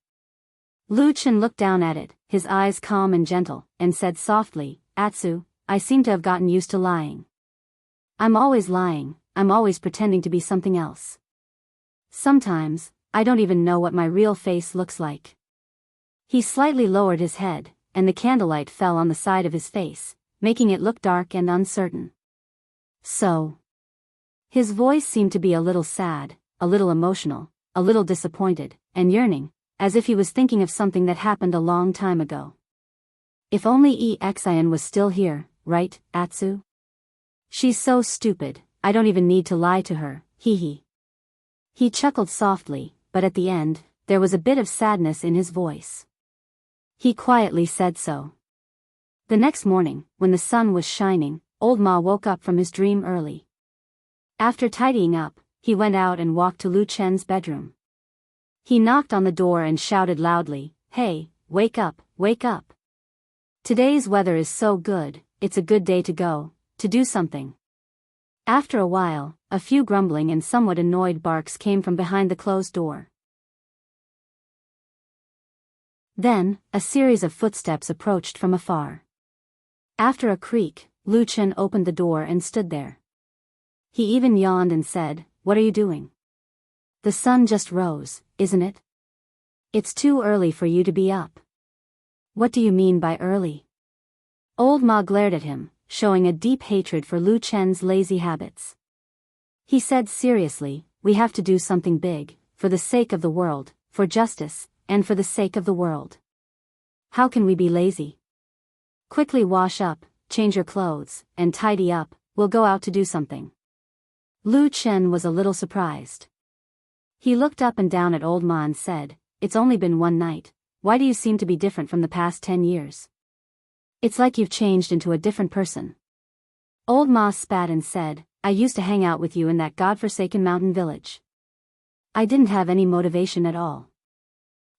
Lu Chen looked down at it, his eyes calm and gentle, and said softly, "Atsu, I seem to have gotten used to lying. I'm always lying, I'm always pretending to be something else. Sometimes, I don't even know what my real face looks like." He slightly lowered his head, and the candlelight fell on the side of his face, making it look dark and uncertain. "So." His voice seemed to be a little sad, a little emotional, a little disappointed, and yearning, as if he was thinking of something that happened a long time ago. If only Exian was still here, right, Atsu? She's so stupid, I don't even need to lie to her, hee hee. He chuckled softly, but at the end, there was a bit of sadness in his voice. He quietly said so. The next morning, when the sun was shining, Old Ma woke up from his dream early. After tidying up, he went out and walked to Lu Chen's bedroom. He knocked on the door and shouted loudly, "Hey, wake up, wake up. Today's weather is so good, it's a good day to go, to do something." After a while, a few grumbling and somewhat annoyed barks came from behind the closed door. Then, a series of footsteps approached from afar. After a creak, Lu Chen opened the door and stood there. He even yawned and said, "What are you doing? The sun just rose, isn't it? It's too early for you to be up." "What do you mean by early?" Old Ma glared at him, showing a deep hatred for Lu Chen's lazy habits. He said seriously, "We have to do something big, for the sake of the world, for justice, and for the sake of the world. How can we be lazy? Quickly wash up, change your clothes, and tidy up, we'll go out to do something." Lu Chen was a little surprised. He looked up and down at Old Ma and said, "It's only been one night, why do you seem to be different from the past 10 years? It's like you've changed into a different person." Old Ma spat and said, "I used to hang out with you in that godforsaken mountain village. I didn't have any motivation at all.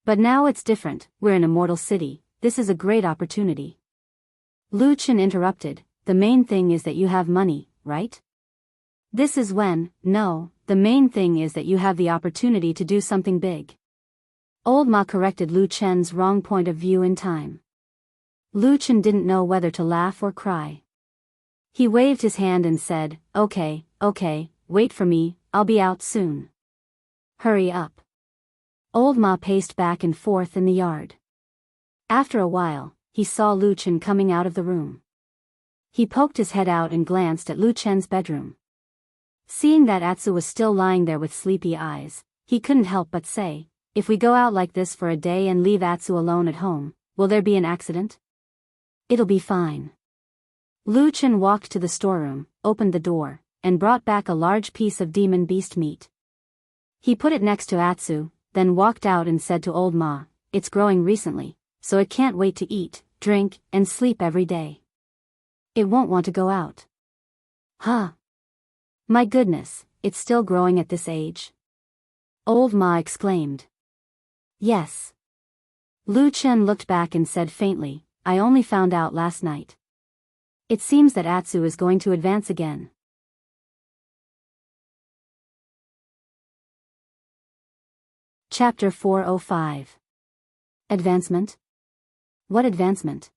But now it's different, we're in a mortal city, this is a great opportunity." Lu Chen interrupted, "The main thing is that you have money, right? This is no, the main thing is that you have the opportunity to do something big." Old Ma corrected Lu Chen's wrong point of view in time. Lu Chen didn't know whether to laugh or cry. He waved his hand and said, okay, wait for me, I'll be out soon." "Hurry up." Old Ma paced back and forth in the yard. After a while, he saw Lu Chen coming out of the room. He poked his head out and glanced at Lu Chen's bedroom. Seeing that Atsu was still lying there with sleepy eyes, he couldn't help but say, "If we go out like this for a day and leave Atsu alone at home, will there be an accident?" "It'll be fine." Lu Chen walked to the storeroom, opened the door, and brought back a large piece of demon beast meat. He put it next to Atsu, then walked out and said to Old Ma, "It's growing recently, so it can't wait to eat, drink, and sleep every day. It won't want to go out." "Huh? My goodness, it's still growing at this age?" Old Ma exclaimed. "Yes." Lu Chen looked back and said faintly, "I only found out last night. It seems that Atsu is going to advance again." Chapter 405. Advancement? What advancement?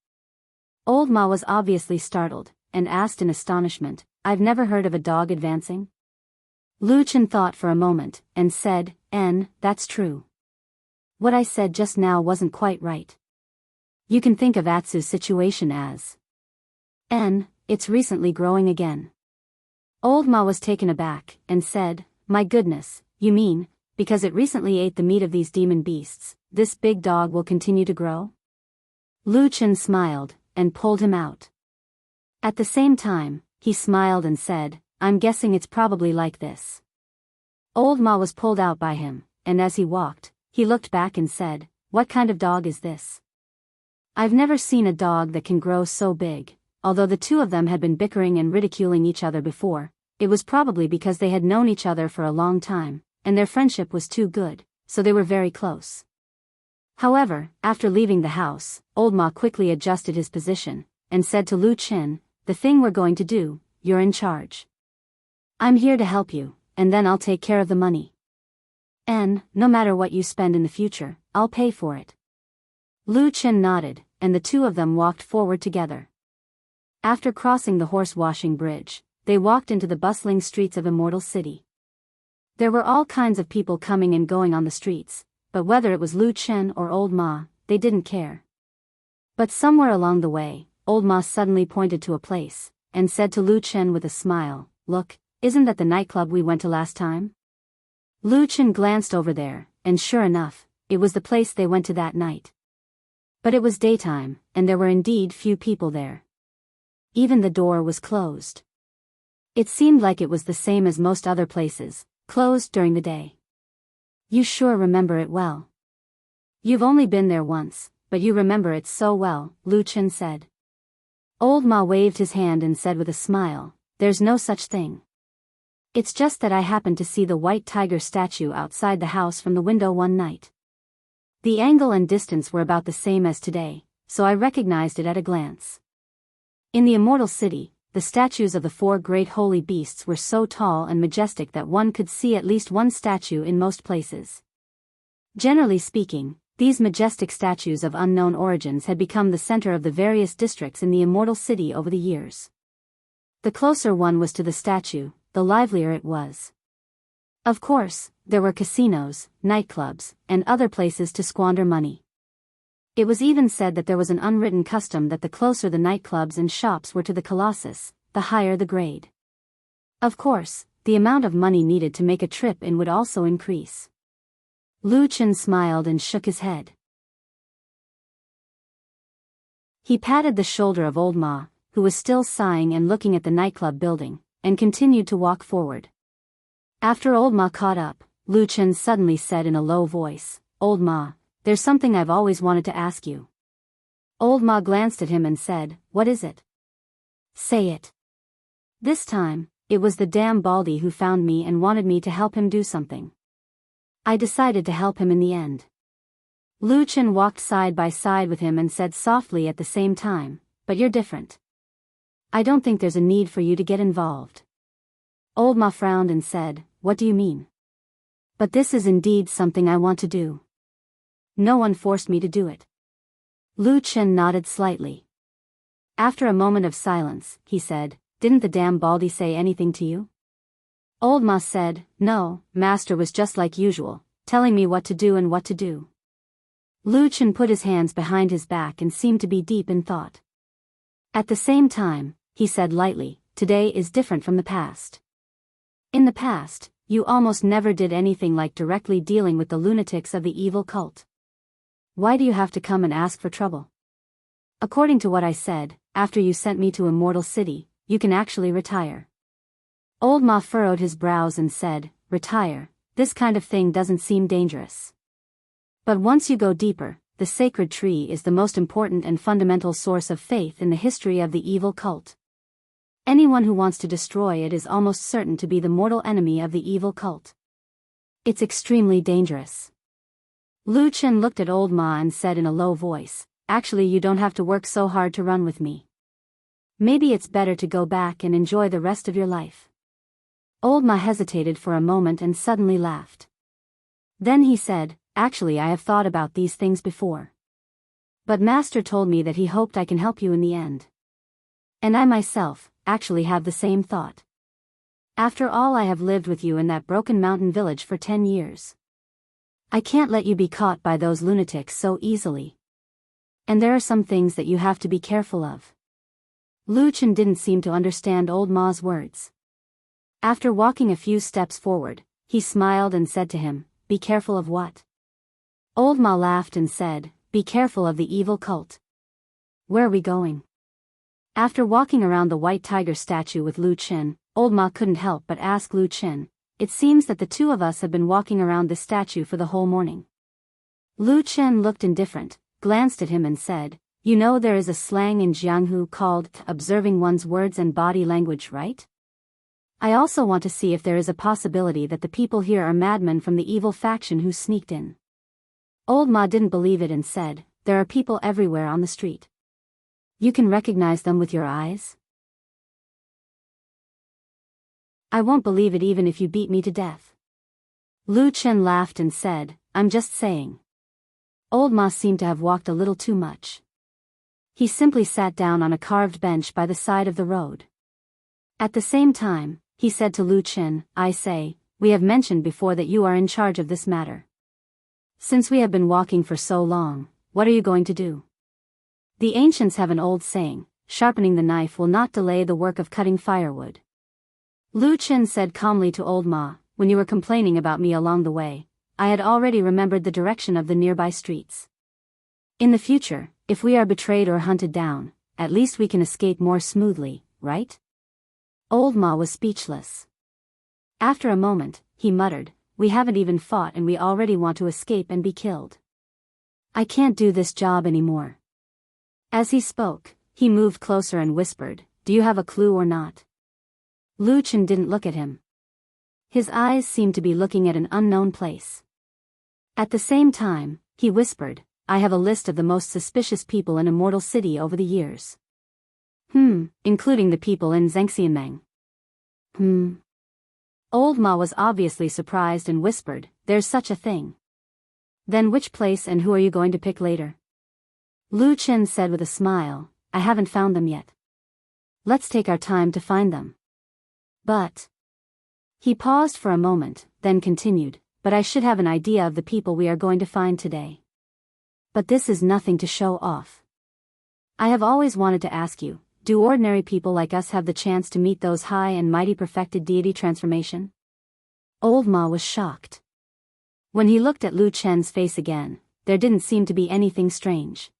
Old Ma was obviously startled, and asked in astonishment, "I've never heard of a dog advancing?" Lu Chen thought for a moment, and said, That's true. What I said just now wasn't quite right. You can think of Atsu's situation as it's recently growing again." Old Ma was taken aback, and said, "My goodness, you mean, because it recently ate the meat of these demon beasts, this big dog will continue to grow?" Lu Chen smiled, and pulled him out. At the same time, he smiled and said, "I'm guessing it's probably like this." Old Ma was pulled out by him, and as he walked, he looked back and said, "What kind of dog is this? I've never seen a dog that can grow so big." Although the two of them had been bickering and ridiculing each other before, it was probably because they had known each other for a long time, and their friendship was too good, so they were very close. However, after leaving the house, Old Ma quickly adjusted his position, and said to Lu Chen, "The thing we're going to do, you're in charge. I'm here to help you, and then I'll take care of the money. And, no matter what you spend in the future, I'll pay for it." Lu Chen nodded, and the two of them walked forward together. After crossing the horse-washing bridge, they walked into the bustling streets of Immortal City. There were all kinds of people coming and going on the streets, but whether it was Lu Chen or Old Ma, they didn't care. But somewhere along the way, Old Ma suddenly pointed to a place, and said to Lu Chen with a smile, "Look, isn't that the nightclub we went to last time?" Lu Chen glanced over there, and sure enough, it was the place they went to that night. But it was daytime, and there were indeed few people there. Even the door was closed. It seemed like it was the same as most other places, closed during the day. You sure remember it well. You've only been there once, but you remember it so well, Lu Chen said. Old Ma waved his hand and said with a smile, there's no such thing. It's just that I happened to see the white tiger statue outside the house from the window one night. The angle and distance were about the same as today, so I recognized it at a glance. In the immortal city, the statues of the four great holy beasts were so tall and majestic that one could see at least one statue in most places. Generally speaking, these majestic statues of unknown origins had become the center of the various districts in the immortal city over the years. The closer one was to the statue, the livelier it was. Of course, there were casinos, nightclubs, and other places to squander money. It was even said that there was an unwritten custom that the closer the nightclubs and shops were to the Colossus, the higher the grade. Of course, the amount of money needed to make a trip in would also increase. Lu Chen smiled and shook his head. He patted the shoulder of old Ma, who was still sighing and looking at the nightclub building, and continued to walk forward. After old Ma caught up, Lu Chen suddenly said in a low voice, Old Ma, there's something I've always wanted to ask you. Old Ma glanced at him and said, What is it? Say it. This time, it was the damn Baldy who found me and wanted me to help him do something. I decided to help him in the end. Lu Chen walked side by side with him and said softly at the same time, But you're different. I don't think there's a need for you to get involved. Old Ma frowned and said, What do you mean? But this is indeed something I want to do. No one forced me to do it. Lu Chen nodded slightly. After a moment of silence, he said, Didn't the damn Baldy say anything to you? Old Ma said, No, Master was just like usual, telling me what to do and what to do. Lu Chen put his hands behind his back and seemed to be deep in thought. At the same time, he said lightly, Today is different from the past. In the past, you almost never did anything like directly dealing with the lunatics of the evil cult. Why do you have to come and ask for trouble? According to what I said, after you sent me to Immortal City, you can actually retire. Old Ma furrowed his brows and said, Retire, this kind of thing doesn't seem dangerous. But once you go deeper, the sacred tree is the most important and fundamental source of faith in the history of the evil cult. Anyone who wants to destroy it is almost certain to be the mortal enemy of the evil cult. It's extremely dangerous. Lu Chen looked at old Ma and said in a low voice, Actually you don't have to work so hard to run with me. Maybe it's better to go back and enjoy the rest of your life. Old Ma hesitated for a moment and suddenly laughed. Then he said, Actually I have thought about these things before. But Master told me that he hoped I can help you in the end. And I myself, actually have the same thought. After all, I have lived with you in that broken mountain village for 10 years. I can't let you be caught by those lunatics so easily. And there are some things that you have to be careful of. Lu Chen didn't seem to understand old Ma's words. After walking a few steps forward, he smiled and said to him, Be careful of what? Old Ma laughed and said, Be careful of the evil cult. Where are we going? After walking around the white tiger statue with Lu Chen, old Ma couldn't help but ask Lu Chen, It seems that the two of us have been walking around this statue for the whole morning. Lu Chen looked indifferent, glanced at him and said, You know there is a slang in Jianghu called observing one's words and body language, right? I also want to see if there is a possibility that the people here are madmen from the evil faction who sneaked in. Old Ma didn't believe it and said, There are people everywhere on the street. You can recognize them with your eyes? I won't believe it even if you beat me to death. Lu Chen laughed and said, I'm just saying. Old Ma seemed to have walked a little too much. He simply sat down on a carved bench by the side of the road. At the same time, he said to Lu Chen, I say, we have mentioned before that you are in charge of this matter. Since we have been walking for so long, what are you going to do? The ancients have an old saying, sharpening the knife will not delay the work of cutting firewood. Lu Chen said calmly to old Ma, When you were complaining about me along the way, I had already remembered the direction of the nearby streets. In the future, if we are betrayed or hunted down, at least we can escape more smoothly, right? Old Ma was speechless. After a moment, he muttered, "We haven't even fought and we already want to escape and be killed. I can't do this job anymore." As he spoke, he moved closer and whispered, "Do you have a clue or not?" Lu Chen didn't look at him. His eyes seemed to be looking at an unknown place. At the same time, he whispered, "I have a list of the most suspicious people in Immortal City over the years. Including the people in Zhengxianmeng." Old Ma was obviously surprised and whispered, "There's such a thing. Then which place and who are you going to pick later?" Lu Chen said with a smile, "I haven't found them yet. Let's take our time to find them. But..." He paused for a moment, then continued, "But I should have an idea of the people we are going to find today. But this is nothing to show off. I have always wanted to ask you, do ordinary people like us have the chance to meet those high and mighty perfected deity transformation?" Old Ma was shocked. When he looked at Lu Chen's face again, there didn't seem to be anything strange.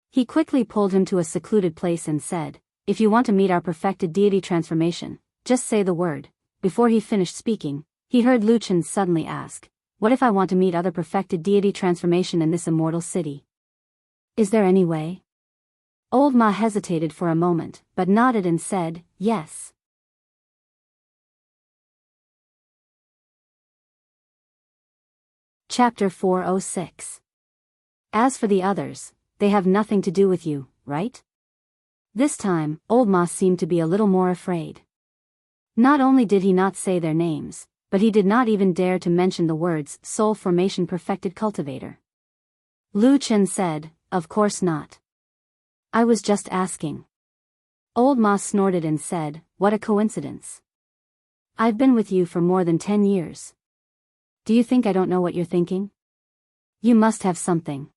He quickly pulled him to a secluded place and said, "If you want to meet our perfected deity transformation, just say the word." Before he finished speaking, he heard Lu Chen suddenly ask, "What if I want to meet other perfected deity transformation in this immortal city? Is there any way?" Old Ma hesitated for a moment, but nodded and said, "Yes." Chapter 406. As for the others, they have nothing to do with you, right? This time, Old Ma seemed to be a little more afraid. Not only did he not say their names, but he did not even dare to mention the words Soul Formation Perfected Cultivator. Lu Chen said, "Of course not. I was just asking." Old Ma snorted and said, "What a coincidence. I've been with you for more than 10 years. Do you think I don't know what you're thinking? You must have something.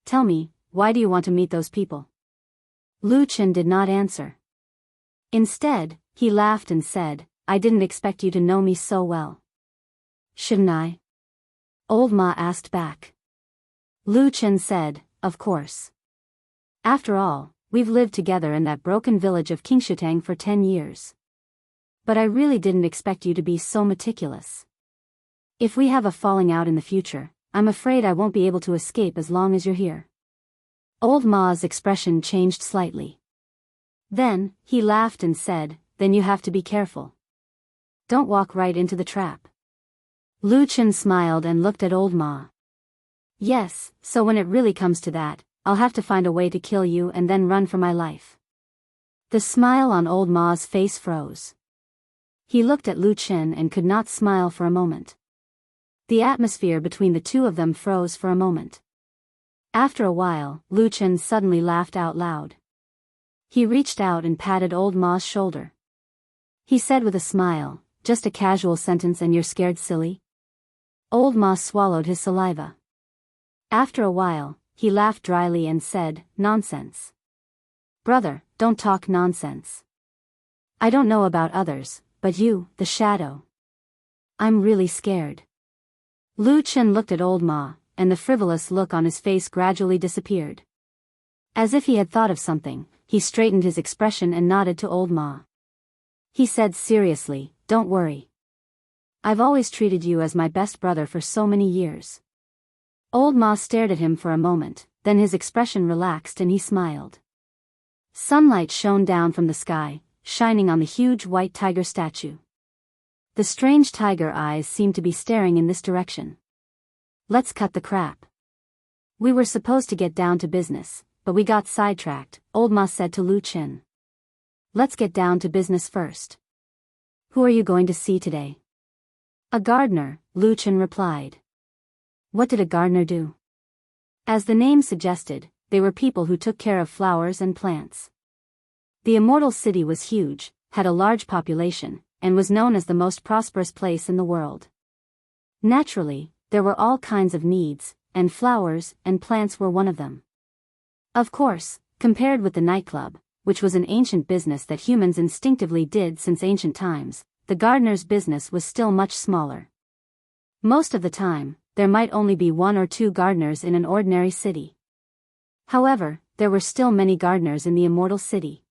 Tell me, why do you want to meet those people?" Lu Chen did not answer. Instead, he laughed and said, "I didn't expect you to know me so well." "Shouldn't I?" Old Ma asked back. Lu Chen said, "Of course. After all, we've lived together in that broken village of Qingshitang for 10 years. But I really didn't expect you to be so meticulous. If we have a falling out in the future, I'm afraid I won't be able to escape as long as you're here." Old Ma's expression changed slightly. Then, he laughed and said, "Then you have to be careful. Don't walk right into the trap." Lu Chen smiled and looked at Old Ma. "Yes, so when it really comes to that, I'll have to find a way to kill you and then run for my life." The smile on Old Ma's face froze. He looked at Lu Chen and could not smile for a moment. The atmosphere between the two of them froze for a moment. After a while, Lu Chen suddenly laughed out loud. He reached out and patted Old Ma's shoulder. He said with a smile, "Just a casual sentence and you're scared silly?" Old Ma swallowed his saliva. After a while, he laughed dryly and said, "Nonsense. Brother, don't talk nonsense. I don't know about others, but you, the shadow. I'm really scared." Lu Chen looked at Old Ma, and the frivolous look on his face gradually disappeared. As if he had thought of something, he straightened his expression and nodded to Old Ma. He said seriously, "Don't worry. I've always treated you as my best brother for so many years." Old Ma stared at him for a moment, then his expression relaxed and he smiled. Sunlight shone down from the sky, shining on the huge white tiger statue. The strange tiger eyes seemed to be staring in this direction. "Let's cut the crap. We were supposed to get down to business, but we got sidetracked," Old Ma said to Lu Chen. "Let's get down to business first. Who are you going to see today?" "A gardener," Lu Chen replied. What did a gardener do? As the name suggested, they were people who took care of flowers and plants. The immortal city was huge, had a large population, and was known as the most prosperous place in the world. Naturally, there were all kinds of needs, and flowers and plants were one of them. Of course, compared with the nightclub, which was an ancient business that humans instinctively did since ancient times, the gardener's business was still much smaller. Most of the time, there might only be 1 or 2 gardeners in an ordinary city. However, there were still many gardeners in the immortal city.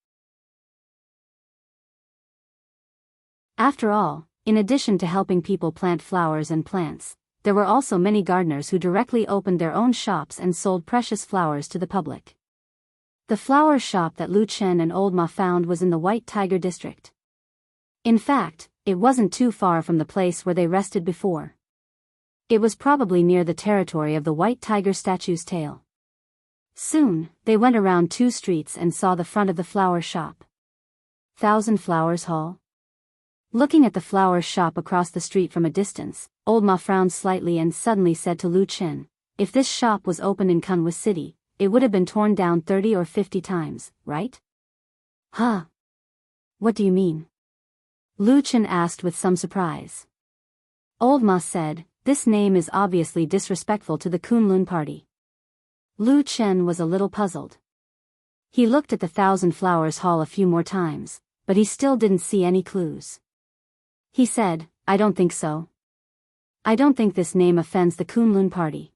After all, in addition to helping people plant flowers and plants, there were also many gardeners who directly opened their own shops and sold precious flowers to the public. The flower shop that Lu Chen and Old Ma found was in the White Tiger district. In fact, it wasn't too far from the place where they rested before. It was probably near the territory of the White Tiger statue's tail. Soon, they went around 2 streets and saw the front of the flower shop. 1,000 Flowers Hall? Looking at the flower shop across the street from a distance, Old Ma frowned slightly and suddenly said to Lu Chen, if this shop was open in Kunwa City, it would have been torn down 30 or 50 times, right? Huh? What do you mean? Lu Chen asked with some surprise. Old Ma said, this name is obviously disrespectful to the Kunlun party. Lu Chen was a little puzzled. He looked at the 1,000 Flowers Hall a few more times, but he still didn't see any clues. He said, I don't think so. I don't think this name offends the Kunlun party.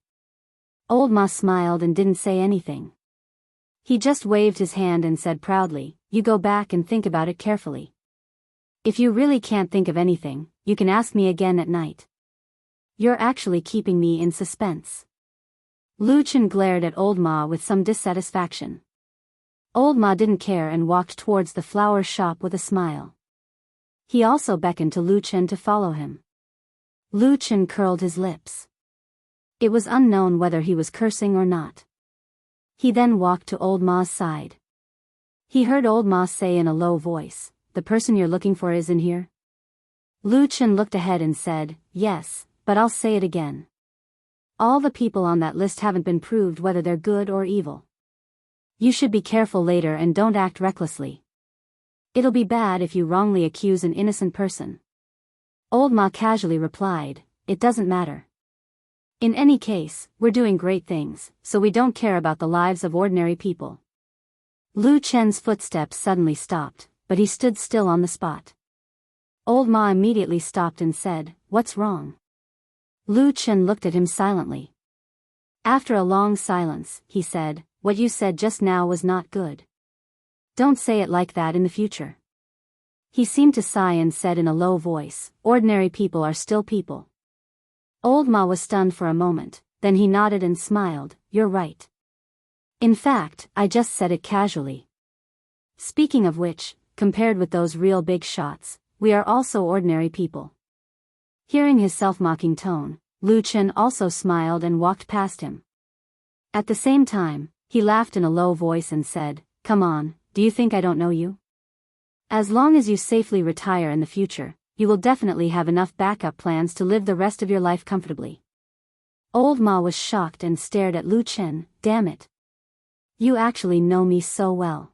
Old Ma smiled and didn't say anything. He just waved his hand and said proudly, you go back and think about it carefully. If you really can't think of anything, you can ask me again at night. You're actually keeping me in suspense. Lu Chen glared at Old Ma with some dissatisfaction. Old Ma didn't care and walked towards the flower shop with a smile. He also beckoned to Lu Chen to follow him. Lu Chen curled his lips. It was unknown whether he was cursing or not. He then walked to Old Ma's side. He heard Old Ma say in a low voice, the person you're looking for is in here? Lu Chen looked ahead and said, yes, but I'll say it again. All the people on that list haven't been proved whether they're good or evil. You should be careful later and don't act recklessly. It'll be bad if you wrongly accuse an innocent person. Old Ma casually replied, it doesn't matter. In any case, we're doing great things, so we don't care about the lives of ordinary people. Lu Chen's footsteps suddenly stopped, but he stood still on the spot. Old Ma immediately stopped and said, what's wrong? Lu Chen looked at him silently. After a long silence, he said, what you said just now was not good. Don't say it like that in the future. He seemed to sigh and said in a low voice, ordinary people are still people. Old Ma was stunned for a moment, then he nodded and smiled, you're right. In fact, I just said it casually. Speaking of which, compared with those real big shots, we are also ordinary people. Hearing his self-mocking tone, Lu Chen also smiled and walked past him. At the same time, he laughed in a low voice and said, come on, do you think I don't know you? As long as you safely retire in the future, you will definitely have enough backup plans to live the rest of your life comfortably. Old Ma was shocked and stared at Lu Chen, damn it. You actually know me so well.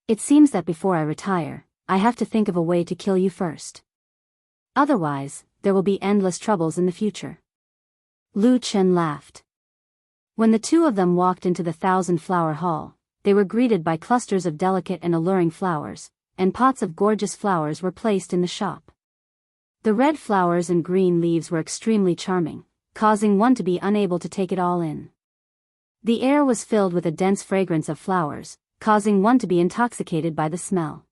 It seems that before I retire, I have to think of a way to kill you first. Otherwise, there will be endless troubles in the future. Lu Chen laughed. When the two of them walked into the 1,000 Flower Hall, they were greeted by clusters of delicate and alluring flowers, and pots of gorgeous flowers were placed in the shop. The red flowers and green leaves were extremely charming, causing one to be unable to take it all in. The air was filled with a dense fragrance of flowers, causing one to be intoxicated by the smell.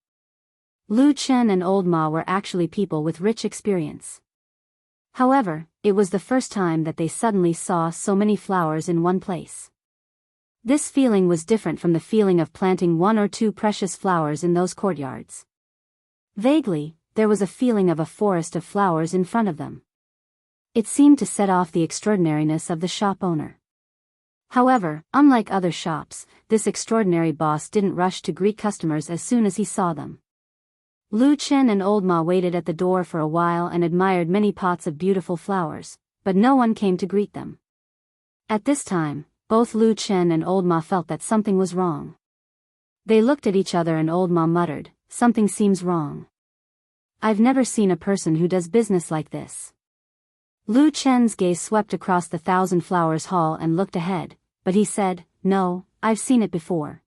Lu Chen and Old Ma were actually people with rich experience. However, it was the first time that they suddenly saw so many flowers in one place. This feeling was different from the feeling of planting 1 or 2 precious flowers in those courtyards. Vaguely, there was a feeling of a forest of flowers in front of them. It seemed to set off the extraordinariness of the shop owner. However, unlike other shops, this extraordinary boss didn't rush to greet customers as soon as he saw them. Lu Chen and Old Ma waited at the door for a while and admired many pots of beautiful flowers, but no one came to greet them. At this time, both Lu Chen and Old Ma felt that something was wrong. They looked at each other and Old Ma muttered, something seems wrong. I've never seen a person who does business like this. Lu Chen's gaze swept across the 1,000 Flowers Hall and looked ahead, but he said, no, I've seen it before.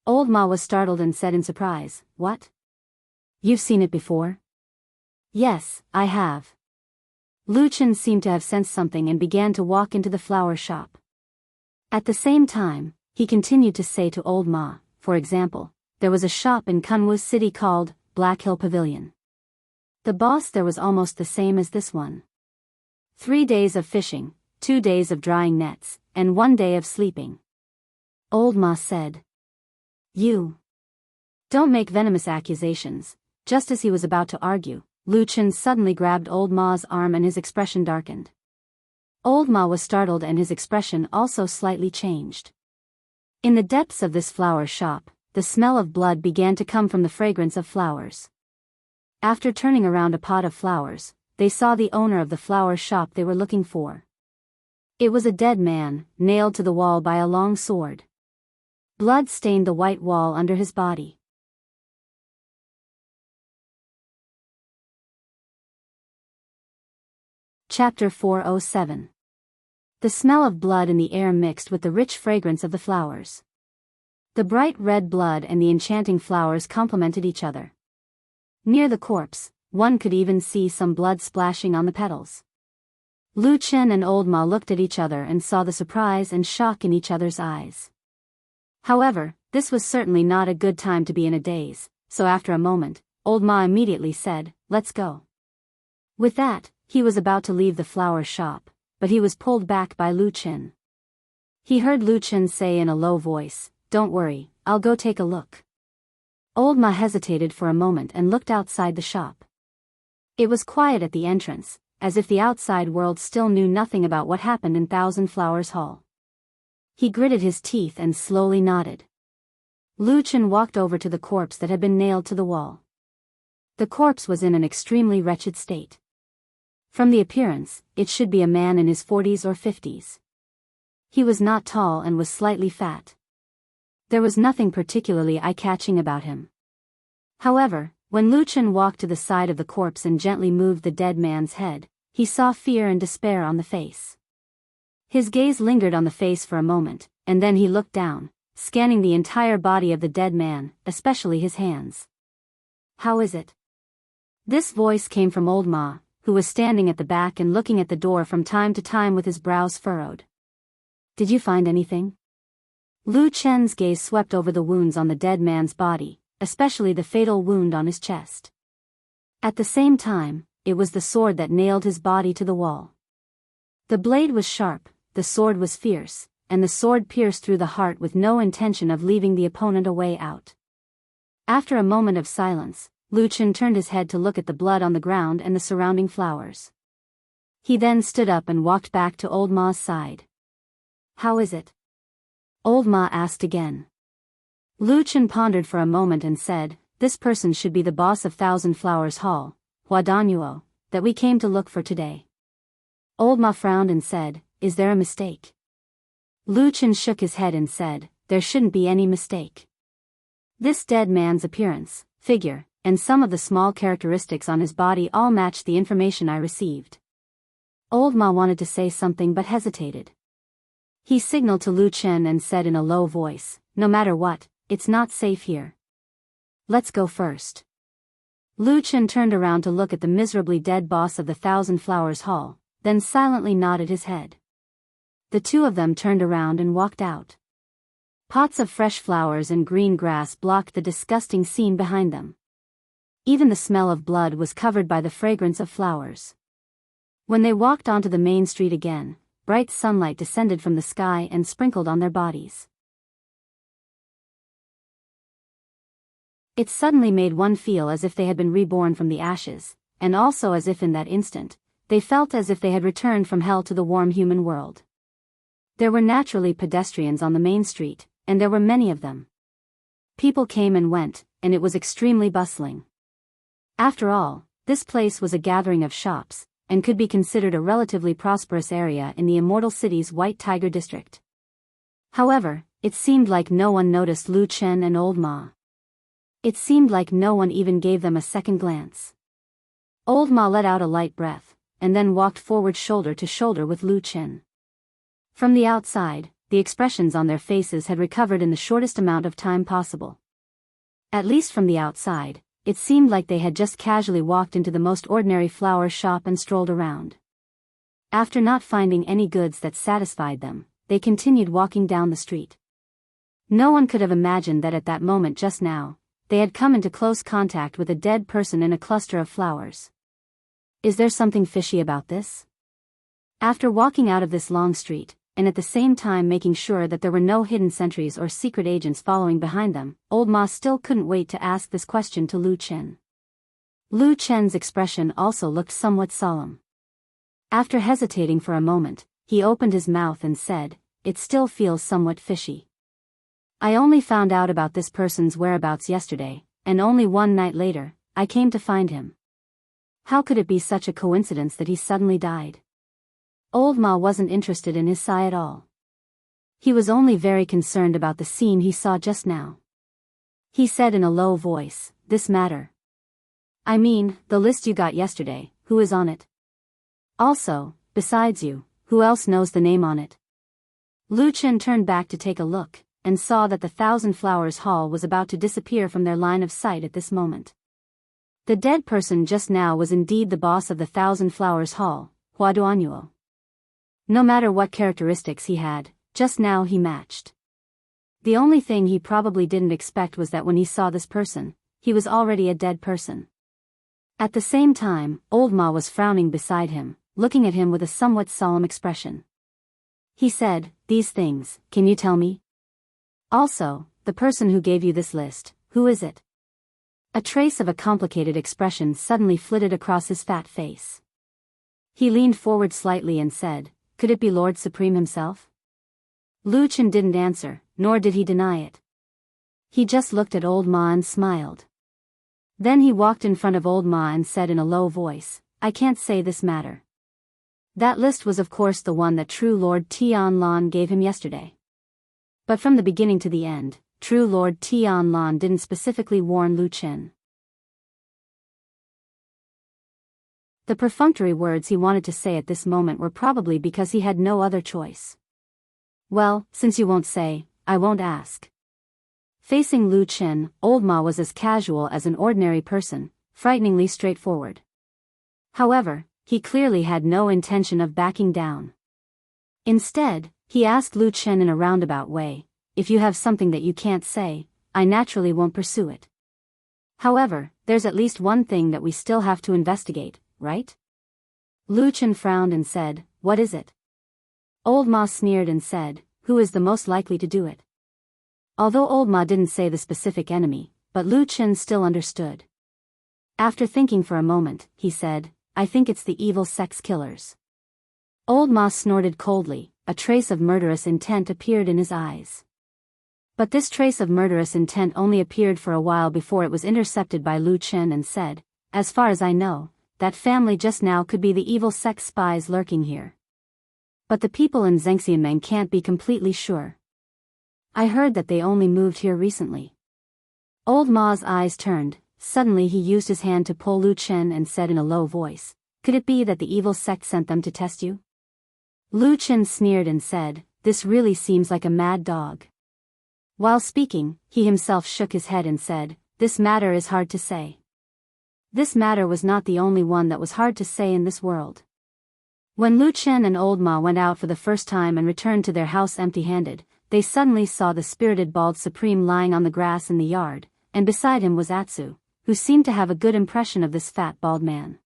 Old Ma was startled and said in surprise, what? You've seen it before? Yes, I have. Lu Chen seemed to have sensed something and began to walk into the flower shop. At the same time, he continued to say to old Ma, for example, there was a shop in Kunwu City called Black Hill Pavilion. The boss there was almost the same as this one. 3 days of fishing, 2 days of drying nets, and 1 day of sleeping. Old Ma said. You don't make venomous accusations. Just as he was about to argue, Lu Chen suddenly grabbed Old Ma's arm and his expression darkened. Old Ma was startled and his expression also slightly changed. In the depths of this flower shop, the smell of blood began to come from the fragrance of flowers. After turning around a pot of flowers, they saw the owner of the flower shop they were looking for. It was a dead man, nailed to the wall by a long sword. Blood stained the white wall under his body. Chapter 407. The smell of blood in the air mixed with the rich fragrance of the flowers. The bright red blood and the enchanting flowers complemented each other. Near the corpse, one could even see some blood splashing on the petals. Lu Chen and Old Ma looked at each other and saw the surprise and shock in each other's eyes. However, this was certainly not a good time to be in a daze, so after a moment, Old Ma immediately said, "Let's go." With that, he was about to leave the flower shop, but he was pulled back by Lu Chen. He heard Lu Chen say in a low voice, "Don't worry, I'll go take a look." Old Ma hesitated for a moment and looked outside the shop. It was quiet at the entrance, as if the outside world still knew nothing about what happened in Thousand Flowers Hall. He gritted his teeth and slowly nodded. Lu Chen walked over to the corpse that had been nailed to the wall. The corpse was in an extremely wretched state. From the appearance, it should be a man in his 40s or 50s. He was not tall and was slightly fat. There was nothing particularly eye-catching about him. However, when Lu Chen walked to the side of the corpse and gently moved the dead man's head, he saw fear and despair on the face. His gaze lingered on the face for a moment, and then he looked down, scanning the entire body of the dead man, especially his hands. "How is it?" This voice came from Old Ma, who was standing at the back and looking at the door from time to time with his brows furrowed. "Did you find anything?" Lu Chen's gaze swept over the wounds on the dead man's body, especially the fatal wound on his chest. At the same time, it was the sword that nailed his body to the wall. The blade was sharp, the sword was fierce, and the sword pierced through the heart with no intention of leaving the opponent a way out. After a moment of silence, Lu Chen turned his head to look at the blood on the ground and the surrounding flowers. He then stood up and walked back to Old Ma's side. "How is it?" Old Ma asked again. Lu Chen pondered for a moment and said, "This person should be the boss of Thousand Flowers Hall, Hua Danyuo, that we came to look for today." Old Ma frowned and said, "Is there a mistake?" Lu Chen shook his head and said, "There shouldn't be any mistake. This dead man's appearance, figure, and some of the small characteristics on his body all match the information I received." Old Ma wanted to say something but hesitated. He signaled to Lu Chen and said in a low voice, "No matter what, it's not safe here. Let's go first." Lu Chen turned around to look at the miserably dead boss of the Thousand Flowers Hall, then silently nodded his head. The two of them turned around and walked out. Pots of fresh flowers and green grass blocked the disgusting scene behind them. Even the smell of blood was covered by the fragrance of flowers. When they walked onto the main street again, bright sunlight descended from the sky and sprinkled on their bodies. It suddenly made one feel as if they had been reborn from the ashes, and also as if in that instant, they felt as if they had returned from hell to the warm human world. There were naturally pedestrians on the main street, and there were many of them. People came and went, and it was extremely bustling. After all, this place was a gathering of shops, and could be considered a relatively prosperous area in the Immortal City's White Tiger District. However, it seemed like no one noticed Lu Chen and Old Ma. It seemed like no one even gave them a second glance. Old Ma let out a light breath, and then walked forward shoulder to shoulder with Lu Chen. From the outside, the expressions on their faces had recovered in the shortest amount of time possible. At least from the outside, it seemed like they had just casually walked into the most ordinary flower shop and strolled around. After not finding any goods that satisfied them, they continued walking down the street. No one could have imagined that at that moment just now, they had come into close contact with a dead person in a cluster of flowers. Is there something fishy about this? After walking out of this long street, and at the same time making sure that there were no hidden sentries or secret agents following behind them, Old Ma still couldn't wait to ask this question to Lu Chen. Lu Chen's expression also looked somewhat solemn. After hesitating for a moment, he opened his mouth and said, "It still feels somewhat fishy. I only found out about this person's whereabouts yesterday, and only one night later, I came to find him. How could it be such a coincidence that he suddenly died?" Old Ma wasn't interested in his sigh at all. He was only very concerned about the scene he saw just now. He said in a low voice, "This matter. I mean, the list you got yesterday, who is on it? Also, besides you, who else knows the name on it?" Lu Chen turned back to take a look, and saw that the Thousand Flowers Hall was about to disappear from their line of sight at this moment. The dead person just now was indeed the boss of the Thousand Flowers Hall, Hua Duanyuo. No matter what characteristics he had, just now he matched. The only thing he probably didn't expect was that when he saw this person, he was already a dead person. At the same time, Old Ma was frowning beside him, looking at him with a somewhat solemn expression. He said, "These things, can you tell me? Also, the person who gave you this list, who is it?" A trace of a complicated expression suddenly flitted across his fat face. He leaned forward slightly and said, "Could it be Lord Supreme himself?" Lu Chen didn't answer, nor did he deny it. He just looked at Old Ma and smiled. Then he walked in front of Old Ma and said in a low voice, "I can't say this matter. That list was of course the one that True Lord Tianlan gave him yesterday. But from the beginning to the end, True Lord Tianlan didn't specifically warn Lu Chen. The perfunctory words he wanted to say at this moment were probably because he had no other choice. Well, since you won't say, I won't ask." Facing Lu Chen, Old Ma was as casual as an ordinary person, frighteningly straightforward. However, he clearly had no intention of backing down. Instead, he asked Lu Chen in a roundabout way, "If you have something that you can't say, I naturally won't pursue it. However, there's at least one thing that we still have to investigate, right?" Lu Chen frowned and said, "What is it?" Old Ma sneered and said, "Who is the most likely to do it?" Although Old Ma didn't say the specific enemy, but Lu Chen still understood. After thinking for a moment, he said, "I think it's the evil sex killers." Old Ma snorted coldly, a trace of murderous intent appeared in his eyes. But this trace of murderous intent only appeared for a while before it was intercepted by Lu Chen and said, "As far as I know, that family just now could be the evil sex spies lurking here. But the people in Zhengxianmeng can't be completely sure. I heard that they only moved here recently." Old Ma's eyes turned. Suddenly he used his hand to pull Lu Chen and said in a low voice, "Could it be that the evil sect sent them to test you?" Lu Chen sneered and said, "This really seems like a mad dog." While speaking, he himself shook his head and said, "This matter is hard to say." This matter was not the only one that was hard to say in this world. When Lu Chen and Old Ma went out for the first time and returned to their house empty-handed, they suddenly saw the spirited bald supreme lying on the grass in the yard, and beside him was Atsu, who seemed to have a good impression of this fat bald man.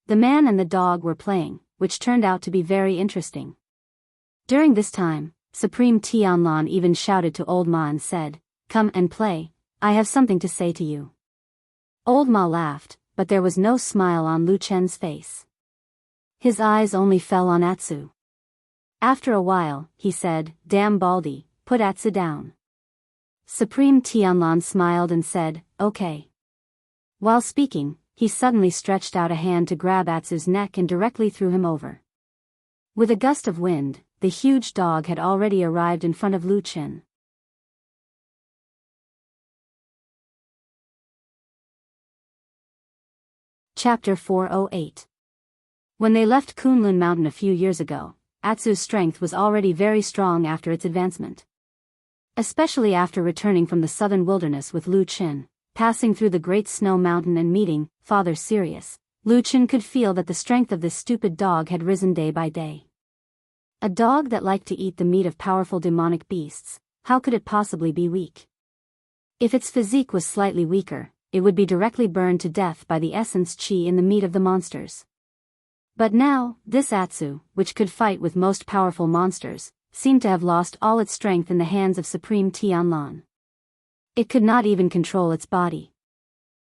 The man and the dog were playing, which turned out to be very interesting. During this time, Supreme Tianlan even shouted to Old Ma and said, "Come and play, I have something to say to you." Old Ma laughed, but there was no smile on Lu Chen's face. His eyes only fell on Atsu. After a while, he said, "Damn Baldy, put Atsu down." Supreme Tianlan smiled and said, "Okay." While speaking, he suddenly stretched out a hand to grab Atsu's neck and directly threw him over. With a gust of wind, the huge dog had already arrived in front of Lu Chen. Chapter 408. When they left Kunlun Mountain a few years ago, Atsu's strength was already very strong after its advancement. Especially after returning from the southern wilderness with Lu Chen, passing through the Great Snow Mountain and meeting Father Sirius, Lu Chen could feel that the strength of this stupid dog had risen day by day. A dog that liked to eat the meat of powerful demonic beasts, how could it possibly be weak? If its physique was slightly weaker, it would be directly burned to death by the essence qi in the meat of the monsters. But now, this Atsu, which could fight with most powerful monsters, seemed to have lost all its strength in the hands of Supreme Tianlan. It could not even control its body.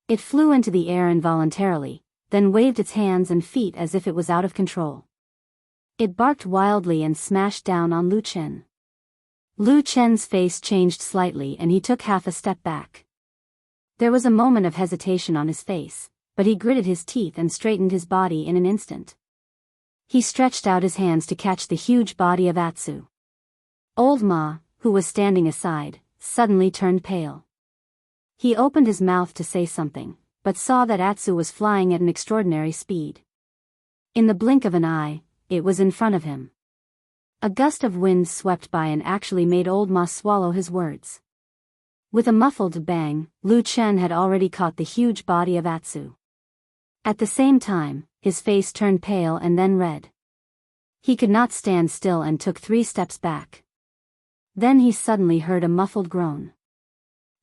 It flew into the air involuntarily, then waved its hands and feet as if it was out of control. It barked wildly and smashed down on Lu Chen. Lu Chen's face changed slightly and he took half a step back. There was a moment of hesitation on his face, but he gritted his teeth and straightened his body in an instant. He stretched out his hands to catch the huge body of Atsu. Old Ma, who was standing aside, suddenly turned pale. He opened his mouth to say something, but saw that Atsu was flying at an extraordinary speed. In the blink of an eye, it was in front of him. A gust of wind swept by and actually made Old Ma swallow his words. With a muffled bang, Lu Chen had already caught the huge body of Atsu. At the same time, his face turned pale and then red. He could not stand still and took 3 steps back. Then he suddenly heard a muffled groan.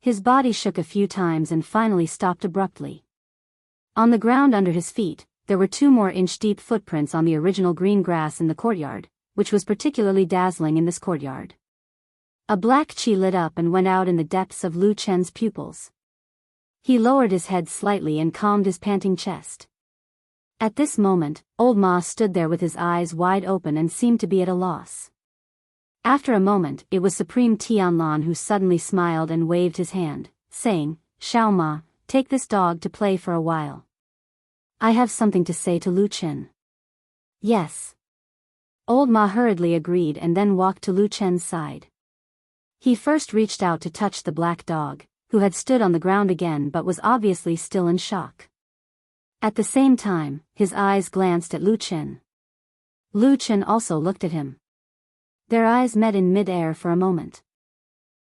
His body shook a few times and finally stopped abruptly. On the ground under his feet, there were 2 more inch-deep footprints on the original green grass in the courtyard, which was particularly dazzling in this courtyard. A black qi lit up and went out in the depths of Lu Chen's pupils. He lowered his head slightly and calmed his panting chest. At this moment, Old Ma stood there with his eyes wide open and seemed to be at a loss. After a moment, it was Supreme Tianlan who suddenly smiled and waved his hand, saying, "Xiao Ma, take this dog to play for a while. I have something to say to Lu Chen." "Yes." Old Ma hurriedly agreed and then walked to Lu Chen's side. He first reached out to touch the black dog, who had stood on the ground again but was obviously still in shock. At the same time, his eyes glanced at Lu Chen. Lu Chen also looked at him. Their eyes met in mid-air for a moment.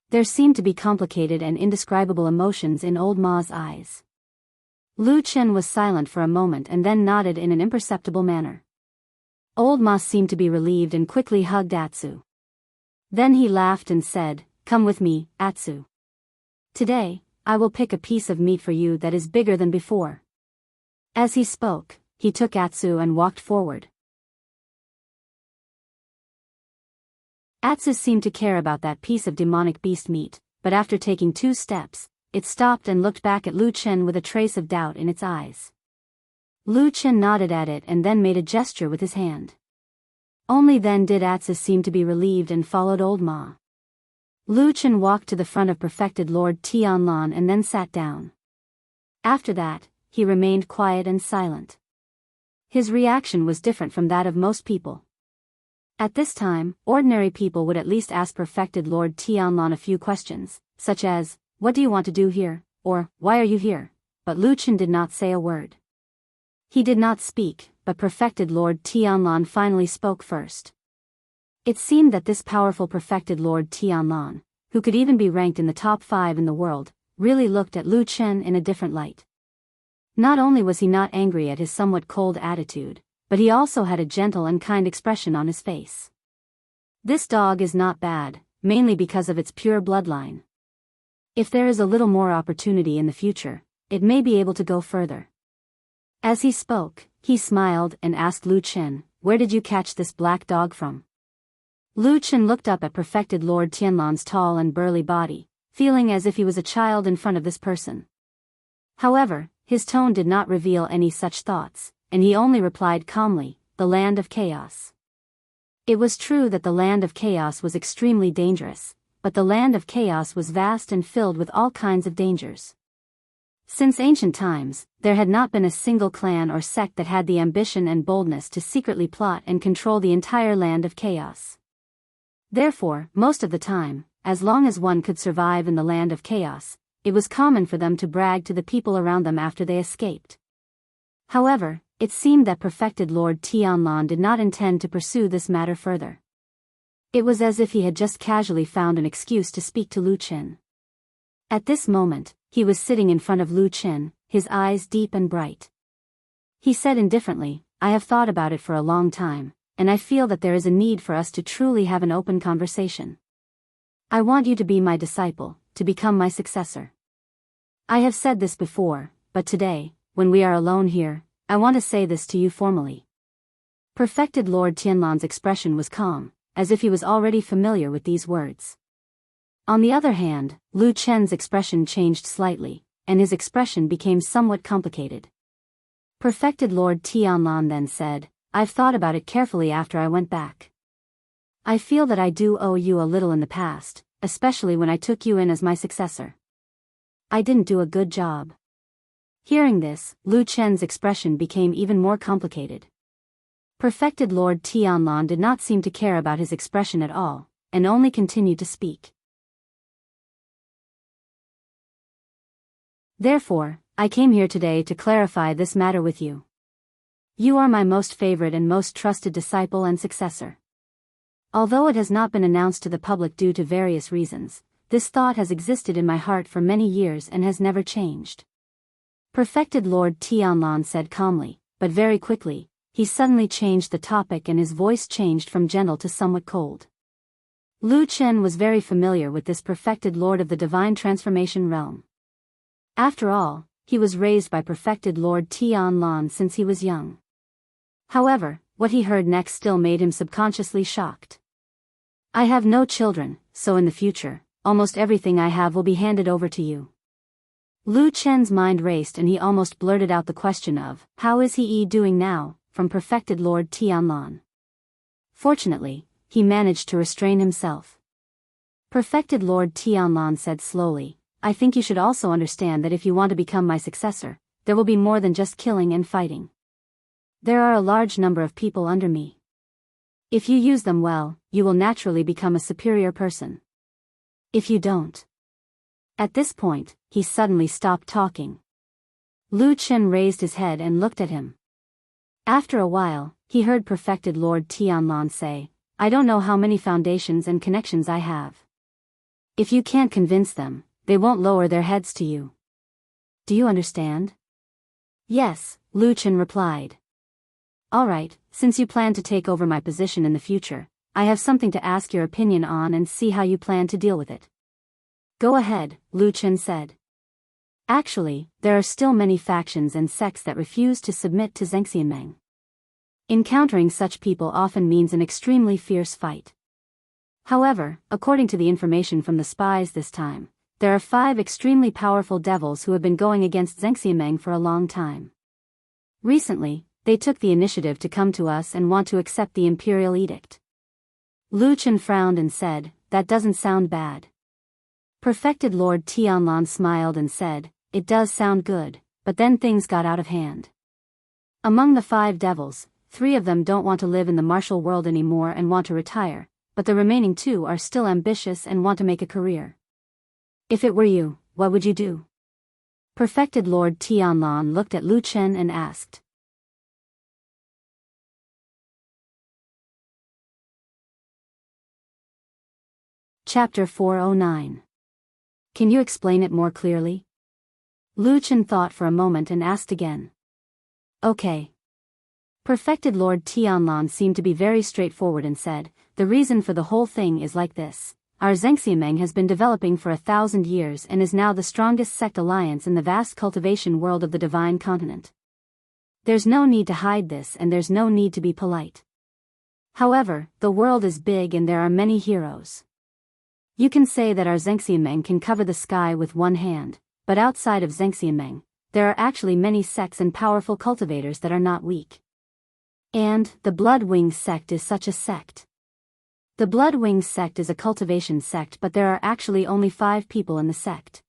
There seemed to be complicated and indescribable emotions in Old Ma's eyes. Lu Chen was silent for a moment and then nodded in an imperceptible manner. Old Ma seemed to be relieved and quickly hugged Atsu. Then he laughed and said, "Come with me, Atsu. Today, I will pick a piece of meat for you that is bigger than before." As he spoke, he took Atsu and walked forward. Atsu seemed to care about that piece of demonic beast meat, but after taking 2 steps, it stopped and looked back at Lu Chen with a trace of doubt in its eyes. Lu Chen nodded at it and then made a gesture with his hand. Only then did Atsu seem to be relieved and followed Old Ma. Lu Chen walked to the front of Perfected Lord Tianlan and then sat down. After that, he remained quiet and silent. His reaction was different from that of most people. At this time, ordinary people would at least ask Perfected Lord Tianlan a few questions, such as, "What do you want to do here?" or "Why are you here?" But Lu Chen did not say a word. He did not speak, but Perfected Lord Tianlan finally spoke first. It seemed that this powerful Perfected Lord Tianlan, who could even be ranked in the top 5 in the world, really looked at Lu Chen in a different light. Not only was he not angry at his somewhat cold attitude, but he also had a gentle and kind expression on his face. This dog is not bad, mainly because of its pure bloodline. If there is a little more opportunity in the future, it may be able to go further. As he spoke, he smiled and asked Lu Chen, "Where did you catch this black dog from?" Lu Chen looked up at Perfected Lord Tianlan's tall and burly body, feeling as if he was a child in front of this person. However, his tone did not reveal any such thoughts, and he only replied calmly, "The land of chaos." It was true that the land of chaos was extremely dangerous, but the land of chaos was vast and filled with all kinds of dangers. Since ancient times, there had not been a single clan or sect that had the ambition and boldness to secretly plot and control the entire land of chaos. Therefore, most of the time, as long as one could survive in the land of chaos, it was common for them to brag to the people around them after they escaped. However, it seemed that Perfected Lord Tianlan did not intend to pursue this matter further. It was as if he had just casually found an excuse to speak to Lu Chen. At this moment, he was sitting in front of Lu Chen, his eyes deep and bright. He said indifferently, I have thought about it for a long time, and I feel that there is a need for us to truly have an open conversation. I want you to be my disciple, to become my successor. I have said this before, but today, when we are alone here, I want to say this to you formally. Perfected Lord Tianlan's expression was calm, as if he was already familiar with these words. On the other hand, Lu Chen's expression changed slightly, and his expression became somewhat complicated. Perfected Lord Tianlan then said, I've thought about it carefully after I went back. I feel that I do owe you a little in the past, especially when I took you in as my successor. I didn't do a good job. Hearing this, Lu Chen's expression became even more complicated. Perfected Lord Tianlan did not seem to care about his expression at all, and only continued to speak. Therefore, I came here today to clarify this matter with you. You are my most favorite and most trusted disciple and successor. Although it has not been announced to the public due to various reasons, this thought has existed in my heart for many years and has never changed. Perfected Lord Tianlan said calmly, but very quickly, he suddenly changed the topic and his voice changed from gentle to somewhat cold. Lu Chen was very familiar with this perfected Lord of the Divine Transformation realm. After all, he was raised by perfected Lord Tianlan since he was young. However, what he heard next still made him subconsciously shocked. I have no children, so in the future, almost everything I have will be handed over to you. Lu Chen's mind raced and he almost blurted out the question of, how is he doing now, from perfected Lord Tianlan. Fortunately, he managed to restrain himself. Perfected Lord Tianlan said slowly, I think you should also understand that if you want to become my successor, there will be more than just killing and fighting. There are a large number of people under me. If you use them well, you will naturally become a superior person. If you don't. At this point, he suddenly stopped talking. Lu Chen raised his head and looked at him. After a while, he heard perfected Lord Tianlan say, I don't know how many foundations and connections I have. If you can't convince them, they won't lower their heads to you. Do you understand? Yes, Lu Chen replied. Alright, since you plan to take over my position in the future, I have something to ask your opinion on and see how you plan to deal with it. Go ahead, Lu Chen said. Actually, there are still many factions and sects that refuse to submit to Xianxia. Encountering such people often means an extremely fierce fight. However, according to the information from the spies this time, there are 5 extremely powerful devils who have been going against Xianxia for a long time. Recently, they took the initiative to come to us and want to accept the imperial edict. Lu Chen frowned and said, that doesn't sound bad. Perfected Lord Tianlan smiled and said, it does sound good, but then things got out of hand. Among the 5 devils, 3 of them don't want to live in the martial world anymore and want to retire, but the remaining 2 are still ambitious and want to make a career. If it were you, what would you do? Perfected Lord Tianlan looked at Lu Chen and asked. Chapter 409. Can you explain it more clearly? Lu Chen thought for a moment and asked again. Okay. Perfected Lord Tianlan seemed to be very straightforward and said, the reason for the whole thing is like this. Our Xianxia has been developing for 1,000 years and is now the strongest sect alliance in the vast cultivation world of the divine continent. There's no need to hide this and there's no need to be polite. However, the world is big and there are many heroes. You can say that our Xianxia can cover the sky with one hand, but outside of Xianxia, there are actually many sects and powerful cultivators that are not weak. And, the Blood Wing sect is such a sect. The Blood Wing sect is a cultivation sect but there are actually only 5 people in the sect.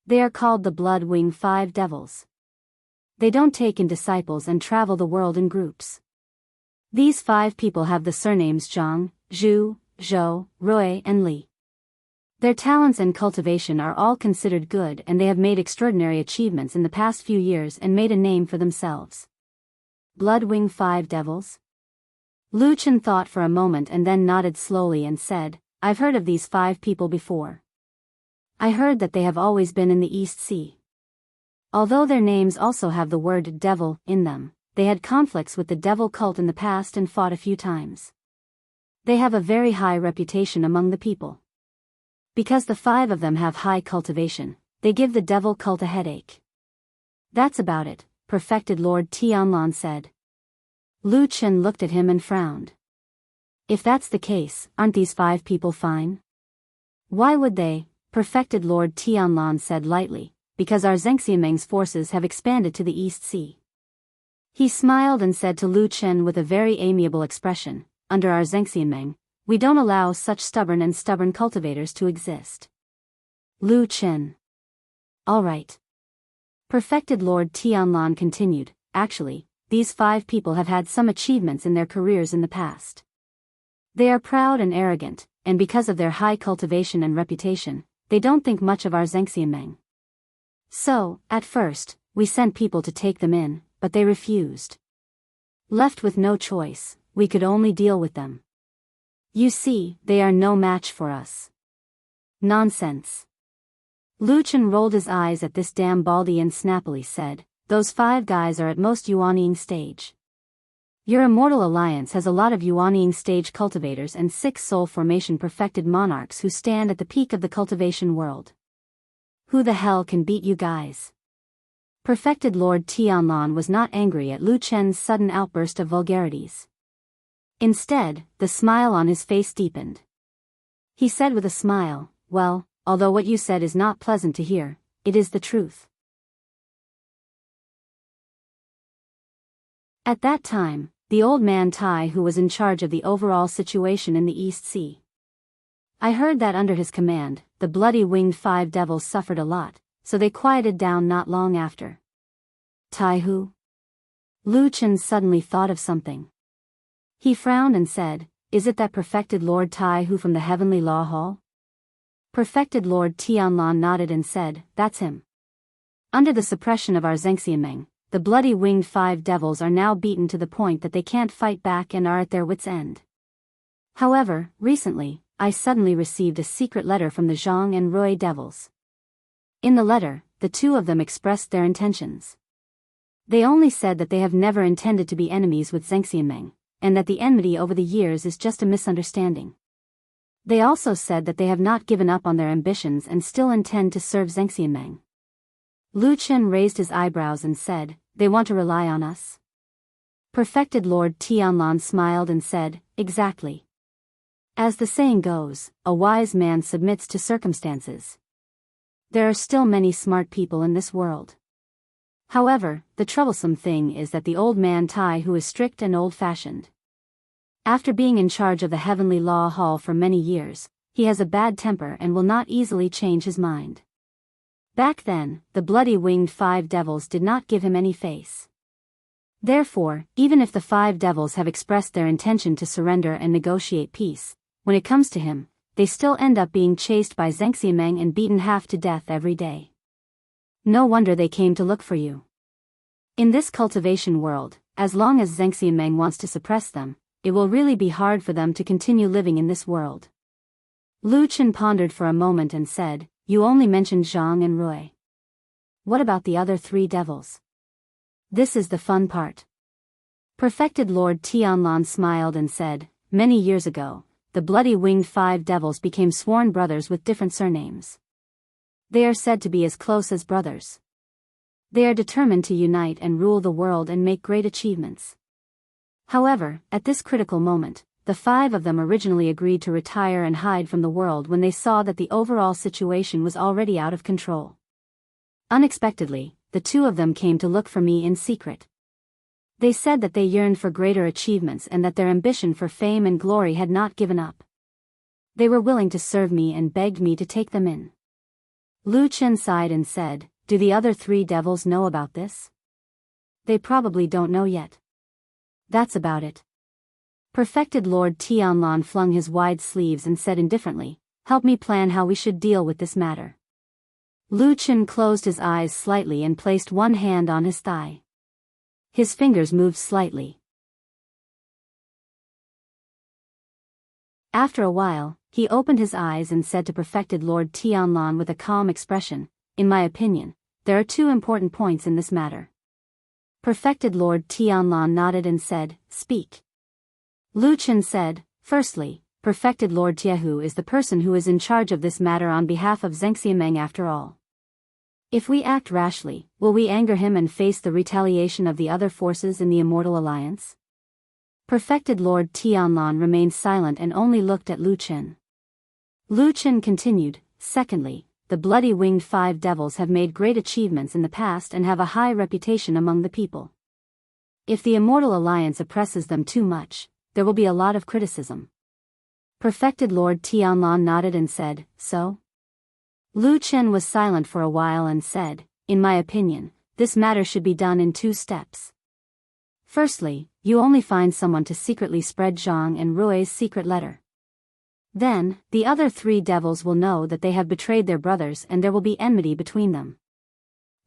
They are called the Blood Wing 5 Devils. They don't take in disciples and travel the world in groups. These 5 people have the surnames Zhang, Zhu, Zhou, Rui and Li. Their talents and cultivation are all considered good and they have made extraordinary achievements in the past few years and made a name for themselves. Blood Wing 5 Devils? Lu Chen thought for a moment and then nodded slowly and said, I've heard of these 5 people before. I heard that they have always been in the East Sea. Although their names also have the word devil in them, they had conflicts with the devil cult in the past and fought a few times. They have a very high reputation among the people. Because the 5 of them have high cultivation, they give the devil cult a headache. That's about it, Perfected Lord Tianlan said. Lu Chen looked at him and frowned. If that's the case, aren't these 5 people fine? Why would they? Perfected Lord Tianlan said lightly, because our Zhengxiameng's forces have expanded to the East Sea. He smiled and said to Lu Chen with a very amiable expression, under our Zhengxiameng, we don't allow such stubborn cultivators to exist. Lu Chen. All right. Perfected Lord Tianlan continued, actually, these 5 people have had some achievements in their careers in the past. They are proud and arrogant, and because of their high cultivation and reputation, they don't think much of our Zhengxiameng. So, at first, we sent people to take them in, but they refused. Left with no choice, we could only deal with them. You see, they are no match for us. Nonsense. Lu Chen rolled his eyes at this damn baldy and snappily said, those 5 guys are at most Yuanying stage. Your immortal alliance has a lot of Yuanying stage cultivators and 6 soul formation perfected monarchs who stand at the peak of the cultivation world. Who the hell can beat you guys? Perfected Lord Tianlan was not angry at Lu Chen's sudden outburst of vulgarities. Instead, the smile on his face deepened. He said with a smile, well, although what you said is not pleasant to hear, it is the truth. At that time, the old man Tai who was in charge of the overall situation in the East Sea. I heard that under his command, the bloody winged 5 devils suffered a lot, so they quieted down not long after. Tai who? Lu Chen suddenly thought of something. He frowned and said, is it that perfected Lord Tai who from the Heavenly Law Hall? Perfected Lord Tianlan nodded and said, that's him. Under the suppression of our Zhengxiameng, the bloody winged 5 devils are now beaten to the point that they can't fight back and are at their wits' end. However, recently, I suddenly received a secret letter from the Zhang and Rui devils. In the letter, the 2 of them expressed their intentions. They only said that they have never intended to be enemies with Zhengxiameng, and that the enmity over the years is just a misunderstanding. They also said that they have not given up on their ambitions and still intend to serve Zhengxiameng. Lu Chen raised his eyebrows and said, they want to rely on us? Perfected Lord Tianlan smiled and said, exactly. As the saying goes, a wise man submits to circumstances. There are still many smart people in this world. However, the troublesome thing is that the old man Tai who is strict and old-fashioned. After being in charge of the Heavenly Law Hall for many years, he has a bad temper and will not easily change his mind. Back then, the bloody winged 5 devils did not give him any face. Therefore, even if the 5 devils have expressed their intention to surrender and negotiate peace, when it comes to him, they still end up being chased by Zhengxiameng and beaten half to death every day. No wonder they came to look for you. In this cultivation world, as long as Zhengxiameng wants to suppress them, it will really be hard for them to continue living in this world. Lu Chen pondered for a moment and said, you only mentioned Zhang and Rui. What about the other 3 devils? This is the fun part. Perfected Lord Tianlan smiled and said, many years ago, the bloody winged 5 devils became sworn brothers with different surnames. They are said to be as close as brothers. They are determined to unite and rule the world and make great achievements. However, at this critical moment, the 5 of them originally agreed to retire and hide from the world when they saw that the overall situation was already out of control. Unexpectedly, the 2 of them came to look for me in secret. They said that they yearned for greater achievements and that their ambition for fame and glory had not given up. They were willing to serve me and begged me to take them in. Lu Chen sighed and said, do the other 3 devils know about this? They probably don't know yet. That's about it. Perfected Lord Tianlan flung his wide sleeves and said indifferently, help me plan how we should deal with this matter. Lu Chen closed his eyes slightly and placed one hand on his thigh. His fingers moved slightly. After a while, he opened his eyes and said to Perfected Lord Tianlan with a calm expression, in my opinion, there are two important points in this matter. Perfected Lord Tianlan nodded and said, "Speak." Lu Chen said, "Firstly, Perfected Lord Jianghu is the person who is in charge of this matter on behalf of Xianxia after all. If we act rashly, will we anger him and face the retaliation of the other forces in the Immortal Alliance?" Perfected Lord Tianlan remained silent and only looked at Lu Chen. Lu Chen continued, "Secondly, the bloody winged five devils have made great achievements in the past and have a high reputation among the people. If the Immortal Alliance oppresses them too much, there will be a lot of criticism." Perfected Lord Tianlan nodded and said, "So?" Lu Chen was silent for a while and said, "In my opinion, this matter should be done in two steps. Firstly, you only find someone to secretly spread Zhang and Rui's secret letter. Then, the other three devils will know that they have betrayed their brothers and there will be enmity between them.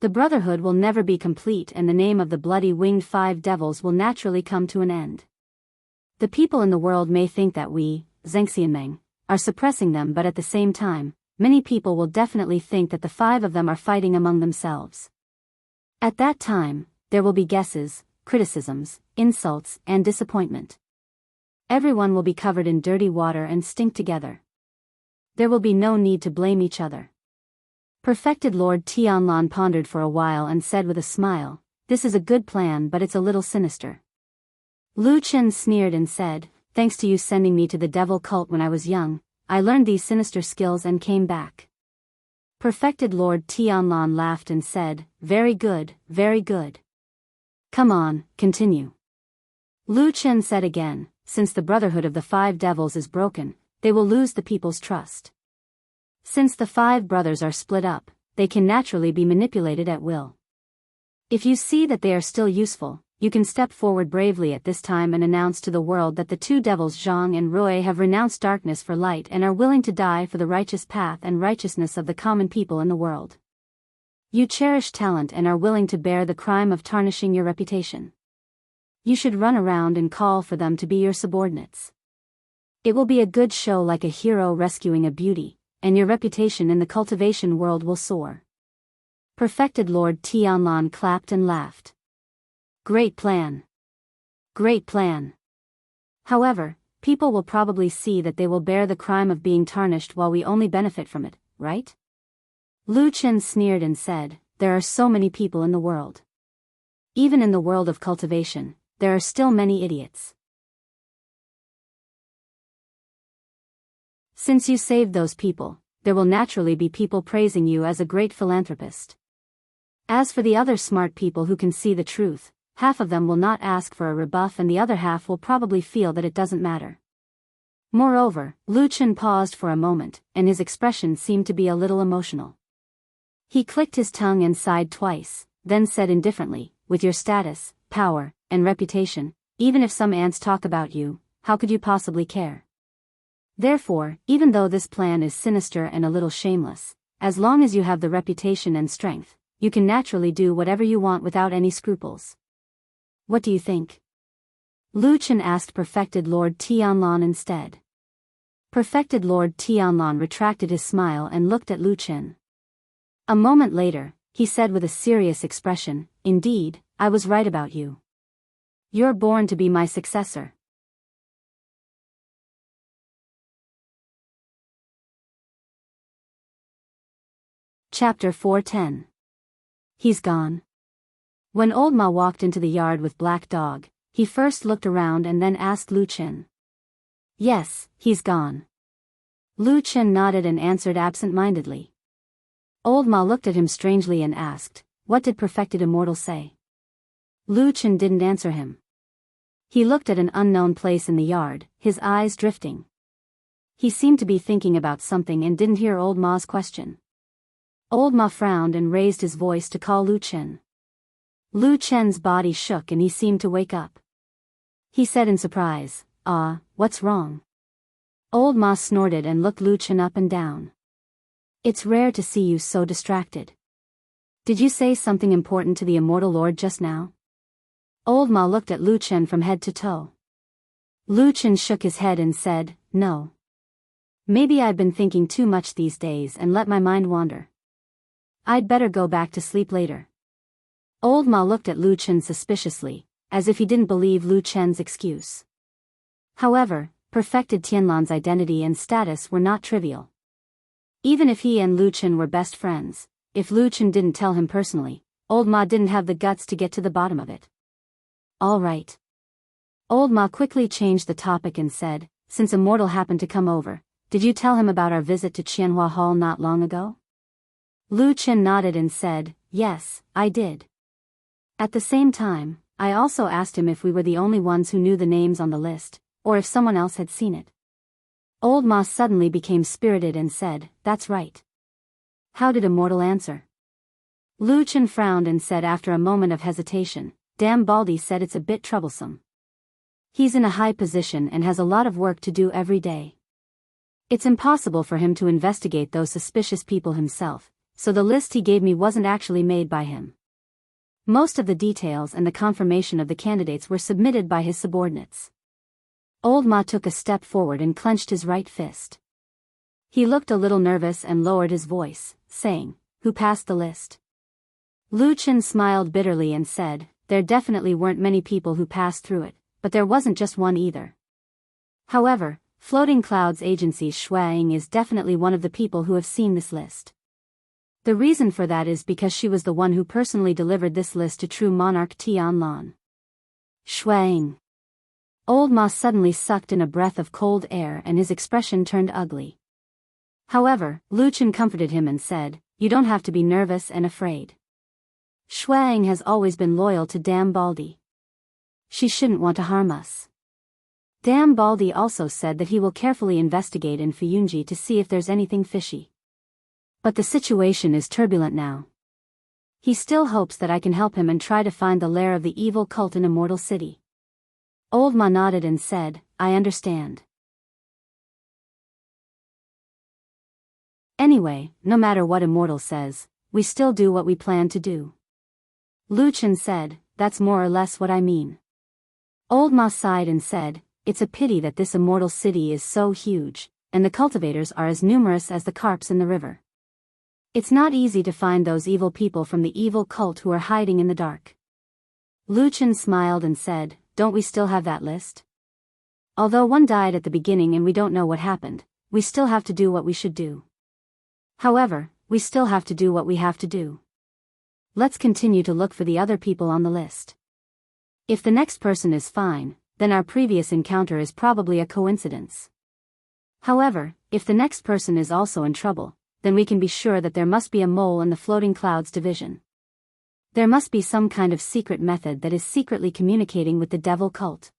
The brotherhood will never be complete and the name of the bloody winged five devils will naturally come to an end. The people in the world may think that we, Xianxia, are suppressing them, but at the same time, many people will definitely think that the five of them are fighting among themselves. At that time, there will be guesses, criticisms, insults, and disappointment. Everyone will be covered in dirty water and stink together. There will be no need to blame each other." Perfected Lord Tianlan pondered for a while and said with a smile, "This is a good plan, but it's a little sinister." Lu Chen sneered and said, "Thanks to you sending me to the devil cult when I was young, I learned these sinister skills and came back." Perfected Lord Tianlan laughed and said, "Very good, very good. Come on, continue." Lu Chen said again, "Since the brotherhood of the five devils is broken, they will lose the people's trust. Since the five brothers are split up, they can naturally be manipulated at will. If you see that they are still useful, you can step forward bravely at this time and announce to the world that the two devils Zhang and Rui have renounced darkness for light and are willing to die for the righteous path and righteousness of the common people in the world. You cherish talent and are willing to bear the crime of tarnishing your reputation. You should run around and call for them to be your subordinates. It will be a good show, like a hero rescuing a beauty, and your reputation in the cultivation world will soar." Perfected Lord Tianlan clapped and laughed. "Great plan. Great plan. However, people will probably see that they will bear the crime of being tarnished while we only benefit from it, right?" Lu Chen sneered and said, "There are so many people in the world. Even in the world of cultivation, there are still many idiots. Since you saved those people, there will naturally be people praising you as a great philanthropist. As for the other smart people who can see the truth, half of them will not ask for a rebuff and the other half will probably feel that it doesn't matter." Moreover, Lu Chen paused for a moment, and his expression seemed to be a little emotional. He clicked his tongue and sighed twice, then said indifferently, "With your status, power, and reputation, even if some ants talk about you, how could you possibly care? Therefore, even though this plan is sinister and a little shameless, as long as you have the reputation and strength, you can naturally do whatever you want without any scruples. What do you think?" Lu Chen asked Perfected Lord Tianlan instead. Perfected Lord Tianlan retracted his smile and looked at Lu Chen. A moment later, he said with a serious expression, "Indeed, I was right about you. You're born to be my successor." Chapter 410. He's gone. When old Ma walked into the yard with Black Dog, he first looked around and then asked Lu Chen. "Yes, he's gone." Lu Chen nodded and answered absent-mindedly. Old Ma looked at him strangely and asked, "What did Perfected Immortal say?" Lu Chen didn't answer him. He looked at an unknown place in the yard, his eyes drifting. He seemed to be thinking about something and didn't hear Old Ma's question. Old Ma frowned and raised his voice to call Lu Chen. Lu Chen's body shook and he seemed to wake up. He said in surprise, What's wrong?" Old Ma snorted and looked Lu Chen up and down. "It's rare to see you so distracted. Did you say something important to the Immortal Lord just now?" Old Ma looked at Lu Chen from head to toe. Lu Chen shook his head and said, "No. Maybe I've been thinking too much these days and let my mind wander." I'd better go back to sleep later. Old Ma looked at Lu Chen suspiciously, as if he didn't believe Lu Chen's excuse. However, perfected Tianlan's identity and status were not trivial. Even if he and Lu Chen were best friends, if Lu Chen didn't tell him personally, Old Ma didn't have the guts to get to the bottom of it. All right. Old Ma quickly changed the topic and said, since Immortal happened to come over, did you tell him about our visit to Qianhua Hall not long ago? Lu Chen nodded and said, yes, I did. At the same time, I also asked him if we were the only ones who knew the names on the list, or if someone else had seen it. Old Ma suddenly became spirited and said, that's right. How did Immortal answer? Lu Chen frowned and said after a moment of hesitation, damn Baldy said it's a bit troublesome. He's in a high position and has a lot of work to do every day. It's impossible for him to investigate those suspicious people himself, so the list he gave me wasn't actually made by him. Most of the details and the confirmation of the candidates were submitted by his subordinates. Old Ma took a step forward and clenched his right fist. He looked a little nervous and lowered his voice, saying, who passed the list? Lu Chen smiled bitterly and said, there definitely weren't many people who passed through it, but there wasn't just one either. However, Floating Clouds Agency Shuaing is definitely one of the people who have seen this list. The reason for that is because she was the one who personally delivered this list to true monarch Tianlan. Shuaing. Old Ma suddenly sucked in a breath of cold air and his expression turned ugly. However, Lu Chen comforted him and said, you don't have to be nervous and afraid. Shuaing has always been loyal to Dam Baldy. She shouldn't want to harm us. Dam Baldy also said that he will carefully investigate in Fuyunji to see if there's anything fishy. But the situation is turbulent now. He still hopes that I can help him and try to find the lair of the evil cult in Immortal City. Old Ma nodded and said, I understand. Anyway, no matter what Immortal says, we still do what we plan to do. Lu Chen said, that's more or less what I mean. Old Ma sighed and said, it's a pity that this Immortal City is so huge, and the cultivators are as numerous as the carps in the river. It's not easy to find those evil people from the evil cult who are hiding in the dark. Lu Chen smiled and said, don't we still have that list? Although one died at the beginning and we don't know what happened, we still have to do what we should do. However, we still have to do what we have to do. Let's continue to look for the other people on the list. If the next person is fine, then our previous encounter is probably a coincidence. However, if the next person is also in trouble, then we can be sure that there must be a mole in the Floating Clouds division. There must be some kind of secret method that is secretly communicating with the devil cult.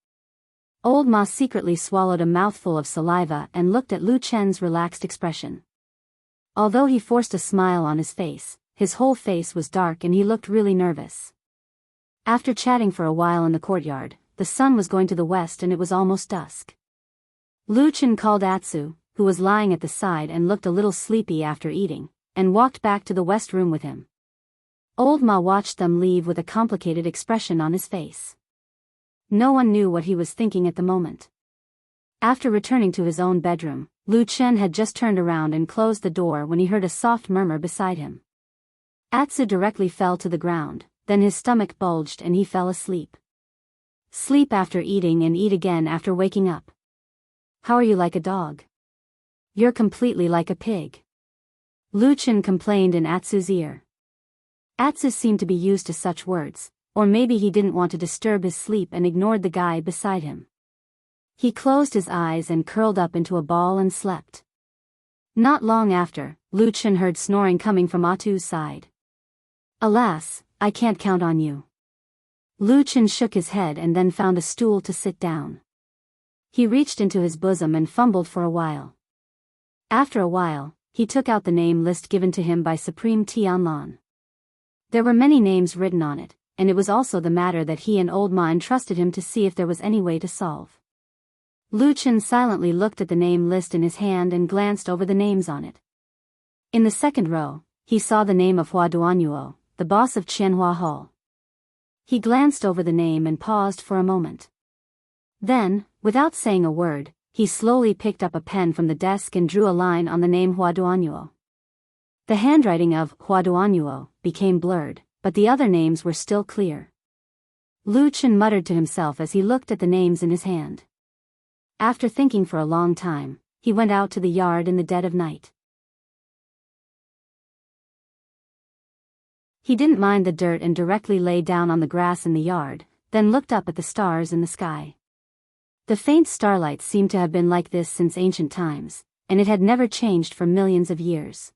Old Ma secretly swallowed a mouthful of saliva and looked at Lu Chen's relaxed expression. Although he forced a smile on his face, his whole face was dark and he looked really nervous. After chatting for a while in the courtyard, the sun was going to the west and it was almost dusk. Lu Chen called Atsu, who was lying at the side and looked a little sleepy after eating, and walked back to the west room with him. Old Ma watched them leave with a complicated expression on his face. No one knew what he was thinking at the moment. After returning to his own bedroom, Lu Chen had just turned around and closed the door when he heard a soft murmur beside him. Atsu directly fell to the ground, then his stomach bulged and he fell asleep. Sleep after eating and eat again after waking up. How are you like a dog? You're completely like a pig. Lu Chen complained in Atsu's ear. Atsu seemed to be used to such words, or maybe he didn't want to disturb his sleep and ignored the guy beside him. He closed his eyes and curled up into a ball and slept. Not long after, Lu Chen heard snoring coming from Atsu's side. Alas, I can't count on you. Lu Chen shook his head and then found a stool to sit down. He reached into his bosom and fumbled for a while. After a while, he took out the name list given to him by Supreme Tianlan. There were many names written on it, and it was also the matter that he and Old Ma entrusted him to see if there was any way to solve. Lu Chen silently looked at the name list in his hand and glanced over the names on it. In the second row, he saw the name of Hua Duanyuo, the boss of Qianhua Hall. He glanced over the name and paused for a moment. Then, without saying a word, he slowly picked up a pen from the desk and drew a line on the name Hua Duanyuo. The handwriting of Huaduanyuo became blurred, but the other names were still clear. Lu Chen muttered to himself as he looked at the names in his hand. After thinking for a long time, he went out to the yard in the dead of night. He didn't mind the dirt and directly lay down on the grass in the yard, then looked up at the stars in the sky. The faint starlight seemed to have been like this since ancient times, and it had never changed for millions of years.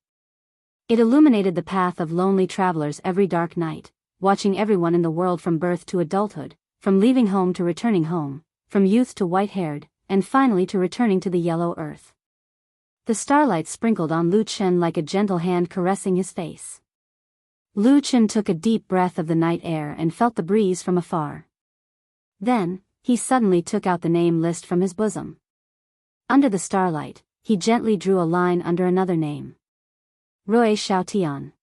It illuminated the path of lonely travelers every dark night, watching everyone in the world from birth to adulthood, from leaving home to returning home, from youth to white-haired, and finally to returning to the yellow earth. The starlight sprinkled on Lu Chen like a gentle hand caressing his face. Lu Chen took a deep breath of the night air and felt the breeze from afar. Then, he suddenly took out the name list from his bosom. Under the starlight, he gently drew a line under another name. Rui Xiaotian.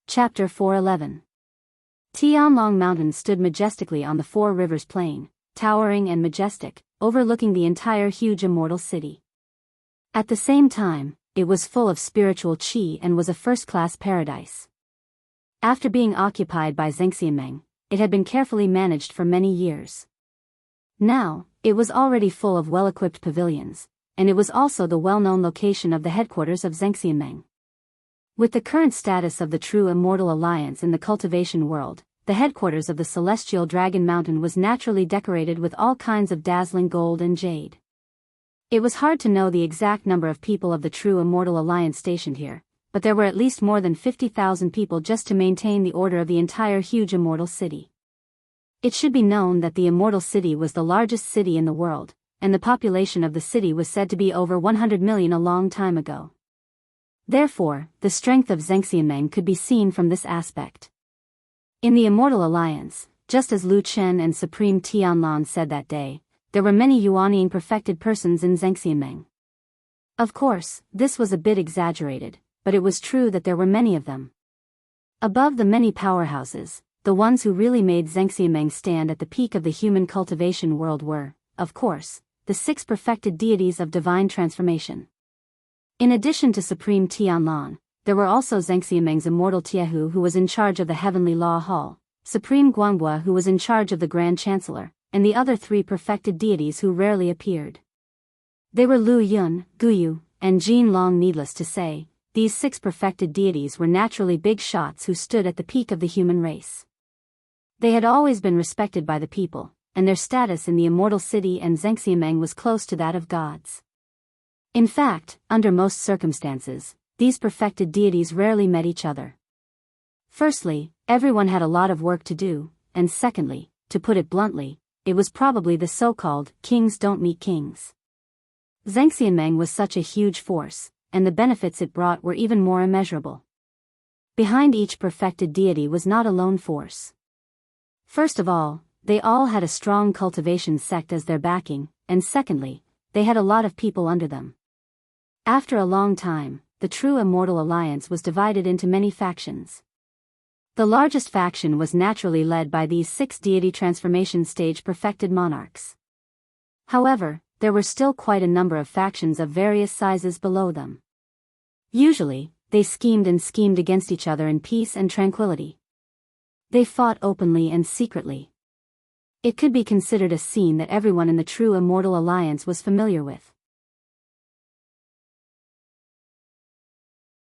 Chapter 411. Tianlong Mountain stood majestically on the Four Rivers Plain, towering and majestic, overlooking the entire huge immortal city. At the same time, it was full of spiritual qi and was a first-class paradise. After being occupied by Zhengxianmeng, it had been carefully managed for many years. Now, it was already full of well-equipped pavilions, and it was also the well-known location of the headquarters of Zhengxianmeng. With the current status of the true immortal alliance in the cultivation world, the headquarters of the celestial Dragon Mountain was naturally decorated with all kinds of dazzling gold and jade. It was hard to know the exact number of people of the true immortal alliance stationed here, but there were at least more than 50,000 people just to maintain the order of the entire huge immortal city. It should be known that the immortal city was the largest city in the world, and the population of the city was said to be over 100 million a long time ago. Therefore, the strength of Zhengxianmeng could be seen from this aspect. In the Immortal Alliance, just as Lu Chen and Supreme Tianlan said that day, there were many Yuanying perfected persons in Zhengxianmeng. Of course, this was a bit exaggerated, but it was true that there were many of them. Above the many powerhouses, the ones who really made Zhengxianmeng stand at the peak of the human cultivation world were, of course, the 6 perfected deities of divine transformation. In addition to Supreme Tianlan, there were also Zhengxianmeng's immortal Tiehu who was in charge of the Heavenly Law Hall, Supreme Guanghua who was in charge of the Grand Chancellor, and the other 3 perfected deities who rarely appeared. They were Lu Yun, Guyu, and Jin Long. Needless to say, these 6 perfected deities were naturally big shots who stood at the peak of the human race. They had always been respected by the people, and their status in the immortal city and Zhengxianmeng was close to that of gods. In fact, under most circumstances, these perfected deities rarely met each other. Firstly, everyone had a lot of work to do, and secondly, to put it bluntly, it was probably the so-called kings don't meet kings. Zhengxianmeng was such a huge force, and the benefits it brought were even more immeasurable. Behind each perfected deity was not a lone force. First of all, they all had a strong cultivation sect as their backing, and secondly, they had a lot of people under them. After a long time, the true immortal alliance was divided into many factions. The largest faction was naturally led by these 6 deity transformation stage perfected monarchs. However, there were still quite a number of factions of various sizes below them. Usually, they schemed against each other in peace and tranquility. They fought openly and secretly. It could be considered a scene that everyone in the true immortal alliance was familiar with.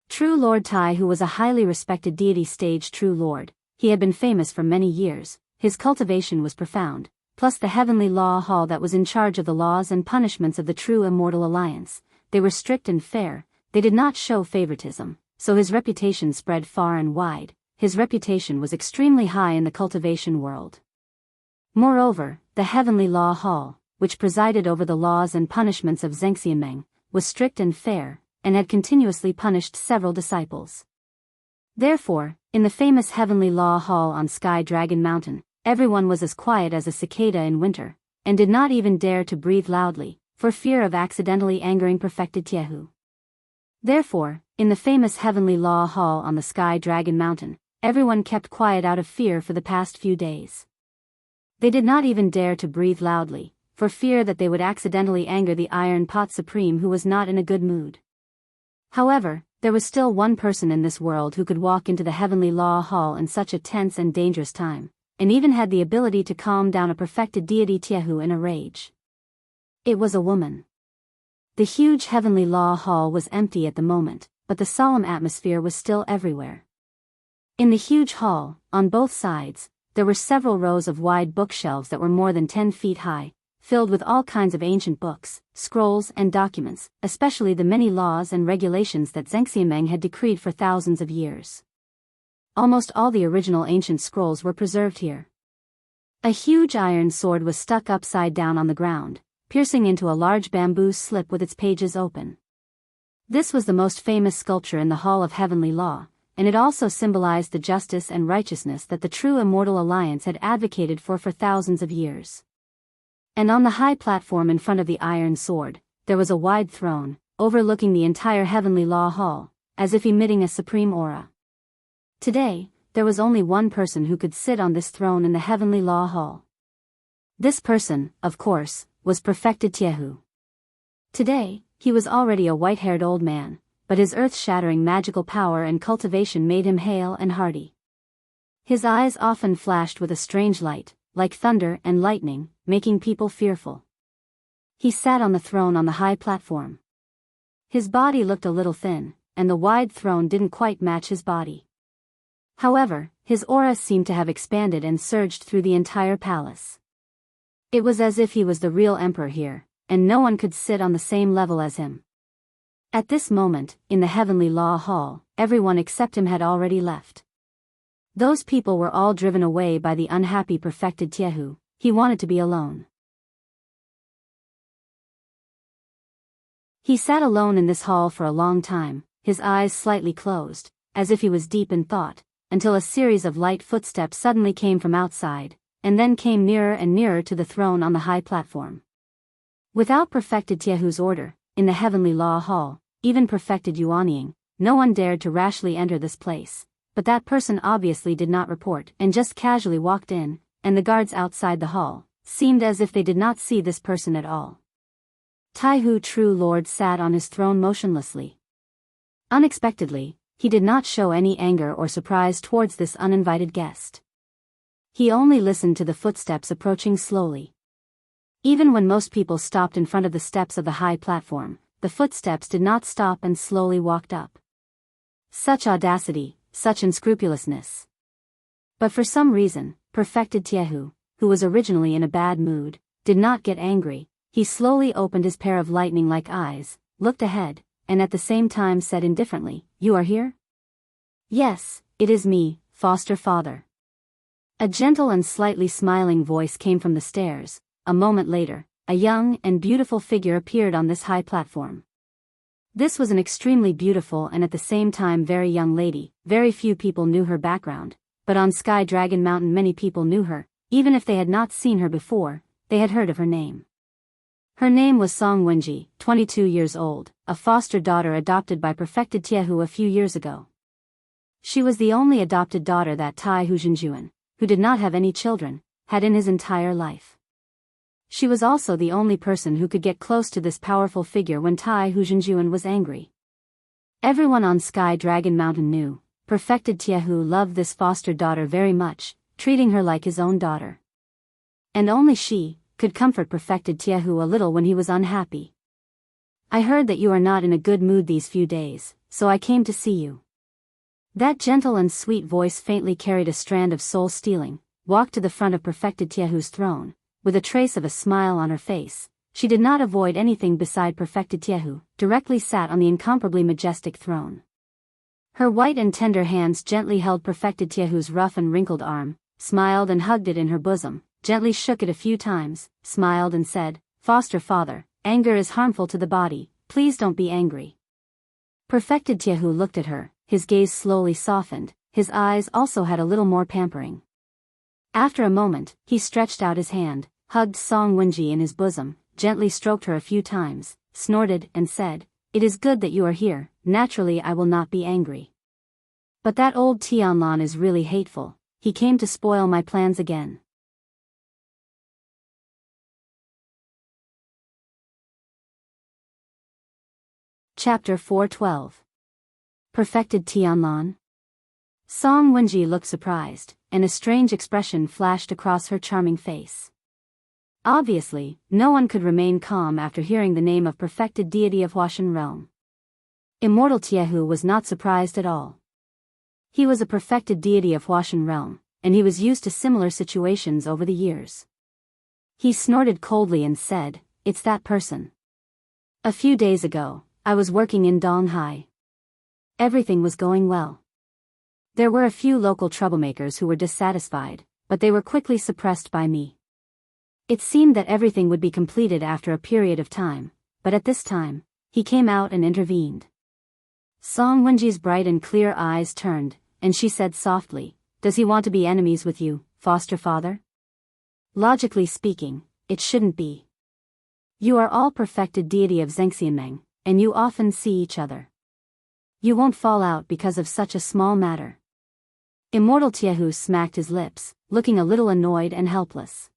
True Lord Tai, who was a highly respected deity stage true lord, he had been famous for many years, his cultivation was profound, plus the heavenly law hall that was in charge of the laws and punishments of the true immortal alliance. They were strict and fair, they did not show favoritism, so his reputation spread far and wide. His reputation was extremely high in the cultivation world. Moreover, the heavenly law hall, which presided over the laws and punishments of Zhengxianmeng, was strict and fair, and had continuously punished several disciples. Therefore, in the famous Heavenly Law Hall on Sky Dragon Mountain, everyone was as quiet as a cicada in winter, and did not even dare to breathe loudly, for fear of accidentally angering perfected Tiehu. Therefore, in the famous Heavenly Law Hall on the Sky Dragon Mountain, everyone kept quiet out of fear for the past few days. They did not even dare to breathe loudly, for fear that they would accidentally anger the Iron Pot Supreme, who was not in a good mood. However, there was still one person in this world who could walk into the Heavenly Law Hall in such a tense and dangerous time, and even had the ability to calm down a perfected deity Jianghu in a rage. It was a woman. The huge Heavenly Law Hall was empty at the moment, but the solemn atmosphere was still everywhere. In the huge hall, on both sides, there were several rows of wide bookshelves that were more than 10 feet high, filled with all kinds of ancient books, scrolls and documents, especially the many laws and regulations that Zheng Xiameng had decreed for thousands of years. Almost all the original ancient scrolls were preserved here. A huge iron sword was stuck upside down on the ground, piercing into a large bamboo slip with its pages open. This was the most famous sculpture in the Hall of Heavenly Law, and it also symbolized the justice and righteousness that the true Immortal Alliance had advocated for thousands of years. And on the high platform in front of the iron sword, there was a wide throne, overlooking the entire Heavenly Law Hall, as if emitting a supreme aura. Today, there was only one person who could sit on this throne in the Heavenly Law Hall. This person, of course, was Perfected Jianghu. Today, he was already a white-haired old man, but his earth-shattering magical power and cultivation made him hale and hearty. His eyes often flashed with a strange light, like thunder and lightning, making people fearful. He sat on the throne on the high platform. His body looked a little thin, and the wide throne didn't quite match his body. However, his aura seemed to have expanded and surged through the entire palace. It was as if he was the real emperor here, and no one could sit on the same level as him. At this moment, in the Heavenly Law Hall, everyone except him had already left. Those people were all driven away by the unhappy Perfected Jianghu. He wanted to be alone. He sat alone in this hall for a long time, his eyes slightly closed, as if he was deep in thought, until a series of light footsteps suddenly came from outside, and then came nearer and nearer to the throne on the high platform. Without Perfected Jianghu's order, in the Heavenly Law Hall, even Perfected Yuanying, no one dared to rashly enter this place, but that person obviously did not report and just casually walked in, and the guards outside the hall seemed as if they did not see this person at all. Taihu True Lord sat on his throne motionlessly. Unexpectedly, he did not show any anger or surprise towards this uninvited guest. He only listened to the footsteps approaching slowly. Even when most people stopped in front of the steps of the high platform, the footsteps did not stop and slowly walked up. Such audacity, such unscrupulousness. But for some reason, Perfected Jianghu, who was originally in a bad mood, did not get angry. He slowly opened his pair of lightning-like eyes, looked ahead, and at the same time said indifferently, "You are here?" "Yes, it is me, foster father." A gentle and slightly smiling voice came from the stairs. A moment later, a young and beautiful figure appeared on this high platform. This was an extremely beautiful and at the same time very young lady. Very few people knew her background, but on Sky Dragon Mountain many people knew her. Even if they had not seen her before, they had heard of her name. Her name was Song Wenji, 22 years old, a foster daughter adopted by Perfected Jianghu a few years ago. She was the only adopted daughter that Taihu Zhenjuan, who did not have any children, had in his entire life. She was also the only person who could get close to this powerful figure when Taihu Zhenjuan was angry. Everyone on Sky Dragon Mountain knew, Perfected Jianghu loved this foster daughter very much, treating her like his own daughter. And only she could comfort Perfected Jianghu a little when he was unhappy. "I heard that you are not in a good mood these few days, so I came to see you." That gentle and sweet voice faintly carried a strand of soul stealing, walked to the front of Perfected Jianghu's throne. With a trace of a smile on her face, she did not avoid anything beside Perfected Jianghu, directly sat on the incomparably majestic throne. Her white and tender hands gently held Perfected Jianghu's rough and wrinkled arm, smiled and hugged it in her bosom, gently shook it a few times, smiled and said, "Foster father, anger is harmful to the body, please don't be angry." Perfected Jianghu looked at her, his gaze slowly softened, his eyes also had a little more pampering. After a moment, he stretched out his hand, hugged Song Wenji in his bosom, gently stroked her a few times, snorted and said, "It is good that you are here, naturally I will not be angry. But that old Tianlan is really hateful, he came to spoil my plans again." Chapter 412. Perfected Tianlan? Song Wenji looked surprised, and a strange expression flashed across her charming face. Obviously, no one could remain calm after hearing the name of perfected deity of Huashan realm. Immortal Jianghu was not surprised at all. He was a perfected deity of Huashan realm, and he was used to similar situations over the years. He snorted coldly and said, "It's that person. A few days ago, I was working in Donghai. Everything was going well. There were a few local troublemakers who were dissatisfied, but they were quickly suppressed by me. It seemed that everything would be completed after a period of time, but at this time, he came out and intervened." Song Wenji's bright and clear eyes turned, and she said softly, "Does he want to be enemies with you, foster father? Logically speaking, it shouldn't be. You are all perfected deity of Xianxia, and you often see each other. You won't fall out because of such a small matter." Immortal Jianghu smacked his lips, looking a little annoyed and helpless.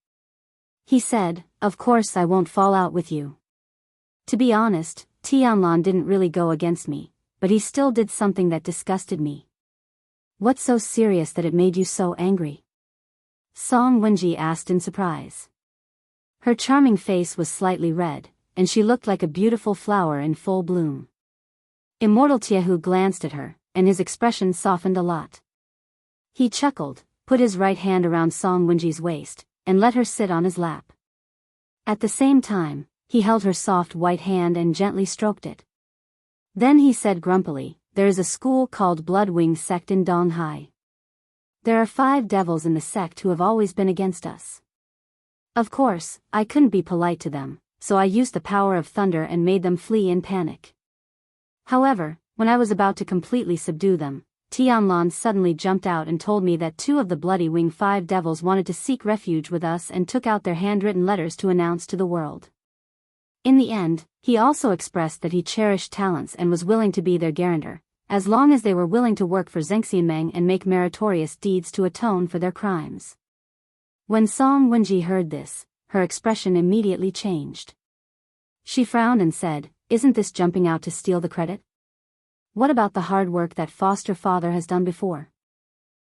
He said, "Of course I won't fall out with you. To be honest, Tianlan didn't really go against me, but he still did something that disgusted me." "What's so serious that it made you so angry?" Song Wenji asked in surprise. Her charming face was slightly red, and she looked like a beautiful flower in full bloom. Immortal Jianghu glanced at her, and his expression softened a lot. He chuckled, put his right hand around Song Wenji's waist, and let her sit on his lap. At the same time, he held her soft white hand and gently stroked it. Then he said grumpily, "There is a school called Bloodwing sect in Donghai. There are 5 devils in the sect who have always been against us. Of course, I couldn't be polite to them, so I used the power of thunder and made them flee in panic. However, when I was about to completely subdue them, Tianlan suddenly jumped out and told me that 2 of the Bloody Wing 5 devils wanted to seek refuge with us and took out their handwritten letters to announce to the world. In the end, he also expressed that he cherished talents and was willing to be their guarantor, as long as they were willing to work for Xianxia and make meritorious deeds to atone for their crimes." When Song Wenji heard this, her expression immediately changed. She frowned and said, "Isn't this jumping out to steal the credit? What about the hard work that foster father has done before?"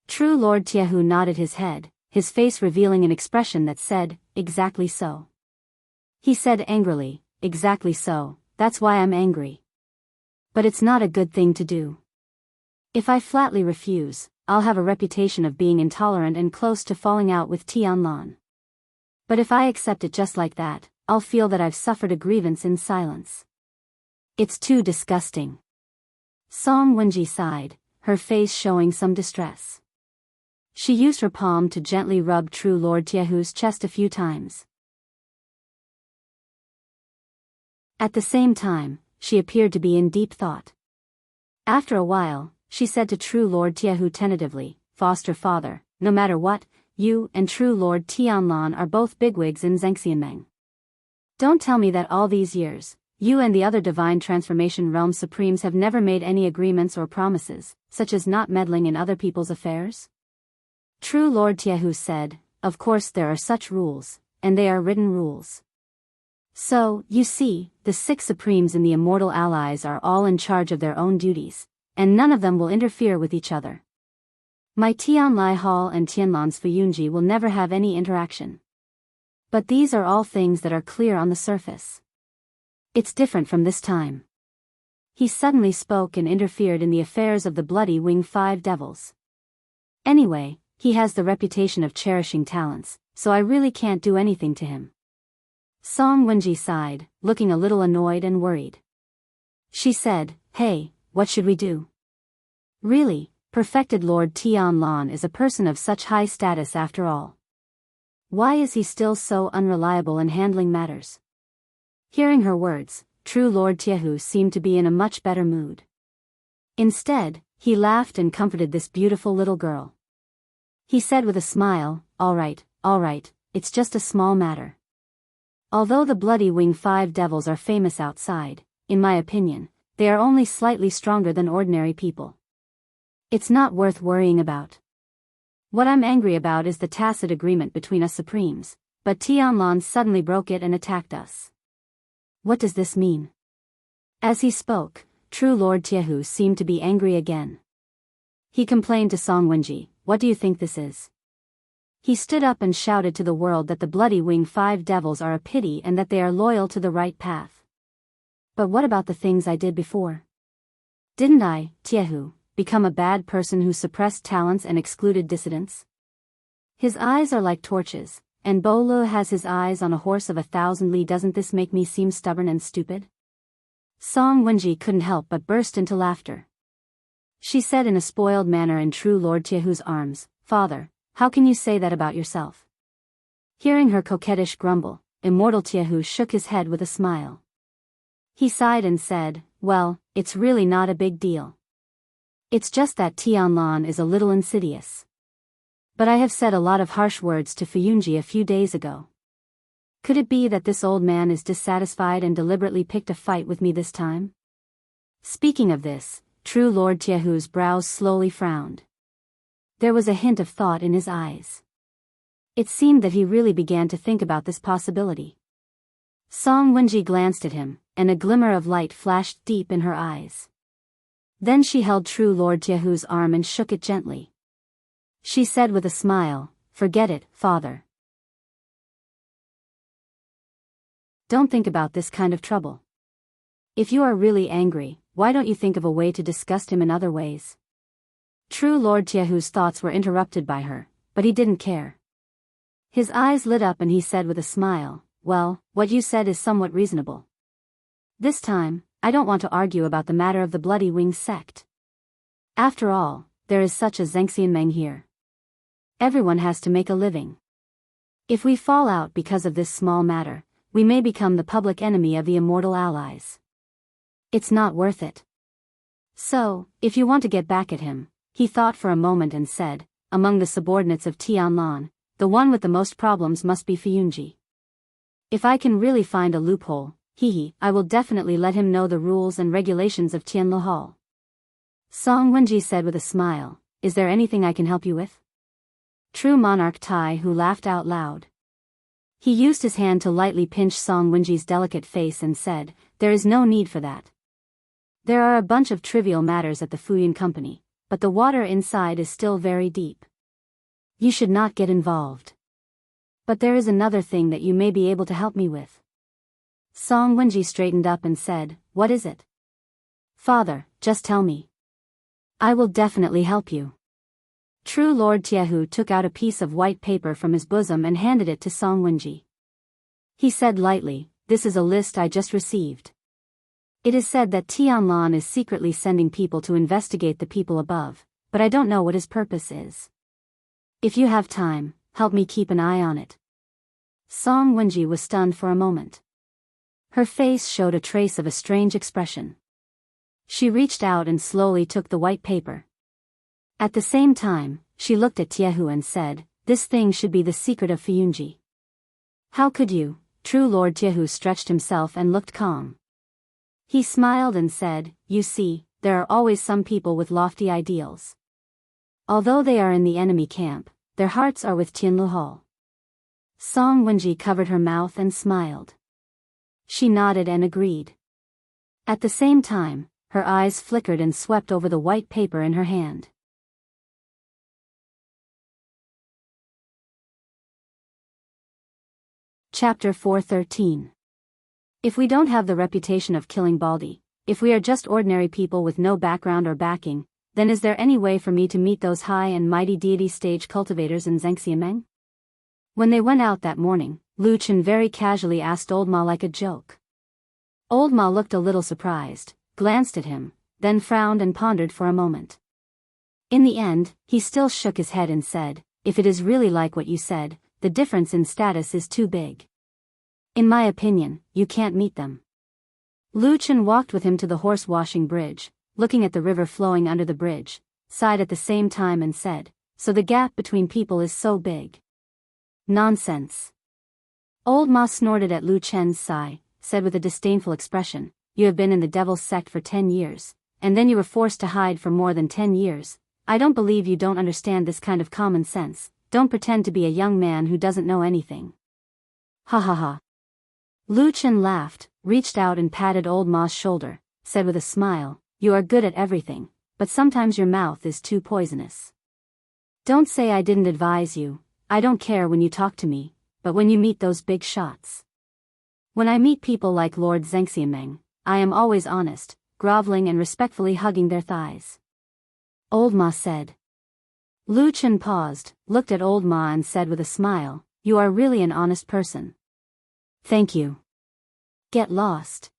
True Lord Jianghu nodded his head, his face revealing an expression that said, "Exactly so." He said angrily, "Exactly so, that's why I'm angry. But it's not a good thing to do. If I flatly refuse, I'll have a reputation of being intolerant and close to falling out with Tianlan. But if I accept it just like that, I'll feel that I've suffered a grievance in silence. It's too disgusting." Song Wenji sighed, her face showing some distress. She used her palm to gently rub True Lord Jianghu's chest a few times. At the same time, she appeared to be in deep thought. After a while, she said to True Lord Jianghu tentatively, "Foster father, no matter what, you and True Lord Tianlan are both bigwigs in Xianxia. Don't tell me that all these years, you and the other divine transformation realm supremes have never made any agreements or promises, such as not meddling in other people's affairs?" True Lord Jianghu said, "Of course there are such rules, and they are written rules. So, you see, the 6 supremes in the immortal allies are all in charge of their own duties, and none of them will interfere with each other. My Tianlai Hall and Tianlan's Fuyunji will never have any interaction. But these are all things that are clear on the surface. It's different from this time." He suddenly spoke and interfered in the affairs of the Bloody Wing 5 devils. "Anyway, he has the reputation of cherishing talents, so I really can't do anything to him." Song Wenji sighed, looking a little annoyed and worried. She said, "Hey, what should we do? Really, perfected Lord Tianlan is a person of such high status after all. Why is he still so unreliable in handling matters?" Hearing her words, True Lord Jianghu seemed to be in a much better mood. Instead, he laughed and comforted this beautiful little girl. He said with a smile, all right, it's just a small matter. Although the Bloody Wing 5 devils are famous outside, in my opinion, they are only slightly stronger than ordinary people. It's not worth worrying about. What I'm angry about is the tacit agreement between us supremes, but Tianlan suddenly broke it and attacked us. What does this mean? As he spoke, true Lord Jianghu seemed to be angry again. He complained to Song Wenji, "What do you think this is?" He stood up and shouted to the world that the bloody wing 5 devils are a pity and that they are loyal to the right path. But what about the things I did before? Didn't I, Jianghu, become a bad person who suppressed talents and excluded dissidents? His eyes are like torches, and Bo Lu has his eyes on a horse of 1,000 li. Doesn't this make me seem stubborn and stupid? Song Wenji couldn't help but burst into laughter. She said in a spoiled manner in true Lord Jianghu's arms, "Father, how can you say that about yourself?" Hearing her coquettish grumble, immortal Jianghu shook his head with a smile. He sighed and said, "Well, it's really not a big deal. It's just that Tianlan is a little insidious. But I have said a lot of harsh words to Fuyunji a few days ago. Could it be that this old man is dissatisfied and deliberately picked a fight with me this time?" Speaking of this, true Lord Jianghu's brows slowly frowned. There was a hint of thought in his eyes. It seemed that he really began to think about this possibility. Song Wenji glanced at him, and a glimmer of light flashed deep in her eyes. Then she held true Lord Jianghu's arm and shook it gently. She said with a smile, "Forget it, father. Don't think about this kind of trouble. If you are really angry, why don't you think of a way to disgust him in other ways?" True Lord Jianghu's thoughts were interrupted by her, but he didn't care. His eyes lit up and he said with a smile, "Well, what you said is somewhat reasonable. This time, I don't want to argue about the matter of the Bloody Wing sect. After all, there is such a Zhengxianmeng here. Everyone has to make a living. If we fall out because of this small matter, we may become the public enemy of the immortal allies. It's not worth it. So, if you want to get back at him," he thought for a moment and said, "among the subordinates of Tianlan, the one with the most problems must be Fuyunji. If I can really find a loophole, I will definitely let him know the rules and regulations of Tianlu Hall." Song Wenji said with a smile, "Is there anything I can help you with?" True Monarch Tai Hu laughed out loud. He used his hand to lightly pinch Song Wenji's delicate face and said, "There is no need for that. There are a bunch of trivial matters at the Fuyun Company, but the water inside is still very deep. You should not get involved. But there is another thing that you may be able to help me with." Song Wenji straightened up and said, "What is it?" "Father, just tell me. I will definitely help you." True Lord Jianghu took out a piece of white paper from his bosom and handed it to Song Wenji. He said lightly, "This is a list I just received. It is said that Tianlan is secretly sending people to investigate the people above, but I don't know what his purpose is. If you have time, help me keep an eye on it." Song Wenji was stunned for a moment. Her face showed a trace of a strange expression. She reached out and slowly took the white paper. At the same time, she looked at Jianghu and said, "This thing should be the secret of Fuyunji." "How could you?" True Lord Jianghu stretched himself and looked calm. He smiled and said, "You see, there are always some people with lofty ideals. Although they are in the enemy camp, their hearts are with Tianlu Hall." Song Wenji covered her mouth and smiled. She nodded and agreed. At the same time, her eyes flickered and swept over the white paper in her hand. Chapter 413. If we don't have the reputation of killing Baldy, if we are just ordinary people with no background or backing, then is there any way for me to meet those high and mighty deity stage cultivators in Zhengxianmeng? When they went out that morning, Lu Chen very casually asked Old Ma like a joke. Old Ma looked a little surprised, glanced at him, then frowned and pondered for a moment. In the end, he still shook his head and said, "If it is really like what you said, the difference in status is too big. In my opinion, you can't meet them." Lu Chen walked with him to the horse-washing bridge, looking at the river flowing under the bridge, sighed at the same time and said, "So the gap between people is so big." "Nonsense." Old Ma snorted at Lu Chen's sigh, said with a disdainful expression, "You have been in the devil's sect for 10 years, and then you were forced to hide for more than 10 years. I don't believe you don't understand this kind of common sense. Don't pretend to be a young man who doesn't know anything." "Ha ha ha." Lu Chen laughed, reached out and patted Old Ma's shoulder, said with a smile, "You are good at everything, but sometimes your mouth is too poisonous. Don't say I didn't advise you. I don't care when you talk to me, but when you meet those big shots. When I meet people like Lord Zhengxianmeng, I am always honest, groveling and respectfully hugging their thighs." Old Ma said. Lu Chen paused, looked at Old Ma and said with a smile, "You are really an honest person." "Thank you." "Get lost."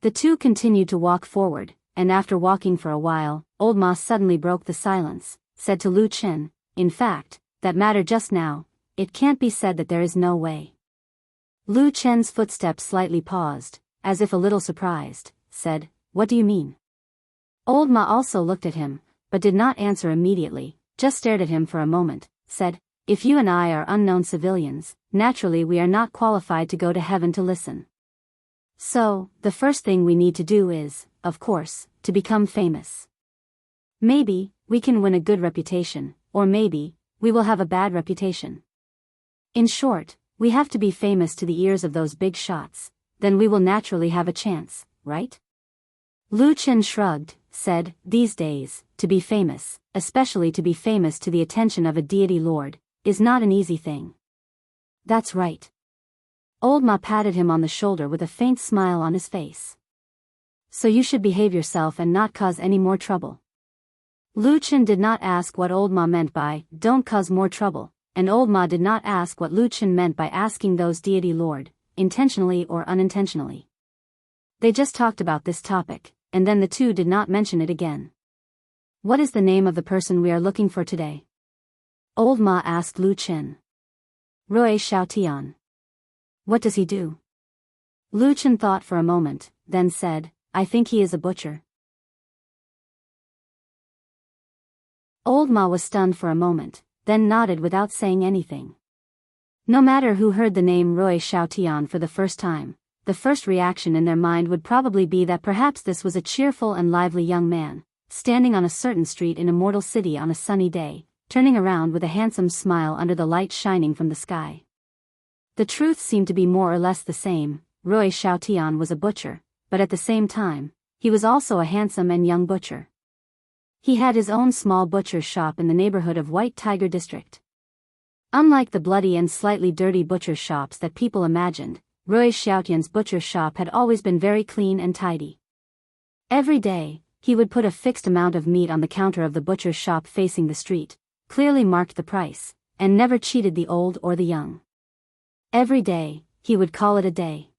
The two continued to walk forward, and after walking for a while, Old Ma suddenly broke the silence, said to Lu Chen, "In fact, that matter just now, it can't be said that there is no way." Lu Chen's footsteps slightly paused, as if a little surprised, said, "What do you mean?" Old Ma also looked at him, but did not answer immediately, just stared at him for a moment, said, "If you and I are unknown civilians, naturally we are not qualified to go to heaven to listen. So, the first thing we need to do is, of course, to become famous. Maybe, we can win a good reputation, or maybe, we will have a bad reputation. In short, we have to be famous to the ears of those big shots, then we will naturally have a chance, right?" Lu Chen shrugged, said, "These days, to be famous, especially to be famous to the attention of a deity lord, is not an easy thing." "That's right." Old Ma patted him on the shoulder with a faint smile on his face. "So you should behave yourself and not cause any more trouble." Lu Chen did not ask what Old Ma meant by, "Don't cause more trouble," and Old Ma did not ask what Lu Chen meant by asking those deity lord, intentionally or unintentionally. They just talked about this topic, and then the two did not mention it again. "What is the name of the person we are looking for today?" Old Ma asked Lu Chen. "Rui Xiaotian." "What does he do?" Lu Chen thought for a moment, then said, "I think he is a butcher." Old Ma was stunned for a moment, then nodded without saying anything. No matter who heard the name Rui Xiaotian for the first time, the first reaction in their mind would probably be that perhaps this was a cheerful and lively young man, standing on a certain street in a mortal city on a sunny day, turning around with a handsome smile under the light shining from the sky. The truth seemed to be more or less the same. Rui Xiaotian was a butcher, but at the same time, he was also a handsome and young butcher. He had his own small butcher's shop in the neighborhood of White Tiger District. Unlike the bloody and slightly dirty butcher's shops that people imagined, Rui Xiaotian's butcher's shop had always been very clean and tidy. Every day, he would put a fixed amount of meat on the counter of the butcher's shop facing the street, clearly marked the price, and never cheated the old or the young. Every day, he would call it a day.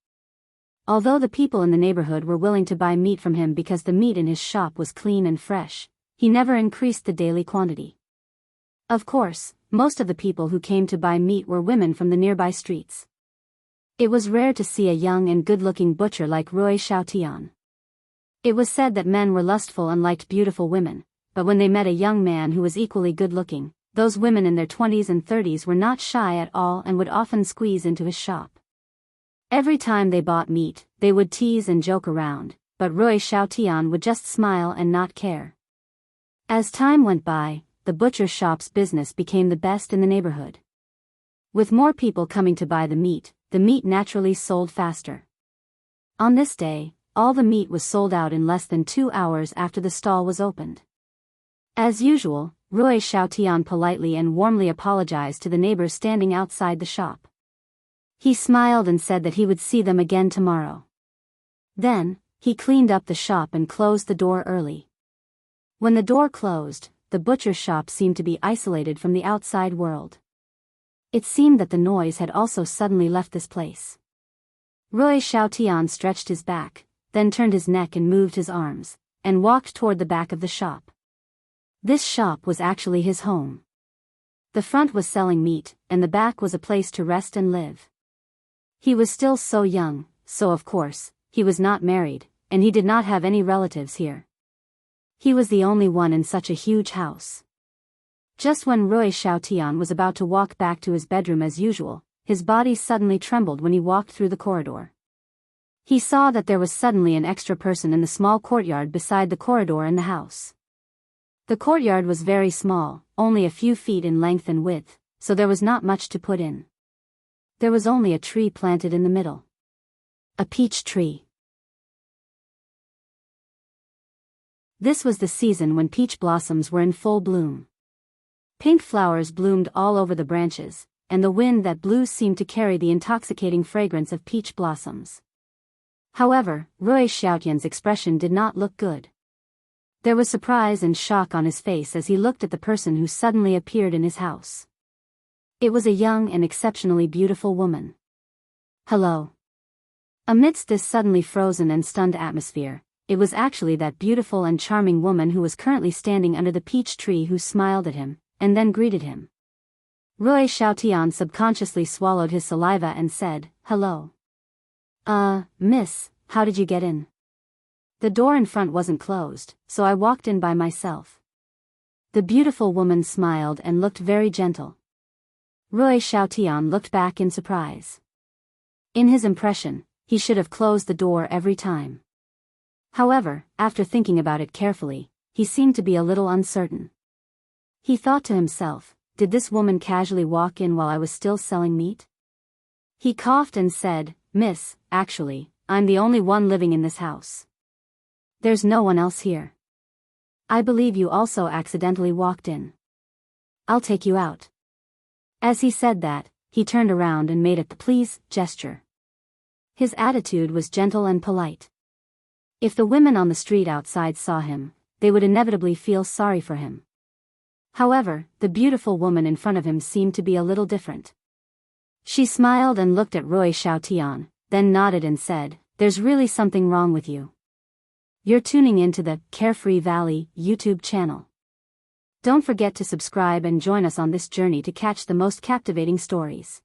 Although the people in the neighborhood were willing to buy meat from him because the meat in his shop was clean and fresh, he never increased the daily quantity. Of course, most of the people who came to buy meat were women from the nearby streets. It was rare to see a young and good-looking butcher like Rui Xiaotian. It was said that men were lustful and liked beautiful women, but when they met a young man who was equally good-looking, those women in their 20s and 30s were not shy at all and would often squeeze into his shop. Every time they bought meat, they would tease and joke around, but Rui Xiaotian would just smile and not care. As time went by, the butcher shop's business became the best in the neighborhood. With more people coming to buy the meat naturally sold faster. On this day, all the meat was sold out in less than 2 hours after the stall was opened. As usual, Rui Xiaotian politely and warmly apologized to the neighbors standing outside the shop. He smiled and said that he would see them again tomorrow. Then, he cleaned up the shop and closed the door early. When the door closed, the butcher's shop seemed to be isolated from the outside world. It seemed that the noise had also suddenly left this place. Rui Xiaotian stretched his back, then turned his neck and moved his arms, and walked toward the back of the shop. This shop was actually his home. The front was selling meat, and the back was a place to rest and live. He was still so young, so of course, he was not married, and he did not have any relatives here. He was the only one in such a huge house. Just when Rui Xiaotian was about to walk back to his bedroom as usual, his body suddenly trembled when he walked through the corridor. He saw that there was suddenly an extra person in the small courtyard beside the corridor in the house. The courtyard was very small, only a few feet in length and width, so there was not much to put in. There was only a tree planted in the middle. A peach tree. This was the season when peach blossoms were in full bloom. Pink flowers bloomed all over the branches, and the wind that blew seemed to carry the intoxicating fragrance of peach blossoms. However, Wuxia Xianxia's expression did not look good. There was surprise and shock on his face as he looked at the person who suddenly appeared in his house. It was a young and exceptionally beautiful woman. Hello. Amidst this suddenly frozen and stunned atmosphere, it was actually that beautiful and charming woman who was currently standing under the peach tree who smiled at him, and then greeted him. Wuxia Xianxia subconsciously swallowed his saliva and said, "Hello. Miss, how did you get in?" The door in front wasn't closed, so I walked in by myself. The beautiful woman smiled and looked very gentle. Wuxia Xianxia looked back in surprise. In his impression, he should have closed the door every time. However, after thinking about it carefully, he seemed to be a little uncertain. He thought to himself, did this woman casually walk in while I was still selling meat? He coughed and said, "Miss, actually, I'm the only one living in this house. There's no one else here. I believe you also accidentally walked in. I'll take you out." As he said that, he turned around and made a "please" gesture. His attitude was gentle and polite. If the women on the street outside saw him, they would inevitably feel sorry for him. However, the beautiful woman in front of him seemed to be a little different. She smiled and looked at Wuxia Xianxia, then nodded and said, "There's really something wrong with you. You're tuning into the Carefree Valley YouTube channel. Don't forget to subscribe and join us on this journey to catch the most captivating stories."